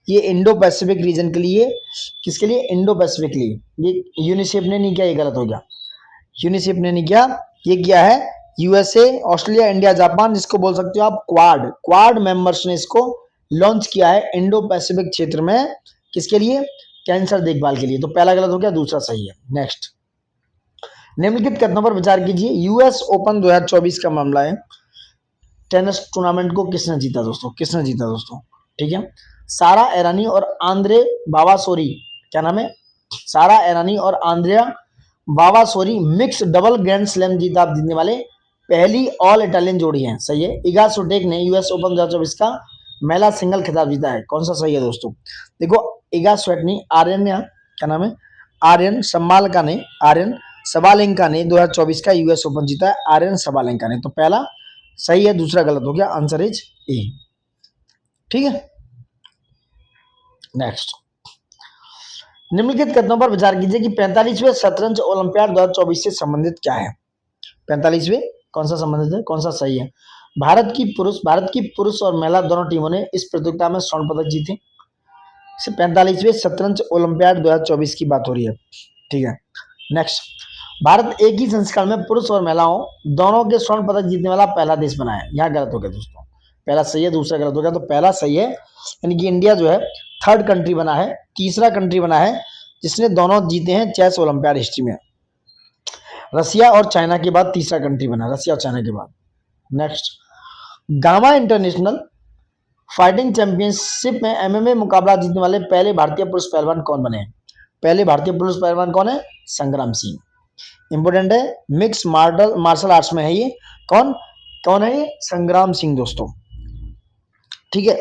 ये इंडो पैसिफिक रीजन के लिए, किसके लिए? इंडो पैसिफिक के लिए। ये यूनिसेफ ने नहीं किया, ये गलत हो गया, यूनिसेफ ने नहीं किया, ये किया है यूएसए, ऑस्ट्रेलिया, इंडिया, जापान, जिसको बोल सकते हो आप क्वाड। क्वाड मेंबर्स ने इसको लॉन्च किया है इंडो पैसिफिक क्षेत्र में, किसके लिए? कैंसर देखभाल के लिए। तो पहला गलत हो गया, दूसरा सही है। नेक्स्ट, निम्नलिखित कथनों पर विचार कीजिए। यूएस ओपन 2024 का मामला है। टेनिस टूर्नामेंट को किसने जीता दोस्तों? किसने जीता दोस्तों? ठीक है, सारा एरानी और आंद्रे बावासोरी, क्या नाम है? सारा एरानी और Andrea Vavassori mixed double grand slam खिताब जीतने वाले पहली ऑल इटालियन जोड़ी हैं। सही है। इगा स्विटेक ने यूएस ओपन 2024 का महिला सिंगल खिताब जीता है। कौन सा सही है दोस्तों? देखो, इगा स्विटेक, आर्यन, क्या नाम है? आर्यन सम्मालका ने, आर्यन सबालेंका ने 2024 का यूएस ओपन जीता है। आर्यन सबालेंका ने। तो पहला सही है, दूसरा गलत हो गया। आंसर इज ए। ठीक है। नेक्स्ट, निम्नलिखित कथनों पर विचार कीजिए कि 45वें शतरंज ओलंपियाड 2024 से संबंधित क्या है? 45वें कौन सा संबंधित है, कौन सा सही है? भारत की पुरुष और महिला दोनों टीमों ने इस प्रतियोगिता में स्वर्ण पदक जीते। 45वें शतरंज ओलंपियाड 2024 की बात हो रही है। ठीक है। नेक्स्ट, भारत एक ही संस्करण में पुरुष और महिलाओं दोनों के स्वर्ण पदक जीतने वाला पहला देश बना है। यहाँ गलत हो गया दोस्तों, पहला सही है, दूसरा गलत हो गया। तो पहला सही है, यानी कि इंडिया जो है थर्ड कंट्री बना है, तीसरा कंट्री बना है जिसने दोनों जीते हैं चेस ओलंपियाड हिस्ट्री में। रसिया और चाइना के बाद तीसरा कंट्री बना, रसिया और चाइना के बाद। Next, gamma international fighting championship में एमएमए मुकाबला जीतने वाले पहले भारतीय पुरुष पहलवान कौन बने? पहले भारतीय पुरुष पहलवान कौन है? संग्राम सिंह। इंपोर्टेंट है, मिक्स मार्शल आर्ट्स में है ये। कौन कौन है ये? संग्राम सिंह दोस्तों। ठीक है।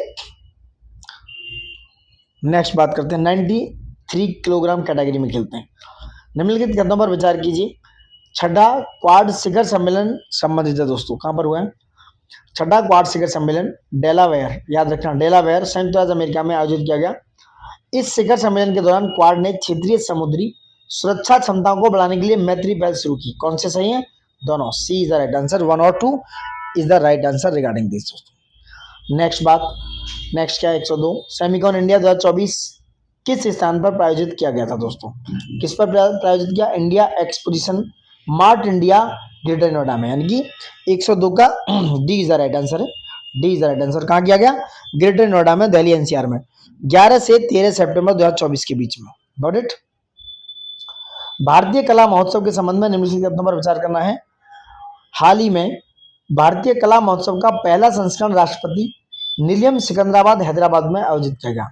नेक्स्ट बात करते हैं, 93 किलोग्राम कैटेगरी में खेलते हैं। निम्नलिखित कथनों पर विचार कीजिए। छठा क्वाड शिखर सम्मेलन संबंधित है दोस्तों, कहां पर हुआ है? छठा क्वाड शिखर सम्मेलन डेलावेयर, याद रखना, डेलावेयर संयुक्त राज्य अमेरिका में आयोजित किया गया। इस शिखर सम्मेलन के दौरान क्वाड ने क्षेत्रीय समुद्री सुरक्षा क्षमताओं को बढ़ाने के लिए मैत्री पहल शुरू की। कौन से सही है? दोनों। सी इज द राइट आंसर, 1 और 2 is the right answer regarding this दोस्तों। नेक्स्ट बात, नेक्स्ट क्या है? 102 सेमिकॉन इंडिया 2024 किस स्थान पर प्रायोजित किया गया था दोस्तों? किस पर प्रायोजित किया? India exposition mart India greater Noida में, यानी कि 102 का D is the right answer है। D is the right answer. कहाँ किया गया? ग्रेटर नोएडा में, दिल्ली एनसीआर में, 11 से 13 सितंबर 2024 के बीच में। Got it. भारतीय कला महोत्सव के संबंध में निम्नलिखित कथनों पर विचार करना है। हाल ही में भारतीय कला महोत्सव का पहला संस्करण राष्ट्रपति निलयम सिकंदराबाद हैदराबाद में आयोजित किया गया।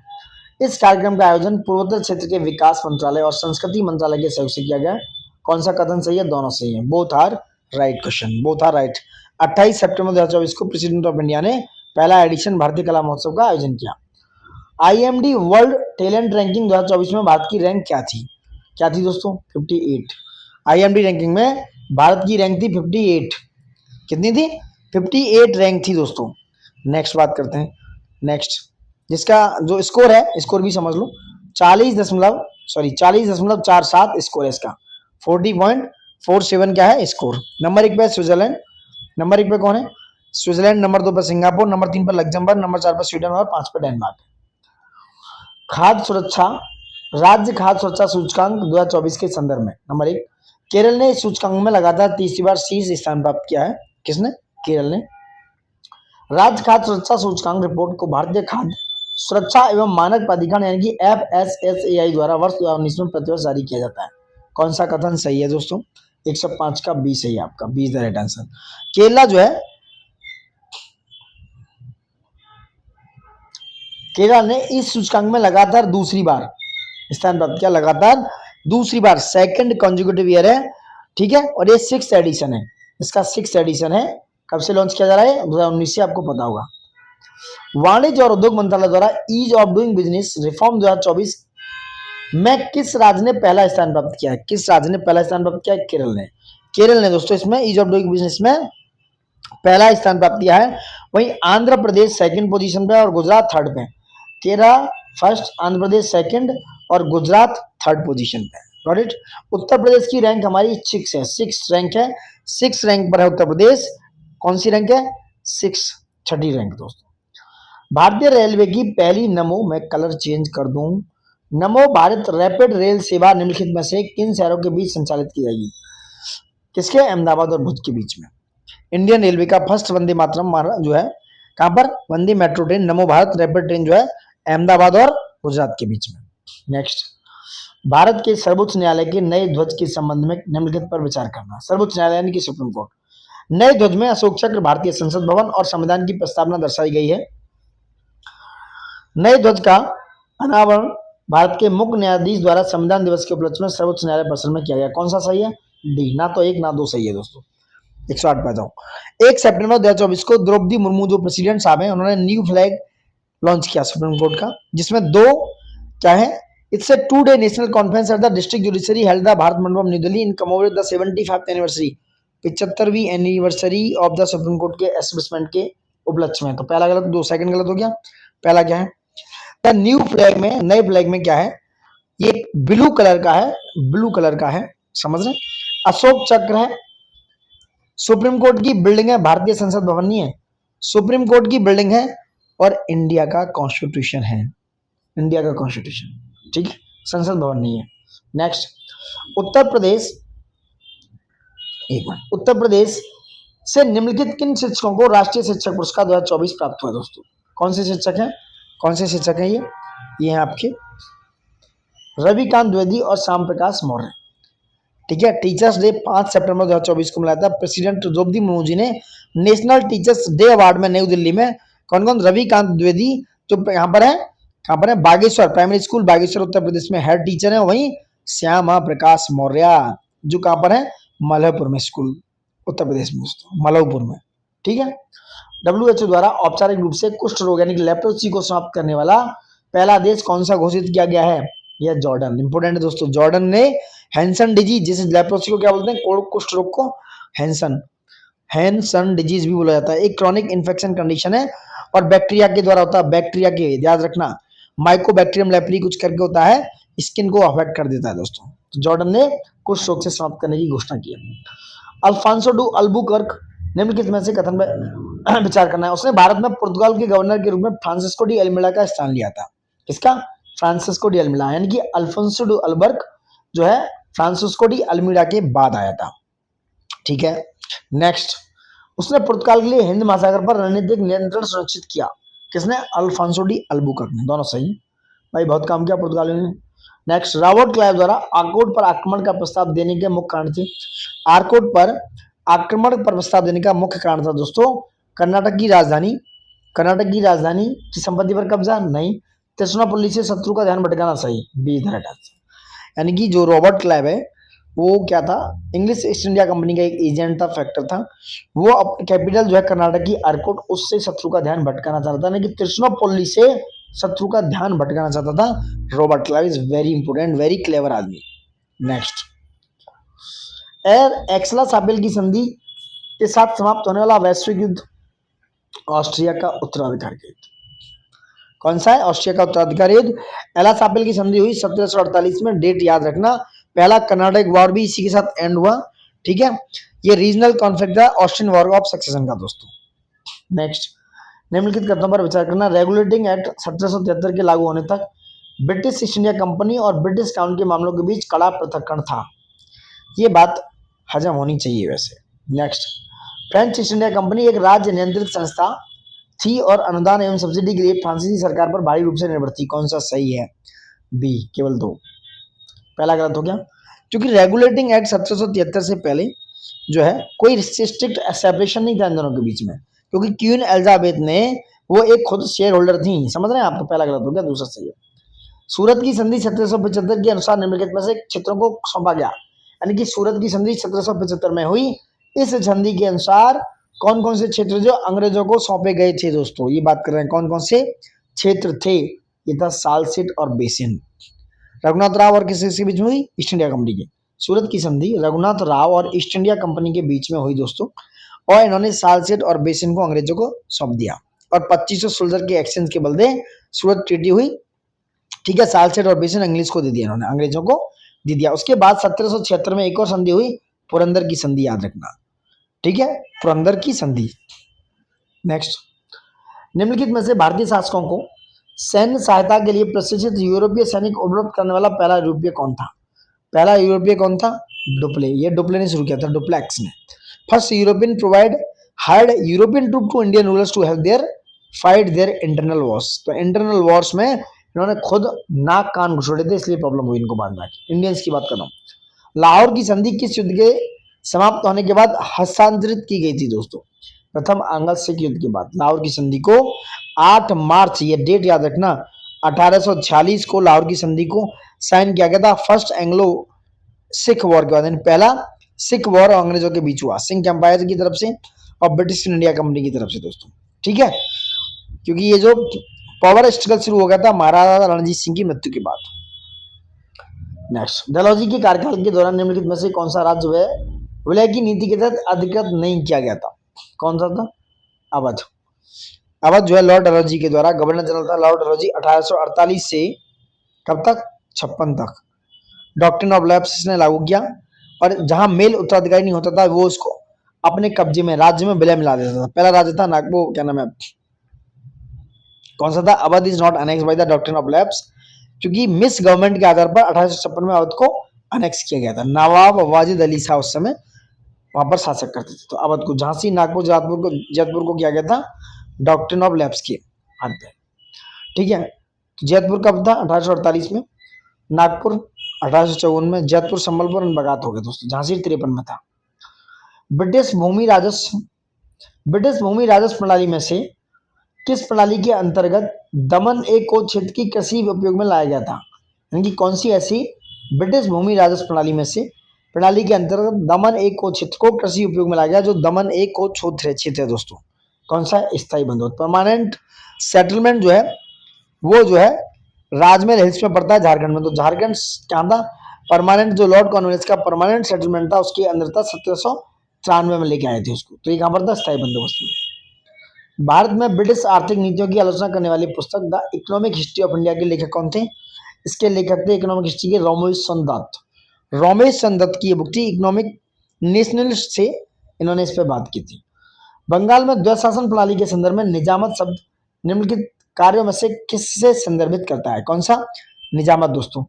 इस कार्यक्रम का आयोजन पूर्वोत्तर क्षेत्र के विकास मंत्रालय और संस्कृति मंत्रालय के सहयोग से किया गया। कौन सा कथन सही है? दोनों सही है। Both are right question, both are right. 28 सितंबर 2024 को प्रेसिडेंट ऑफ इंडिया ने पहला एडिशन भारतीय कला महोत्सव का आयोजन किया। आईएमडी वर्ल्ड टैलेंट रैंकिंग 2024 में भारत की रैंक क्या थी? क्या थी दोस्तों? 58। आईएमडी रैंकिंग में भारत की रैंक थी 58। कितनी थी? 58 रैंक थी दोस्तों। नेक्स्ट बात करते हैं। नेक्स्ट, जिसका जो स्कोर है, स्कोर भी समझ लो, 40.47 स्कोर है इसका। 40.47 क्या है? स्कोर। नंबर 1 पे स्विट्जरलैंड, नंबर 1 पे कौन है? स्विट्जरलैंड। नंबर 2 पे सिंगापुर, नंबर 3 पे लग्जमबर्ग, नंबर 4 पे स्वीडन और 5 पे डेनमार्क। खाद्य सुरक्षा, राज्य खाद्य सुरक्षा सूचकांक 2024 के संदर्भ में नंबर 1, केरल ने इस सूचकांक में लगातार तीसरी बार शीर्ष स्थान प्राप्त किया है। किसने? केरल ने। राज्य खाद्य सुरक्षा सूचकांक रिपोर्ट को भारतीय खाद्य सुरक्षा एवं मानक प्राधिकरण यानी कि FSSAI द्वारा वर्ष 2019 में प्रतिवर्ष जारी किया जाता है। कौन सा कथन सही है दोस्तों? 105 का बी सही है आपका, B is the right answer. Kerala जो है, केरल ने इस सूचकांक में लगातार दूसरी बार स्थान प्राप्त किया, लगातार दूसरी बार, सेकंड कंसेक्यूटिव ईयर है। ठीक है। और ये 6th एडिशन है, इसका 6th एडिशन है। कब से लॉन्च किया जा रहा है? 2019 से, आपको पता होगा। वाणिज्य और उद्योग मंत्रालय द्वारा ease of doing business reform 2024 में किस राज्य ने पहला स्थान प्राप्त किया है? किस राज्य ने पहला स्थान प्राप्त किया है? केरल ने। केरल ने दोस्तों इसमें ईज ऑफ डूइंग बिजनेस में पहला स्थान प्राप्त किया है। वहीं आंध्र प्रदेश सेकंड पोजीशन पे और गुजरात थर्ड पे। केरल फर्स्ट, आंध्र प्रदेश सेकंड और गुजरात थर्ड पोजीशन पे। Got it. उत्तर प्रदेश की रैंक हमारी 6 है, 6 रैंक है, 6 रैंक पर है उत्तर प्रदेश। कौन सी रैंक है? 6, छठी रैंक दोस्तों। भारतीय रेलवे की पहली नमो, मैं कलर चेंज कर दूं, नमो भारत रैपिड रेल सेवा निम्नलिखित में से किन शहरों के बीच संचालित की जाएगी? किसके? अहमदाबाद और भुज के बीच में। इंडियन रेलवे का फर्स्ट वंदे मातरम जो है कहां पर, वंदे मेट्रो ट्रेन नमो भारत रैपिड ट्रेन जो है अहमदाबाद और गुजरात के बीच में। नेक्स्ट, भारत के सर्वोच्च न्यायालय के नए ध्वज के संबंध में निम्नलिखित पर विचार करना। सर्वोच्च न्यायालय यानी कि सुप्रीम कोर्ट, नए ध्वज में अशोक चक्र, भारतीय संसद भवन और संविधान की प्रस्तावना दर्शाई गई है। नए ध्वज का अनावरण भारत के मुख्य न्यायाधीश द्वारा संविधान दिवस के उपलक्ष्य में सर्वोच्च न्यायालय परिसर में किया गया। कौन सा सही है? डी, ना तो एक ना दो सही है दोस्तों। 108 पे जाओ। 1 सितंबर 2024 को द्रौपदी मुर्मू जो प्रेसिडेंट साहब हैं, उन्होंने न्यू फ्लैग लॉन्च किया सुप्रीम कोर्ट का, जिसमें दो क्या है, it's a 2-day national conference at the district judiciary held the Bharat Mandapam new Delhi in commemorate the 75th anniversary, 75वीं anniversary of the supreme court के एस्टेब्लिशमेंट के उपलक्ष्य में। तो पहला गलत, दो सेकंड गलत हो गया। पहला क्या है, द न्यू फ्लैग में, नए फ्लैग में क्या है, ये ब्लू कलर का है, ब्लू कलर का है, समझ रहे, अशोक चक्र है, सुप्रीम कोर्ट की बिल्डिंग है, भारतीय संसद भवन नहीं है, सुप्रीम कोर्ट की बिल्डिंग है, और इंडिया का कॉन्स्टिट्यूशन है, इंडिया का कॉन्स्टिट्यूशन, ठीक है, संसद भवन नहीं है। नेक्स्ट, उत्तर प्रदेश, एक मिनट, उत्तर प्रदेश से निम्नलिखित किन शिक्षकों को राष्ट्रीय शिक्षक पुरस्कार 2024 प्राप्त हुआ दोस्तों? कौन से शिक्षक हैं, कौन से शिक्षक हैं ये हैं आपके रविकांत द्विवेदी और श्याम प्रकाश मौर्य, ठीक है। टीचर्स डे 5 सितंबर 2024 को मिला था। प्रेसिडेंट द्रौपदी मुर्मू जी ने नेशनल टीचर्स डे अवार्ड में नई दिल्ली में कौन कौन, रविकांत द्विवेदी जो यहाँ पर है, कहाँ पर है, बागेश्वर प्राइमरी स्कूल बागेश्वर उत्तर प्रदेश में हेड टीचर है, वहीं श्यामा प्रकाश मौर्य जो कहाँ पर है, मलहपुर में स्कूल उत्तर प्रदेश में दोस्तों, मलहपुर में, ठीक है। WHO द्वारा औपचारिक रूप से कुष्ठ रोग यानी कि लेप्रोसी को समाप्त करने वाला पहला देश कौन सा घोषित किया गया है? यह जॉर्डन। इंपोर्टेंट है दोस्तों, जॉर्डन ने हैंसन डिजीज, जिसे लेप्रोसी को क्या बोलते हैं, कुष्ठ रोग को हैंसन डिजीज भी बोला जाता है, एक क्रॉनिक इन्फेक्शन कंडीशन है और बैक्टीरिया के द्वारा होता है, बैक्टीरिया के, याद रखना, माइकोबैक्टीरियम लेप्री कुछ करके होता है, स्किन को अफेक्ट कर देता है दोस्तों। तो जॉर्डन ने कुष्ठ रोग से समाप्त करने की घोषणा की है। अल्फांसो डू अल्बुकर्क निम्नलिखित में से कथन में विचार करना है। उसने भारत में पुर्तगाल के गवर्नर के रूप में फ्रांसिस्को डी अल्मेडा का स्थान लिया था। किसका? फ्रांसिस्को डी अल्मेडा, यानी कि अल्फांसो डू अल्बर्क जो है फ्रांसिस्को डी अल्मेडा के बाद आया था, ठीक है। नेक्स्ट, उसने पुर्तगाल के लिए हिंद महासागर पर रणनीतिक नियंत्रण सुनिश्चित किया। किसने? अल्फांसो डी अल्बुकर्क ने। दोनों सही भाई, बहुत काम किया पुर्तगालियों ने। नेक्स्ट, रॉबर्ट क्लाइव द्वारा आर्कोट पर आक्रमण का प्रस्ताव देने के मुख्य कारण थे। आर्कोट पर आक्रमण पर प्रस्ताव देने का मुख्य कारण था दोस्तों, कर्नाटक की राजधानी की संपत्ति पर कब्जा नहीं, त्रिशूलपल्ली से शत्रु का ध्यान भटकाना, सही, बी इधर हटा। यानी कि जो रॉबर्ट क्लाइव है वो क्या था, इंग्लिश ईस्ट इंडिया कंपनी का एक एजेंट था, फैक्टर था, वो अपनी कैपिटल जो है कर्नाटक की आर्कोट, उससे शत्रु का ध्यान भटकाना चाहता था, यानी कि त्रिशूलपल्ली से शत्रु का ध्यान भटकाना चाहता था। Robert Clive is very important, very clever आदमी। नेक्स्ट, एक्सला सापेल की संधि के साथ समाप्त होने वाला वैश्विक युद्ध, ऑस्ट्रिया का उत्तराधिकार युद्ध। कौन सा है? ऑस्ट्रिया का उत्तराधिकार युद्ध। एला सापेल की संधि हुई 1748 में, डेट याद रखना। पहला कर्नाटक वॉर भी इसी के साथ एंड हुआ, ठीक है। ये रीजनल कॉन्फ्लिक्ट था, ऑस्ट्रियन वॉर ऑफ सक्सेशन का दोस्तों। नेक्स्ट, निम्नलिखित कथनों पर विचार करना। रेगुलेटिंग एक्ट 1773 के लागू होने तक ब्रिटिश ईस्ट इंडिया कंपनी और ब्रिटिश क्राउन के मामलों के बीच कड़ा पृथक्करण था। ये बात हजम होनी चाहिए वैसे। Next, French east India company एक राज्य नियंत्रित संस्था थी और अनुदान एवं सब्सिडी के लिए फ्रांसीसी सरकार पर भारी रूप से निर्भर थी। कौन सा सही है? बी, केवल दो। पहला गलत हो गया, क्योंकि रेगुलेटिंग एक्ट 1773 से पहले जो है कोई स्ट्रिक्ट सेपरेशन नहीं था इन दोनों के बीच में, क्योंकि क्वीन एलिजाबेथ ने वो एक खुद शेयर होल्डर थी, समझ रहे हैं आप? तो पहला गलत हो गया, दूसरा सही है। सूरत की संधि 1775 के अनुसार निम्नलिखित में से क्षेत्रों को सौंपा गया, यानी कि सूरत की संधि 1775 में हुई। इस संधि के अनुसार कौन कौन से क्षेत्र जो अंग्रेजों को सौंपे गए थे दोस्तों, ये बात कर रहे हैं, कौन कौन से क्षेत्र थे? ये था सालसेट और बेसिन। रघुनाथ राव और किसके बीच में हुई? ईस्ट इंडिया कंपनी की। सूरत की संधि रघुनाथ राव और ईस्ट इंडिया कंपनी के बीच में हुई दोस्तों, और इन्होंने सालसेट और बेसिन को अंग्रेजों को सौंप दिया, और 2500 सोल्जर के एक्सचेंज के बदले सूरत ट्रीटी हुई, ठीक है। सालसेट और बेसिन इंग्लिश को दे दिया इन्होंने, अंग्रेजों को दे दिया। उसके बाद 1776 में एक और संधि हुई, पुरंदर की संधि, याद रखना, ठीक है, पुरंदर की संधि। नेक्स्ट, निम्नलिखित में से भारतीय शासकों को सैन्य सहायता के लिए प्रशिक्षित यूरोपीय सैनिक उपलब्ध करने वाला पहला यूरोपीय कौन था? पहला यूरोपीय कौन था? डुप्ले। ये डुप्ले ने शुरू किया था, डुप्लेक्स ने। First European provide hired European troop to Indian rulers to help their fight their internal wars. तो इंटरनल वॉर्स में इन्होंने खुद नाक कान घुसोड़े थे, इसलिए प्रॉब्लम हुई इनको बाद में। इंडियंस की बात कर रहा हूँ। लाहौर की संधि किस युद्ध के समाप्त होने के बाद हस्तांतरित की गई थी दोस्तों? प्रथम आंग्ल सिख युद्ध के बाद लाहौर की संधि को 8 मार्च, ये डेट याद रखना, 1846 को लाहौर की संधि को साइन किया गया था। फर्स्ट एंग्लो सिख वॉर के बाद, पहला सिख वॉर अंग्रेजों के बीच हुआ, सिंह एम्पायर की तरफ से और ब्रिटिश इंडिया कंपनी की तरफ से दोस्तों। ठीक है, क्योंकि ये जो पावर स्ट्रगल शुरू हो गया था महाराजा रणजीत सिंह की मृत्यु के बाद। नेक्स्ट, डलहौजी के कार्यकाल के दौरान निम्नलिखित में से कौन सा राज्य जो है विलय की नीति के तहत अधिकृत नहीं किया गया था? कौन सा था? अवध। अवध जो है लॉर्ड डलहौजी के द्वारा, गवर्नर जनरल था लॉर्ड डलहौजी, 1848 से कब तक? 56 तक डॉक्ट्रिन ऑफ लैप्स ने लागू किया, और जहां मेल उत्तराधिकारी नहीं होता था वो उसको अपने कब्जे में राज्य में विलय मिला देता था। पहला राज्य था नागपुर, क्या नाम है, कौन सा था? Awadh is not annex by the doctrine of lapse, क्योंकि मिस गवर्नमेंट के आधार पर 1856 में अवध को अनेक्स किया गया था। नवाब वाजिद अली शाह उस समय वहां पर शासक करते थे। तो अवध को झांसी, नागपुर, जयपुर को किया गया था डॉक्ट्रिन ऑफ लैप्स के आधार पर। ठीक है, जयपुर कब था? 1848 में, नागपुर 1854 में, जयपुर संबलपुर बगात हो गए दोस्तों, झांसी 53 में था। ब्रिटिश भूमि राजस्व प्रणाली में से किस प्रणाली के अंतर्गत दमन एक कोच क्षेत्र की कृषि उपयोग में लाया गया था? यानी कि कौन सी ऐसी ब्रिटिश भूमि राजस्व प्रणाली में से प्रणाली के अंतर्गत दमन एक कोच क्षेत्र को कृषि उपयोग में लाया गया, जो दमन एक कोच क्षेत्र है दोस्तों? कौन सा? स्थायी बंदोबस्त, परमानेंट सेटलमेंट जो है वो जो है राजमहल हिल्स में पड़ता है झारखंड में। तो झारखंड क्या था? परमानेंट, जो लॉर्ड कॉर्नवालिस का परमानेंट सेटलमेंट था उसके अंदर था, 1793 में लेके आए थे उसको। तो ये कहां पर था? स्थायी बंदोबस्त में। भारत में ब्रिटिश आर्थिक नीतियों की आलोचना करने वाली पुस्तक the economic history of India के लेखक कौन थे? इसके लेखक थे इकोनॉमिक हिस्ट्री के रमेश चंद्र दत्त। रमेश चंद्र दत्त की ये बुक थी, इकोनॉमिक नेशनलिस्ट से इन्होंने इस पर बात की थी। बंगाल में द्वैशासन प्रणाली के संदर्भ में निजामत शब्द निम्नलिखित कार्यों में से किससे संदर्भित करता है? कौन सा? निजामत दोस्तों,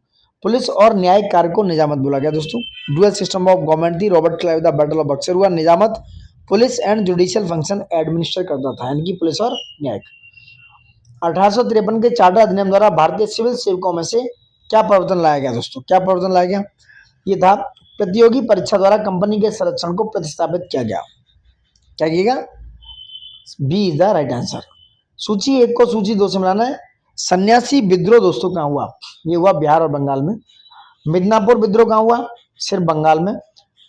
पुलिस और न्यायिक कार्य को निजामत बोला गया दोस्तों। डुअल सिस्टम ऑफ गवर्नमेंट थी, Robert Clive the battle of Buxar हुआ। निजामत police and judicial function administer करता था, यानी कि पुलिस और न्यायिक। 1853 के चार्टर अधिनियम द्वारा भारतीय सिविल सेवकों में से क्या परिवर्तन लाया गया दोस्तों? क्या परिवर्तन लाया गया? ये था प्रतियोगी परीक्षा द्वारा कंपनी के संरक्षण को प्रतिस्थापित किया गया। क्या किया गया? B is the right answer. सूची 1 को सूची 2 से मिलाना है। सन्यासी विद्रोह दोस्तों कहाँ हुआ? ये हुआ बिहार और बंगाल में। मिदनापुर विद्रोह कहाँ हुआ? सिर्फ बंगाल में।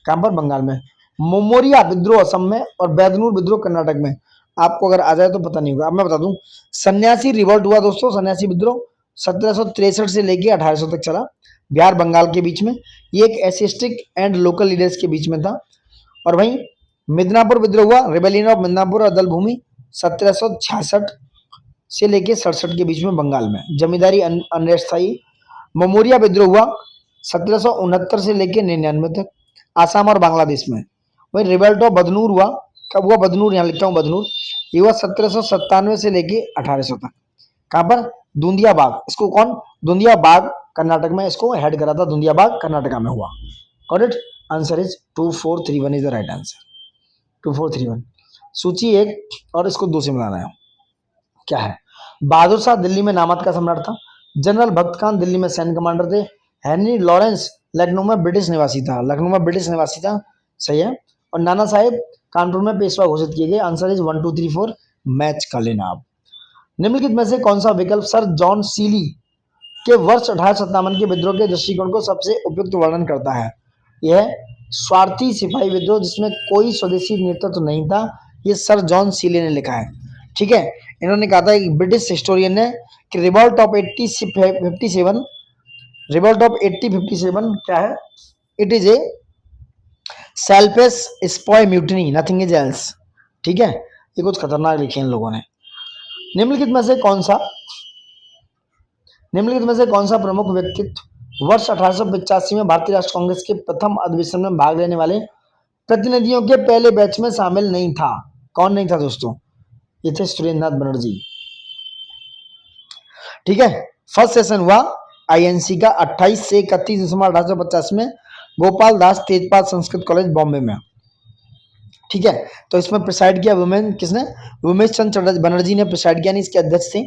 कहाँ पर? बंगाल में। मोमोरिया विद्रोह असम में, और बैदनूर विद्रोह कर्नाटक में। आपको अगर आ जाए तो पता नहीं होगा, अब मैं बता दूं। सन्यासी रिवोल्ट हुआ दोस्तों, सन्यासी विद्रोह 1763 से लेके 1800 तक चला, बिहार बंगाल के बीच में। ये एक एसिस्टिक एंड लोकल लीडर्स के बीच में था। और वहीं मिदनापुर विद्रोह हुआ, रिबेलियन ऑफ मिदनापुर और दल भूमि, 1766 से लेके 67 के बीच में बंगाल में। जमींदारी अनरेस्ट था ये। मोमोरिया विद्रोह हुआ 1769 से लेके 99 तक, आसाम और बांग्लादेश में। वही रिवोल्ट ऑफ बदनूर हुआ, कब हुआ? बदनूर, यहाँ लिखता हूँ बदनूर, ये हुआ 1797 से लेके 1800 तक। कहाँ पर? दूंदिया बाग। इसको कौन? दूंदिया बाग कर्नाटक में इसको हेड करा था, दूंदिया बाग कर्नाटका में हुआ। Correct answer is 2431 is the right answer. 2431 सूची 1 और इसको 2 से मिलाना है। क्या है? बहादुर शाह दिल्ली में नामद का सम्राट था। जनरल भक्त खान दिल्ली में सैन्य कमांडर थे। हेनरी लॉरेंस लखनऊ में ब्रिटिश निवासी था, लखनऊ में ब्रिटिश निवासी था, सही है। और नाना साहेब कानपुर में पेशवा घोषित किए गए। आंसर इज 1 2 3 4, मैच कर लेना आप। निम्नलिखित में से कौन सा विकल्प सर जॉन सीली के वर्ष 1857 के विद्रोह के दृष्टिकोण को सबसे उपयुक्त वर्णन करता है? यह स्वार्थी सिपाही विद्रोह जिसमें कोई स्वदेशी नेतृत्व नहीं था, ये सर जॉन सीली ने लिखा है। ठीक है, इन्होंने कहा था एक ब्रिटिश हिस्टोरियन ने कि रिवॉल्ट ऑफ 1857 क्या है? It is a selfish स्पॉय mutiny, nothing is else. ठीक है, ये कुछ खतरनाक लिखे इन लोगों ने। निम्नलिखित में से कौन सा प्रमुख व्यक्तित्व वर्ष 1885 में भारतीय राष्ट्रीय कांग्रेस के प्रथम अधिवेशन में भाग लेने वाले प्रतिनिधियों के पहले बैच में शामिल नहीं था? कौन नहीं था दोस्तों? ये थे सुरेंद्रनाथ बनर्जी। ठीक है, फर्स्ट सेशन हुआ आईएनसी का 28 से 31 दिसंबर 1850 में गोपाल दास तेजपाल संस्कृत कॉलेज बॉम्बे में। ठीक है। तो इसमें प्रिसाइड किया वुमेन किसने, उमेश चंद्र बनर्जी ने प्रिसाइड किया, इसके अध्यक्ष थे।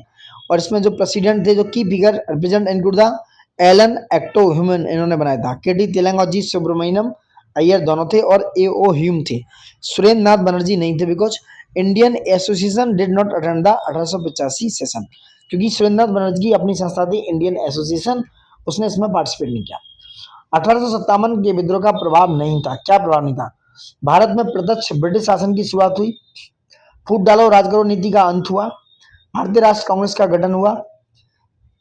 और इसमें जो प्रेसिडेंट थे, जो की figure represent include the Alan ecto human, इन्होंने बनाया था। के डी तेलंग और जी सुब्रमण्यम अय्यर दोनों थे, और ए ओ ह्यूम थे। सुरेंद्र नाथ बनर्जी नहीं थे, because Indian association did not attend the 1885 session, क्योंकि सुरेंद्र नाथ बनर्जी की अपनी संस्था थी इंडियन एसोसिएशन, उसने इसमें पार्टिसिपेट नहीं किया। 1857 के विद्रोह का प्रभाव नहीं था। क्या प्रभाव नहीं था? भारत में प्रत्यक्ष ब्रिटिश शासन की शुरुआत हुई, फूट डालो राज करो नीति का अंत हुआ, भारतीय राष्ट्र कांग्रेस का गठन हुआ,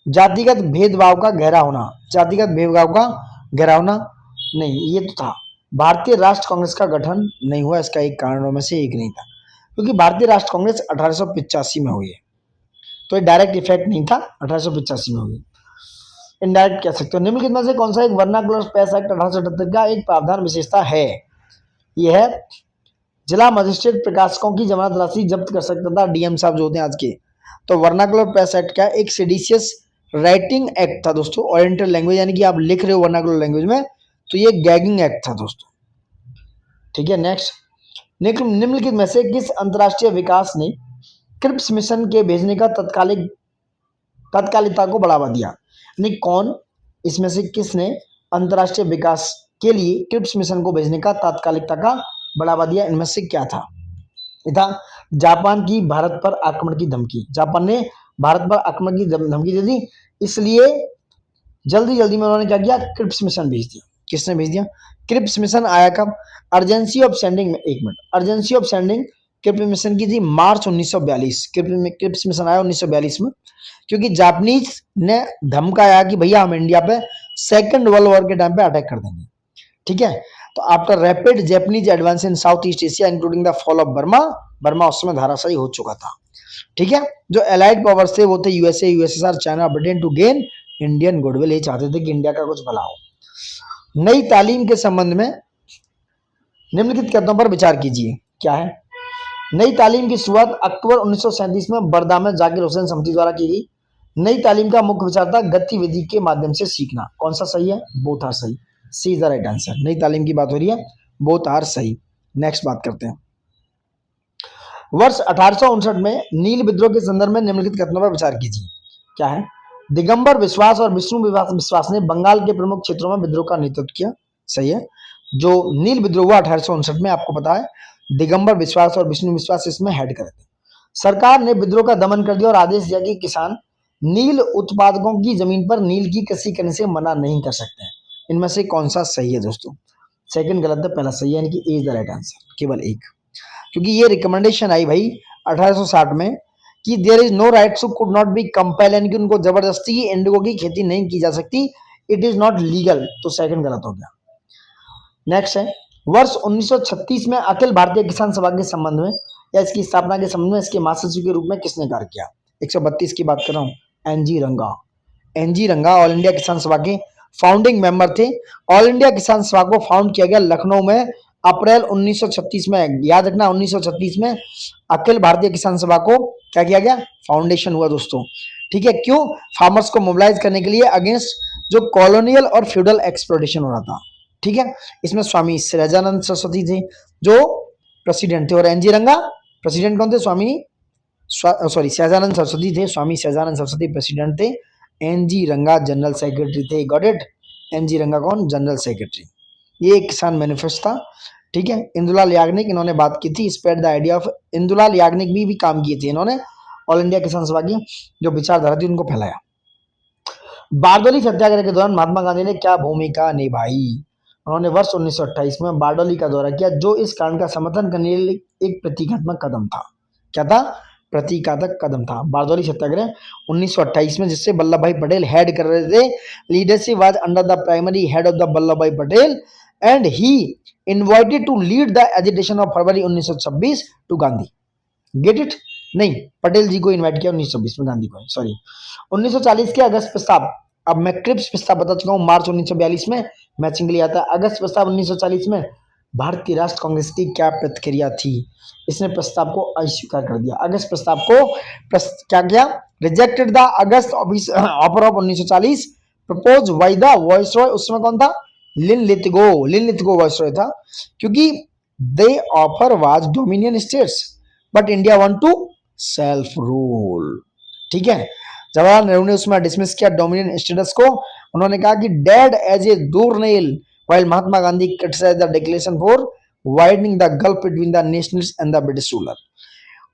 जातिगत भेदभाव का गहरा होना, जातिगत भेदभाव का गहरा होना नहीं, ये तो था। भारतीय राष्ट्र कांग्रेस का गठन नहीं हुआ, इसका एक कारणों में से एक नहीं था, क्योंकि भारतीय राष्ट्र कांग्रेस 1885 में हुई है, तो ये डायरेक्ट इफेक्ट नहीं था, 1885 में हुई, इनडायरेक्ट कह सकते हो। निम्नलिखित में से कौन सा एक वर्नाकुलर स्पेस एक्ट 1878 का एक प्रावधान विशेषता है? यह है, जिला मजिस्ट्रेट प्रकाशकों की जमानत राशि जब्त कर सकता था, डीएम साहब जो होते हैं आज के। तो वर्नाकुलर प्रेस एक्ट क्या है? एक सेडिशियस राइटिंग एक्ट था दोस्तों, ओरिएंटल लैंग्वेज, यानी कि आप लिख रहे हो वर्नाकुलर लैंग्वेज में, तो ये गैगिंग एक्ट था दोस्तों। ठीक है, नेक्स्ट, निम्नलिखित में से किस अंतर्राष्ट्रीय विकास ने क्रिप्स मिशन के भेजने का तत्कालिकता को बढ़ावा दिया? यानी कौन, इसमें से किसने अंतर्राष्ट्रीय विकास के लिए क्रिप्स मिशन को भेजने का तात्कालिकता का बढ़ावा दिया? इनमें से क्या था? था जापान की भारत पर आक्रमण की धमकी, जापान ने भारत पर आक्रमण की धमकी दे दी, इसलिए जल्दी जल्दी में उन्होंने क्या किया? क्रिप्स मिशन भेज दिया। किसने भेज दिया? क्रिप्स मिशन आया कब? अर्जेंसी ऑफ सेंडिंग में, एक minute, urgency of sending Cripps mission की थी मार्च 1942, क्रिप्स मिशन आया 1942 में, क्योंकि जापानीज ने धमकाया कि भैया हम इंडिया पे सेकंड वर्ल्ड वॉर के टाइम पे अटैक कर देंगे। ठीक है, तो after rapid Japanese advance in south east Asia including the fall of Burma, Burma उस समय धराशायी हो चुका था। ठीक है, जो एलाइड पावर्स थे वो थे USA, USSR, China, Britain, to gain Indian goodwill, ये चाहते थे कि इंडिया का कुछ भला हो। नई तालीम के संबंध में निम्नलिखित कदमों पर विचार कीजिए। क्या है? नई तालीम की शुरुआत अक्टूबर 1937 में बरदा में जाकिर हुसैन समिति द्वारा की गई। नई तालीम का मुख्य विचार था गतिविधि के माध्यम से सीखना। कौन सा सही है? बोथ आर सही, सी इज द राइट आंसर। नई तालीम की बात हो रही है, बोथ आर सही। नेक्स्ट बात करते हैं, वर्ष 1859 में नील विद्रोह के संदर्भ में निम्नलिखित कथनों पर विचार कीजिए। क्या है? दिगंबर विश्वास और विष्णु विश्वास ने बंगाल के प्रमुख क्षेत्रों में विद्रोह का नेतृत्व किया। सही है। जो नील विद्रोह हुआ 1859 में, आपको पता है, दिगंबर विश्वास और विष्णु विश्वास इसमें हेड करे थे। सरकार ने विद्रोह का दमन कर दिया और आदेश दिया कि किसान नील उत्पादकों की जमीन पर नील की कृषि करने से मना नहीं कर सकते हैं। इनमें से कौन सा सही है दोस्तों? सेकंड गलत है, पहला सही है, यानी कि A is the right answer, केवल एक। क्योंकि ये रिकमेंडेशन आई भाई 1860 में कि there is no right to could not be compel, यानी कि उनको जबरदस्ती की इंडिगो की खेती नहीं की जा सकती, इट इज नॉट लीगल, तो सेकंड गलत हो गया। नेक्स्ट है, वर्ष 1936 में अखिल भारतीय किसान सभा के संबंध में या इसकी स्थापना के संबंध में इसके महासचिव के रूप में किसने कार्य किया? 132 की बात कर रहा हूँ, एनजी रंगा। एनजी रंगा ऑल इंडिया किसान सभा के फाउंडिंग मेंबर थे। ऑल इंडिया किसान सभा को फाउंड किया गया लखनऊ में अप्रैल 1936 में। याद रखना, 1936 में अखिल भारतीय किसान सभा को क्या किया गया? फाउंडेशन हुआ दोस्तों। ठीक है, क्यों? फार्मर्स को मोबिलाइज करने के लिए अगेंस्ट जो कॉलोनियल और फ्यूडल एक्सप्लॉयटेशन हो रहा था। ठीक है, इसमें स्वामी सहजानंद सरस्वती थे जो प्रेसिडेंट थे, और एनजी रंगा प्रेसिडेंट कौन थे? सहजानंद सरस्वती थे, स्वामी सहजानंद सरस्वती प्रेसिडेंट थे, एनजी रंगा जनरल सेक्रेटरी थे। Got it? एनजी रंगा कौन? General secretary. ये एक किसान मैनिफेस्टो था। ठीक है, इंदुलाल याग्निक इन्होंने बात की थी, spread the idea of, Indulal Yagnik भी काम किए थे इन्होंने, ऑल इंडिया किसान सभा की जो विचारधारा थी उनको फैलाया। बारडोली सत्याग्रह के दौरान महात्मा गांधी ने क्या भूमिका निभाई? उन्होंने वर्ष 1928 में बारडोली का दौरा किया, जो इस कारण का समर्थन करने के लिए एक प्रतीकात्मक कदम था। क्या था? प्रतीकात्मक कदम था। बारडोली सत्याग्रह 1928 में, जिससे वल्लभ भाई पटेल हेड कर रहे थे। Leadership was under the primary head of the Vallabh Bhai Patel and he invited to lead the agitation of February 1926 to Gandhi. Get it? नहीं, पटेल जी को इन्वाइट किया 1926 में, गांधी को सॉरी। 1940 के अगस्त प्रस्ताव, अब मैं क्रिप्स प्रस्ताव बता चुका हूं, मार्च 1942 में मैचिंग के लिए आता है। अगस्त प्रस्ताव 1940 में भारतीय राष्ट्र कांग्रेस की क्या प्रतिक्रिया थी? इसने प्रस्ताव को अस्वीकार कर दिया। अगस्त प्रस्ताव को क्या किया? Rejected the August offer of 1940 propose by the viceroy. उस समय कौन था? लिन लिथगो वाइसरॉय था। क्योंकि the offer was dominion status but India want to self rule. ठीक है, जवाहरलाल नेहरू ने उसमें डिसमिस किया डोमिनियन स्टेटस को। उन्होंने कहा कि डेड एज ए दूर nail, while Mahatma Gandhi criticized the declaration for widening the gulf between the nationalists and the British ruler.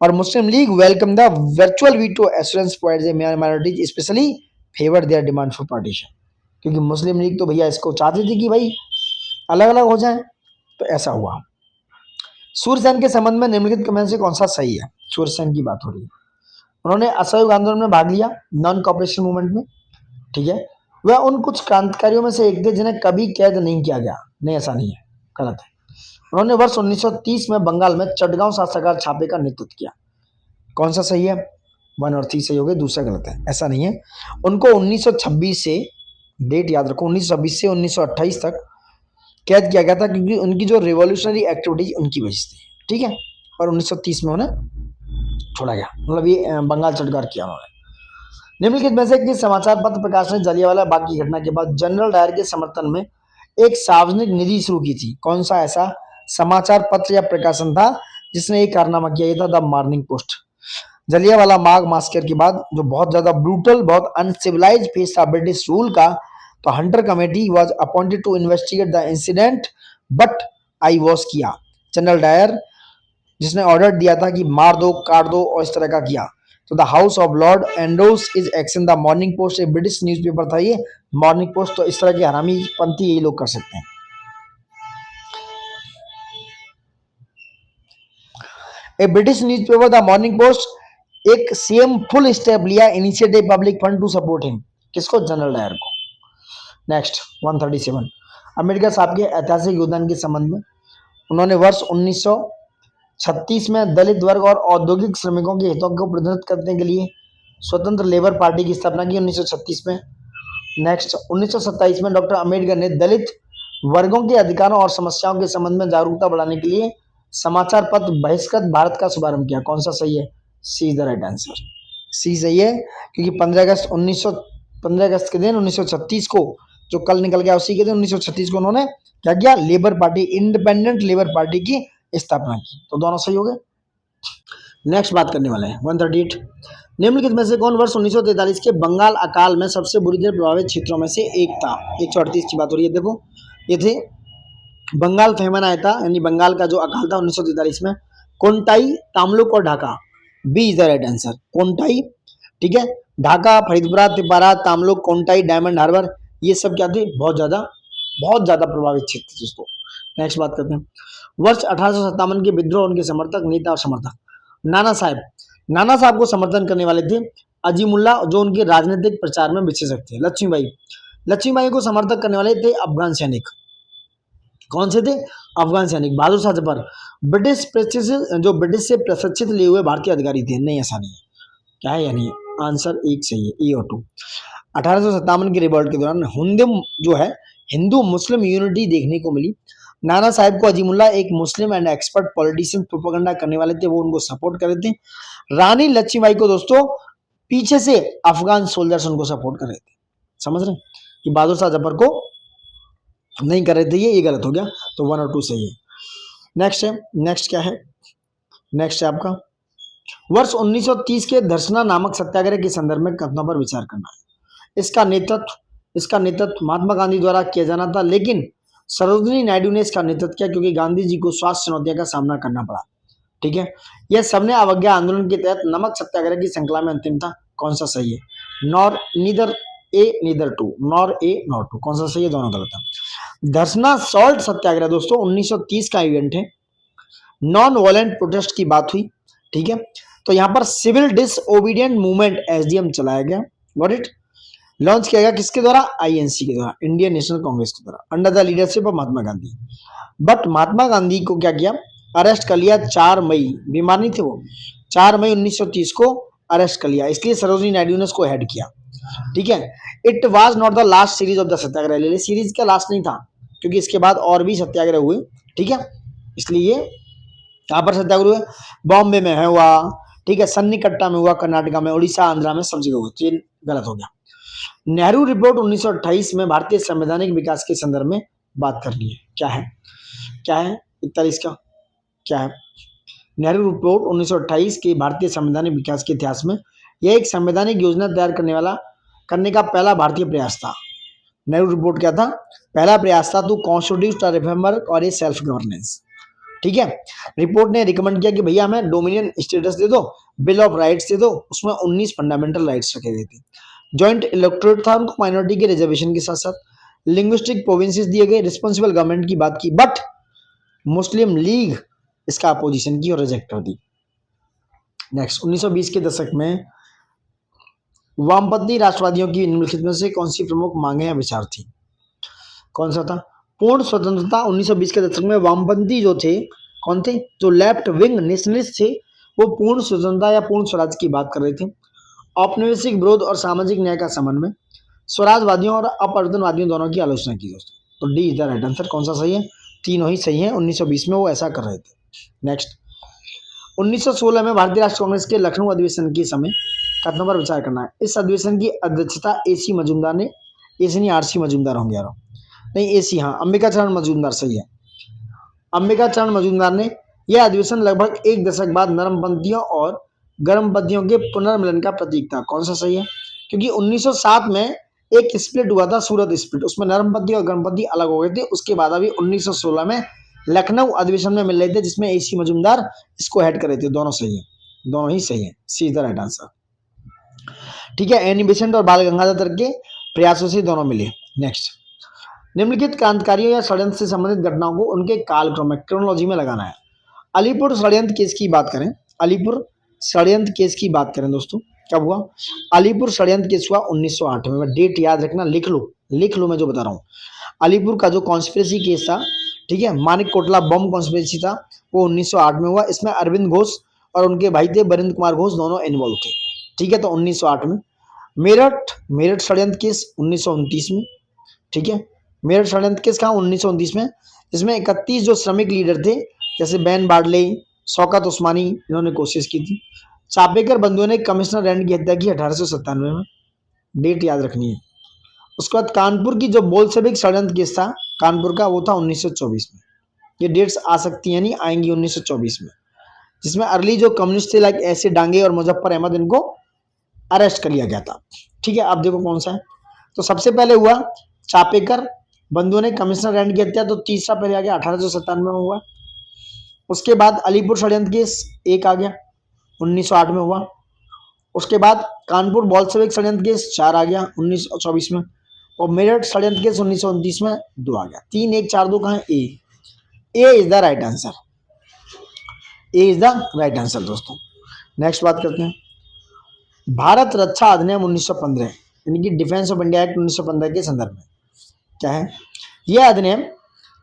और Muslim League welcome the virtual veto assurance provides minorities specially favour their demand for partition. क्योंकि Muslim league तो भैया इसको चाहती थी कि भाई अलग अलग हो जाए, तो ऐसा हुआ। सूर्यसेन के संबंध में निम्नलिखित में से कौन सा सही है? सूर्यसेन की बात हो रही है। उन्होंने असहयोग आंदोलन में भाग लिया, नॉन कॉपरेशन मूवमेंट में। ठीक है, वह उन कुछ क्रांतिकारियों में से एक थे जिन्हें कभी कैद नहीं किया गया। नहीं, ऐसा नहीं है, गलत है। उन्होंने वर्ष 1930 में बंगाल में चटगांव शासकागार छापे का नेतृत्व किया। कौन सा सही है? 1 और 3 सही हो गए, दूसरा गलत है, ऐसा नहीं है। उनको 1926 से, डेट याद रखो, 1926 से 1928 तक कैद किया गया था क्योंकि उनकी जो रिवॉल्यूशनरी एक्टिविटीज उनकी वजह से थी। ठीक है, और 1930 में उन्हें छोड़ा गया, मतलब ये बंगाल चटगार किया उन्होंने। निम्नलिखित में से किस समाचार पत्र प्रकाश ने जलियांवाला बाग की घटना के बाद जनरल डायर के समर्थन में एक सार्वजनिक निधि शुरू की थी? कौन सा ऐसा समाचार पत्र या प्रकाशन था जिसने एक कारनामा किया? ये था the morning post. Jallianwala Bagh massacre के बाद जो बहुत ज्यादा ब्रूटल, बहुत अनसिविलाइज फेस था ब्रिटिश रूल का, तो Hunter committee was appointed to investigate the incident but I was किया। जनरल डायर जिसने ऑर्डर दिया था कि मार दो, काट दो और इस तरह का किया, तो the house of Lord endorse is action. The morning post एक ब्रिटिश न्यूज़पेपर था ये, मॉर्निंग पोस्ट। तो इस तरह की हरामी पंथी यही लोग कर सकते हैं। A British newspaper the morning post एक सेम फुल स्टेप लिया, initiative public fund to support him. किसको? जनरल डायर को। नेक्स्ट 137 अम्बेडकर साहब के ऐतिहासिक योगदान के संबंध में। उन्होंने वर्ष 1936 में दलित वर्ग और औद्योगिक श्रमिकों के हितों को प्रतिनिधित्व करने के लिए स्वतंत्र लेबर पार्टी की स्थापना की 1936 में। नेक्स्ट 1927 में डॉक्टर अम्बेडकर ने दलित वर्गों के अधिकारों और समस्याओं के संबंध में जागरूकता बढ़ाने के लिए समाचार पत्र बहिष्कृत भारत का शुभारंभ किया। कौन सा सही है? सी इज द राइट आंसर, सी सही है, क्योंकि 15 अगस्त के दिन 1936 को, जो कल निकल गया उसी के दिन 1936 को उन्होंने क्या किया? Labour party, independent labour party की स्थापना की। तो दोनों सही हो गए। नेक्स्ट बात करने वाले हैं 138 निम्नलिखित में से कौन वर्ष 1943 के बंगाल अकाल में सबसे बुरी तरह प्रभावित क्षेत्रों में से एक था? 138 की बात हो रही है। देखो, ये थे बंगाल फेमन आया था, यानी बंगाल का जो अकाल था 1943 में। कोंटाई, तामलुक और Dhaka. B is the right answer, Contai. ठीक है, ढाका, फरीदपुरा, तिपारा, तामलुक, कोंटाई, डायमंड हार्बर, ये सब क्या थे? बहुत ज्यादा प्रभावित क्षेत्र थे दोस्तों। नेक्स्ट बात करते हैं वर्ष 1857 के विद्रोह, उनके समर्थक, नेता और समर्थक। नाना साहब को समर्थन करने वाले थे अजीमुल्ला, जो उनके राजनीतिक प्रचार में विशेषज्ञ थे। लक्ष्मीबाई को समर्थक करने वाले थे अफगान सैनिक। कौन से थे? अफगान सैनिक। बहादुर शाह जफर ब्रिटिश से प्रशिक्षित लिए हुए भारतीय अधिकारी थे। नहीं, ऐसा नहीं है। क्या है? यानी आंसर एक सही है, ए और 2। 1857 की रिवॉल्ट के दौरान हिंदू मुस्लिम यूनिटी देखने को मिली। नाना साहब को अजीमुल्ला एक Muslim and expert politician propaganda करने वाले थे, वो उनको सपोर्ट कर रहे थे। रानी लक्ष्मीबाई को दोस्तों पीछे से अफगान सोल्जर्स उनको सपोर्ट कर रहे थे। समझ रहे हैं कि बहादुर शाह जफर को नहीं कर रहे थे, ये गलत हो गया। तो 1 और 2 सही है। नेक्स्ट क्या है? नेक्स्ट है आपका वर्ष 1930 के धर्सना नामक सत्याग्रह के संदर्भ में कथनों पर विचार करना है। इसका नेतृत्व महात्मा गांधी द्वारा किया जाना था, लेकिन सरोजिनी नायडू ने इसका नेतृत्व किया क्योंकि गांधी जी को स्वास्थ्य चुनौतियों का सामना करना पड़ा। ठीक है, यह सबने अवज्ञा आंदोलन के तहत नमक सत्याग्रह की श्रृंखला में अंतिम था। कौन सा सही है? Neither A neither two, nor A nor two. कौन सा सही है? दोनों गलत है। धर्सना सॉल्ट सत्याग्रह दोस्तों 1930 का इवेंट है। नॉन वायलेंट प्रोटेस्ट की बात हुई। ठीक है, तो यहाँ पर सिविल डिसओबीडियंट मूवमेंट एसडीएम चलाया गया। Got it? लॉन्च किया गया किसके द्वारा? आईएनसी के द्वारा, इंडियन नेशनल कांग्रेस के द्वारा, under the leadership of Mahatma Gandhi. But Mahatma Gandhi को क्या किया? अरेस्ट कर लिया 4 मई, बीमार नहीं थे वो, 4 मई 1930 को अरेस्ट कर लिया, इसलिए सरोजिनी नायडू ने उसको हेड किया। ठीक है, it was not the last series of the satyagraha, ले सीरीज का लास्ट नहीं था, क्योंकि इसके बाद और भी सत्याग्रह हुए। ठीक है, इसलिए कहाँ पर सत्याग्रह हुए? बॉम्बे में है हुआ, ठीक है, सन्निकट्टा में हुआ, कर्नाटका में, उड़ीसा, आंध्रा में, सब जगह हुआ। तो ये गलत हो गया। नेहरू रिपोर्ट 1928 में भारतीय संवैधानिक विकास के संदर्भ में बात करनी है। क्या है 41 का? क्या है? नेहरू रिपोर्ट 1928 के भारतीय संवैधानिक विकास के इतिहास में यह एक संवैधानिक योजना तैयार करने का पहला भारतीय प्रयास था। नेहरू रिपोर्ट क्या था? पहला प्रयास था टू कॉन्स्टिट्यूट अ रिफॉर्मर और ए सेल्फ गवर्नेंस। ठीक है, रिपोर्ट ने रिकमेंड किया कि भैया हमें डोमिनियन स्टेटस दे दो, बिल ऑफ राइट्स दे दो, उसमें 19 फंडामेंटल राइट्स रखे गए थे। जॉइंट इलेक्टोरेट था उनको माइनॉरिटी के रिजर्वेशन के साथ साथ, लिंग्विस्टिक प्रोविंसेस दिए गए, रिस्पॉन्सिबल गवर्नमेंट की बात की, बट मुस्लिम लीग इसका अपोजिशन की और रिजेक्ट कर दी। नेक्स्ट, 1920 के दशक में वामपंथी राष्ट्रवादियों की निम्नलिखित में से कौन सी प्रमुख मांगे या विचार थी? कौन सा था? पूर्ण स्वतंत्रता। 1920 के दशक में वामपंथी जो थे, कौन थे? जो लेफ्ट विंग नेशनलिस्ट थे, वो पूर्ण स्वतंत्रता या पूर्ण स्वराज की बात कर रहे थे। औपनिवेशिक विरोध और सामाजिक न्याय का समन्वय, स्वराजवादियों और अपरिवर्तनवादियों दोनों की आलोचना की दोस्तों। तो D is the right answer. कौन सा सही है? तीनों ही सही है। 1920 में वो ऐसा कर रहे थे। नेक्स्ट, 1916 में भारतीय राष्ट्रीय कांग्रेस के लखनऊ अधिवेशन के समय कथनों पर विचार करना है। इस अधिवेशन की अध्यक्षता एसी मजूमदार ने, एसी नहीं आरसी मजूमदार होंगे यार, नहीं एसी, हाँ अंबिका चरण मजूमदार सही है। अंबिका चरण मजूमदार ने यह अधिवेशन लगभग एक दशक बाद नरमपंथियों और गर्मपंथियों के पुनर्मिलन का प्रतीक था। कौन सा सही है? क्योंकि 1907 में एक स्प्लिट हुआ था, सूरत स्प्लिट, उसमें नरमपंथी और गर्मपंथी अलग हो गए थे। उसके बाद अभी 1916 में लखनऊ अधिवेशन में मिल रहे थे, जिसमें एसी मजूमदार इसको हेड कर रहे थे। दोनों सही है, दोनों ही सही है। सी इज द राइट आंसर। ठीक है, एनी बेसेंट और बाल गंगाधर के प्रयासों से दोनों मिले। नेक्स्ट, निम्नलिखित क्रांतिकारियों या षड्यंत्र से संबंधित घटनाओं को उनके कालक्रम में, क्रोनोलॉजी में लगाना है। अलीपुर षड्यंत्र केस की बात करें, अलीपुर षड्यंत्र केस की बात करें दोस्तों, कब हुआ? अलीपुर षड्यंत्र केस हुआ 1908 में। डेट याद रखना, लिख लो मैं जो बता रहा हूँ। अलीपुर का जो कॉन्स्पिरेसी केस था, ठीक है, मानिक कोटला बम कॉन्स्पिरेसी था, वो 1908 में हुआ। इसमें अरविंद घोष और उनके भाई थे बरिंद्र कुमार घोष, दोनों इन्वॉल्व थे। ठीक है, तो 1908 में। मेरठ षड्यंत्र केस 1929 में। ठीक है, मेरठ षड्यंत्र केस कहाँ? 1929 में। इसमें 31 जो श्रमिक लीडर थे, जैसे बैन बार्डले, शौकत उस्मानी, इन्होंने कोशिश की थी। चापेकर बंधुओं ने कमिश्नर रैंड की हत्या की 1897 में। डेट याद रखनी है। उसके बाद कानपुर की जो बोल्शेविक षड्यंत्र केस था कानपुर का, वो था 1924 में। ये डेट्स आ सकती हैं, नहीं आएंगी 1924 में, जिसमें अर्ली जो कम्युनिस्ट थे लाइक ऐसे डांगे और मुजफ्फर अहमद, इनको अरेस्ट कर लिया गया था। ठीक है, अब देखो कौन सा है। तो सबसे पहले हुआ चापेकर बंधुओं ने कमिश्नर रैंड की हत्या, तो तीसरा पहले आ गया, 1897 में हुआ। उसके बाद अलीपुर षड्यंत्र केस एक आ गया, 1908 में हुआ। उसके बाद कानपुर बोल्शेविक षड्यंत्र केस 4 आ गया 1924 में, और मेरठ षड्यंत्र केस 1929 में 2 आ गया। 3 1 4 2 कहाँ? A is the right answer. A is the right answer दोस्तों। नेक्स्ट बात करते हैं, भारत रक्षा अधिनियम 1915, यानी कि डिफेंस ऑफ इंडिया एक्ट 1915 के संदर्भ में क्या है? यह अधिनियम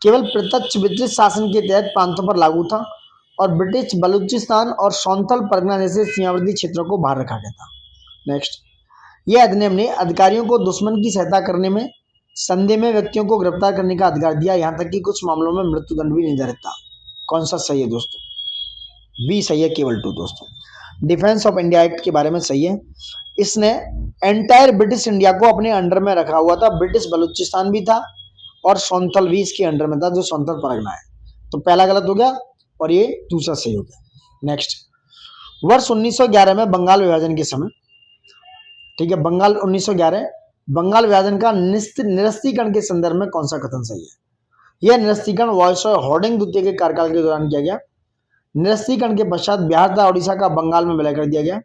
केवल प्रत्यक्ष ब्रिटिश शासन के तहत प्रांतों पर लागू था और ब्रिटिश बलूचिस्तान और सौंथल परगना जैसे सीमावर्ती क्षेत्रों को बाहर रखा गया था। नेक्स्ट, यह अधिनियम ने अधिकारियों को दुश्मन की सहायता करने में संदेह में व्यक्तियों को गिरफ्तार करने का अधिकार दिया, यहाँ तक कि कुछ मामलों में मृत्युदंड भी निर्धारित था। कौन सा सही है दोस्तों? बी सही है, केवल 2 दोस्तों। डिफेंस ऑफ इंडिया एक्ट के बारे में सही है। इसने एंटायर ब्रिटिश इंडिया को अपने अंडर में रखा हुआ था, ब्रिटिश बलूचिस्तान भी था और सौंथल भी इसके अंडर में था, जो सौंथल परगना है। तो पहला गलत हो गया और ये दूसरा सही हो गया। नेक्स्ट, वर्ष 1911 में बंगाल विभाजन के समय, ठीक है, बंगाल 1911 बंगाल विभाजन का निरस्तीकरण के संदर्भ में कौन सा कथन सही है? यह निरस्तीकरण वायसरॉय हार्डिंग द्वितीय के कार्यकाल के दौरान किया गया। निरस्तीकरण के पश्चात बिहार तथा ओडिशा का बंगाल में विलय कर दिया गया।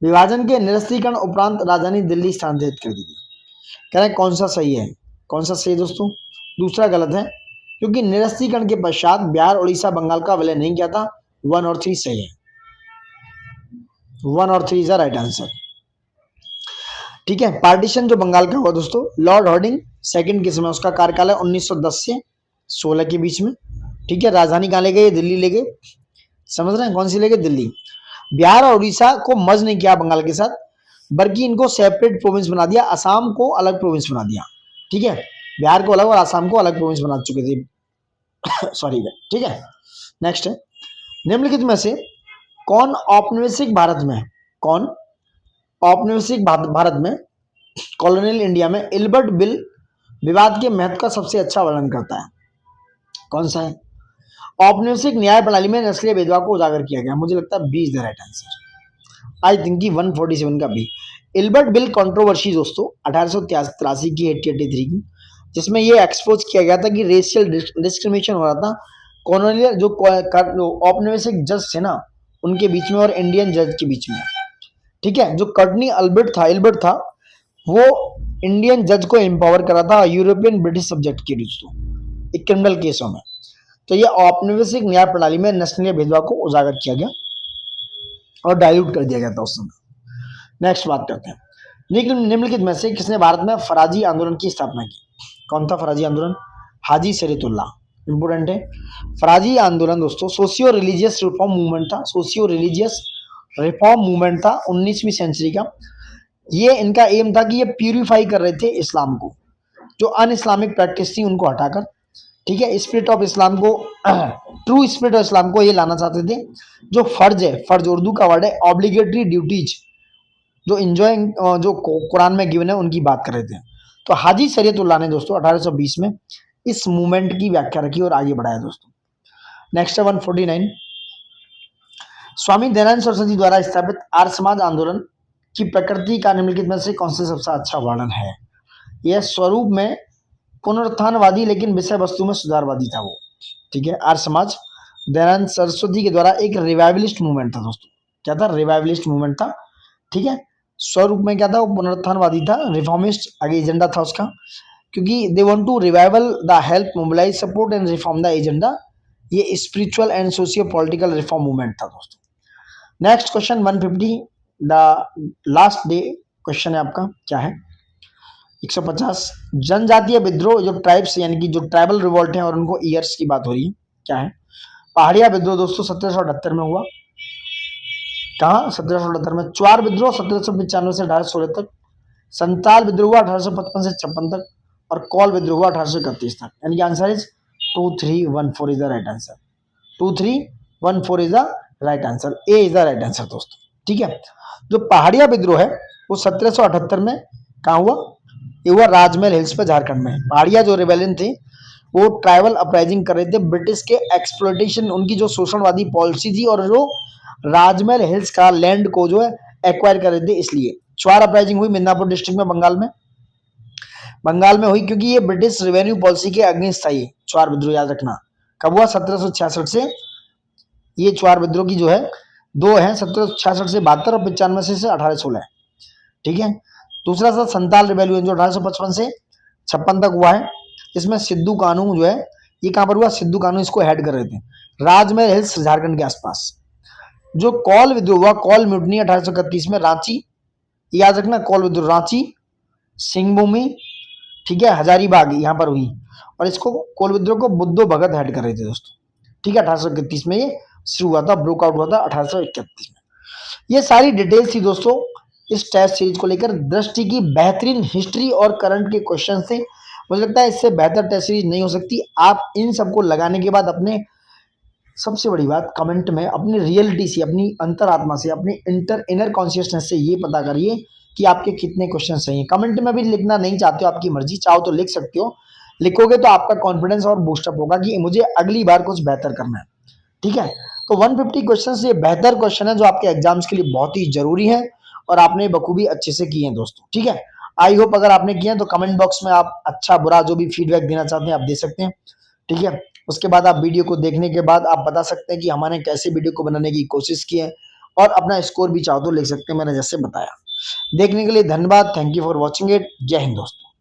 विभाजन के निरस्तीकरण उपरांत राजधानी दिल्ली स्थानांतरित कर दी गई। कह रहे कौन सा सही है? कौन सा सही दोस्तों? दूसरा गलत है, क्योंकि निरस्तीकरण के पश्चात बिहार ओडिशा बंगाल का विलय नहीं किया था। 1 और 3 सही है। 1 और 3 इज द राइट आंसर। ठीक है, पार्टीशन जो बंगाल का हुआ दोस्तों, लॉर्ड हार्डिंग सेकंड के समय, उसका कार्यकाल है 1910 से 16 के बीच में। ठीक है, राजधानी कहाँ ले गए? दिल्ली ले गए। समझ रहे हैं? कौन सी ले गए? दिल्ली। बिहार और उड़ीसा को मर्ज नहीं किया बंगाल के साथ, बल्कि इनको सेपरेट प्रोविंस बना दिया, असम को अलग प्रोविंस बना दिया। ठीक है, बिहार को अलग और असम को अलग प्रोविंस बना चुके थे। सॉरी। ठीक है, नेक्स्ट है, निम्नलिखित में से कौन औपनिवेशिक भारत में कॉलोनियल इंडिया में इल्बर्ट बिल विवाद के महत्व का सबसे अच्छा वर्णन करता है? कौन सा है? औपनिवेशिक न्याय प्रणाली में नस्लीय भेदभाव को उजागर किया गया। मुझे लगता है B is the right answer. I think कि 147 का बी। इल्बर्ट बिल कंट्रोवर्सी दोस्तों 1883 की 1883 की, जिसमें ये एक्सपोज किया गया था कि रेशियल डिस्क्रिमिनेशन हो रहा था कॉलोनियल जो औपनिवेशिक जज थे ना उनके बीच में और इंडियन जज के बीच में। ठीक है, जो कर्टनी इल्बर्ट था वो इंडियन जज को एम्पावर करा था यूरोपियन ब्रिटिश सब्जेक्ट के दोस्तों एक क्रिमिनल केसों में। तो ये औपनिवेशिक न्याय प्रणाली में नस्लीय भेदभाव को उजागर किया गया और डाइल्यूट कर दिया गया था उस समय। नेक्स्ट बात करते हैं, निम्नलिखित में से किसने भारत में फराजी आंदोलन की स्थापना की? कौन था फराजी आंदोलन? हाजी शरीयतुल्लाह। इंपोर्टेंट है। फराजी आंदोलन दोस्तों सोशियो रिलीजियस रिफॉर्म मूवमेंट था, सोशियो रिलीजियस रिफॉर्म मूवमेंट था 19वीं सेंचुरी का। ये इनका एम था कि ये प्यूरिफाई कर रहे थे इस्लाम को, जो अन इस्लामिक प्रैक्टिस थी उनको हटाकर, ठीक है, स्पिरिट ऑफ इस्लाम को ट्रू स्पिरिट ऑफ इस्लाम को ये लाना चाहते थे। जो फर्ज है, फर्ज उर्दू का वर्ड है, ऑब्लिगेटरी ड्यूटीज जो इंजॉइंग जो कुरान में गिवन है उनकी बात कर रहे थे। तो हाजी शरीयतुल्लाह ने दोस्तों 1820 में इस मूवमेंट की व्याख्या रखी और आगे बढ़ाया दोस्तों। नेक्स्ट है 149, स्वामी दयानंद सरस्वती द्वारा स्थापित आर्य समाज आंदोलन की प्रकृति का निम्नलिखित में से कौन से सबसे अच्छा वर्णन है? यह स्वरूप में पुनरुत्थानवादी लेकिन विषय वस्तु में सुधारवादी था वो। ठीक है, आर्य समाज दयानंद सरस्वती के द्वारा एक रिवाइवलिस्ट मूवमेंट था दोस्तों। क्या था? रिवाइवलिस्ट मूवमेंट था। ठीक है, स्वरूप में क्या था? वो पुनरुत्थानवादी था, रिफॉर्मिस्ट आगे एजेंडा था उसका, क्योंकि they want to revival the help mobilise support and reform the agenda. ये spiritual and socio political reform movement था दोस्तों। Next question 150, the last day question है आपका, क्या है? 150, जनजातीय विद्रोह जो ट्राइब्स यानी कि जो ट्राइबल रिवॉल्ट हैं और उनको ईयर्स की बात हो रही है, क्या है? पहाड़िया विद्रोह दोस्तों 1778 में हुआ। कहाँ? 1778 में। चुआर विद्रोह 1795 से 1816 तक। संताल विद्रोह हुआ 1855 से 56 तक। और कौल विद्रोह हुआ 1831 तक। यानी कि answer is 2314 is the right answer. 2314 is the right answer. A is the right answer दोस्तों। ठीक है, जो पहाड़िया विद्रोह है वो 1778 में कहाँ हुआ? ये हुआ राजमहल हिल्स पे झारखंड में। पहाड़िया जो रिबेलियन थे वो ट्राइबल अपराइजिंग कर रहे थे ब्रिटिश के एक्सप्लॉयटेशन, उनकी जो शोषणवादी पॉलिसी थी और जो राजमहल हिल्स का लैंड को जो है एक्वायर कर रहे थे, इसलिए चुआर अपराइजिंग हुई मिदनापुर डिस्ट्रिक्ट में, बंगाल में हुई, क्योंकि ये ब्रिटिश रेवेन्यू पॉलिसी के अगेंस्ट था। ये चुआर विद्रोह याद रखना कब हुआ? 1766 से। ये चुआर विद्रोह की जो है दो है, 1766 से 72 और 95 से 1816। ठीक है, दूसरा था संताल रिबेलियन जो 1855 से 56 तक हुआ है। इसमें सिद्धू कानू जो है ये कहां पर हुआ? सिद्धू कानू इसको हेड कर रहे थे राजमहल हिल्स झारखंड के आसपास। जो कौल विद्रोह हुआ, कौल म्यूटनी 1831 में, रांची, याद रखना, कौल विद्रोह रांची, सिंहभूमि, ठीक है, हजारीबाग यहाँ पर हुई। और इसको कौल विद्रोह को बुद्धो भगत हेड कर रहे थे दोस्तों। ठीक है, 1831 में ये शुरू हुआ था, ब्रोकआउट हुआ था 1831 में। ये सारी डिटेल्स थी दोस्तों इस टेस्ट सीरीज को लेकर। दृष्टि की बेहतरीन हिस्ट्री और करंट के क्वेश्चन थे। मुझे लगता है इससे बेहतर टेस्ट सीरीज नहीं हो सकती। आप इन सबको लगाने के बाद अपने, सबसे बड़ी बात, कमेंट में अपनी रियलिटी से, अपनी अंतरात्मा से, अपनी इनर कॉन्शियसनेस से ये पता करिए कि आपके कितने क्वेश्चन सही हैं। कमेंट में भी लिखना नहीं चाहते हो, आपकी मर्जी, चाहो तो लिख सकते हो। लिखोगे तो आपका कॉन्फिडेंस और बूस्टअप होगा कि मुझे अगली बार कुछ बेहतर करना है। ठीक है, तो 150 क्वेश्चन ये बेहतर क्वेश्चन है जो आपके एग्जाम्स के लिए बहुत ही जरूरी है और आपने बखूबी अच्छे से किए हैं दोस्तों। ठीक है, आई होप अगर आपने किए हैं तो कमेंट बॉक्स में आप अच्छा बुरा जो भी फीडबैक देना चाहते हैं आप दे सकते हैं। ठीक है, उसके बाद आप वीडियो को देखने के बाद आप बता सकते हैं कि हमने कैसे वीडियो को बनाने की कोशिश की है और अपना स्कोर भी चाहो तो लिख सकते हैं, मैंने जैसे बताया। देखने के लिए धन्यवाद। Thank you for watching it. जय हिंद दोस्तों।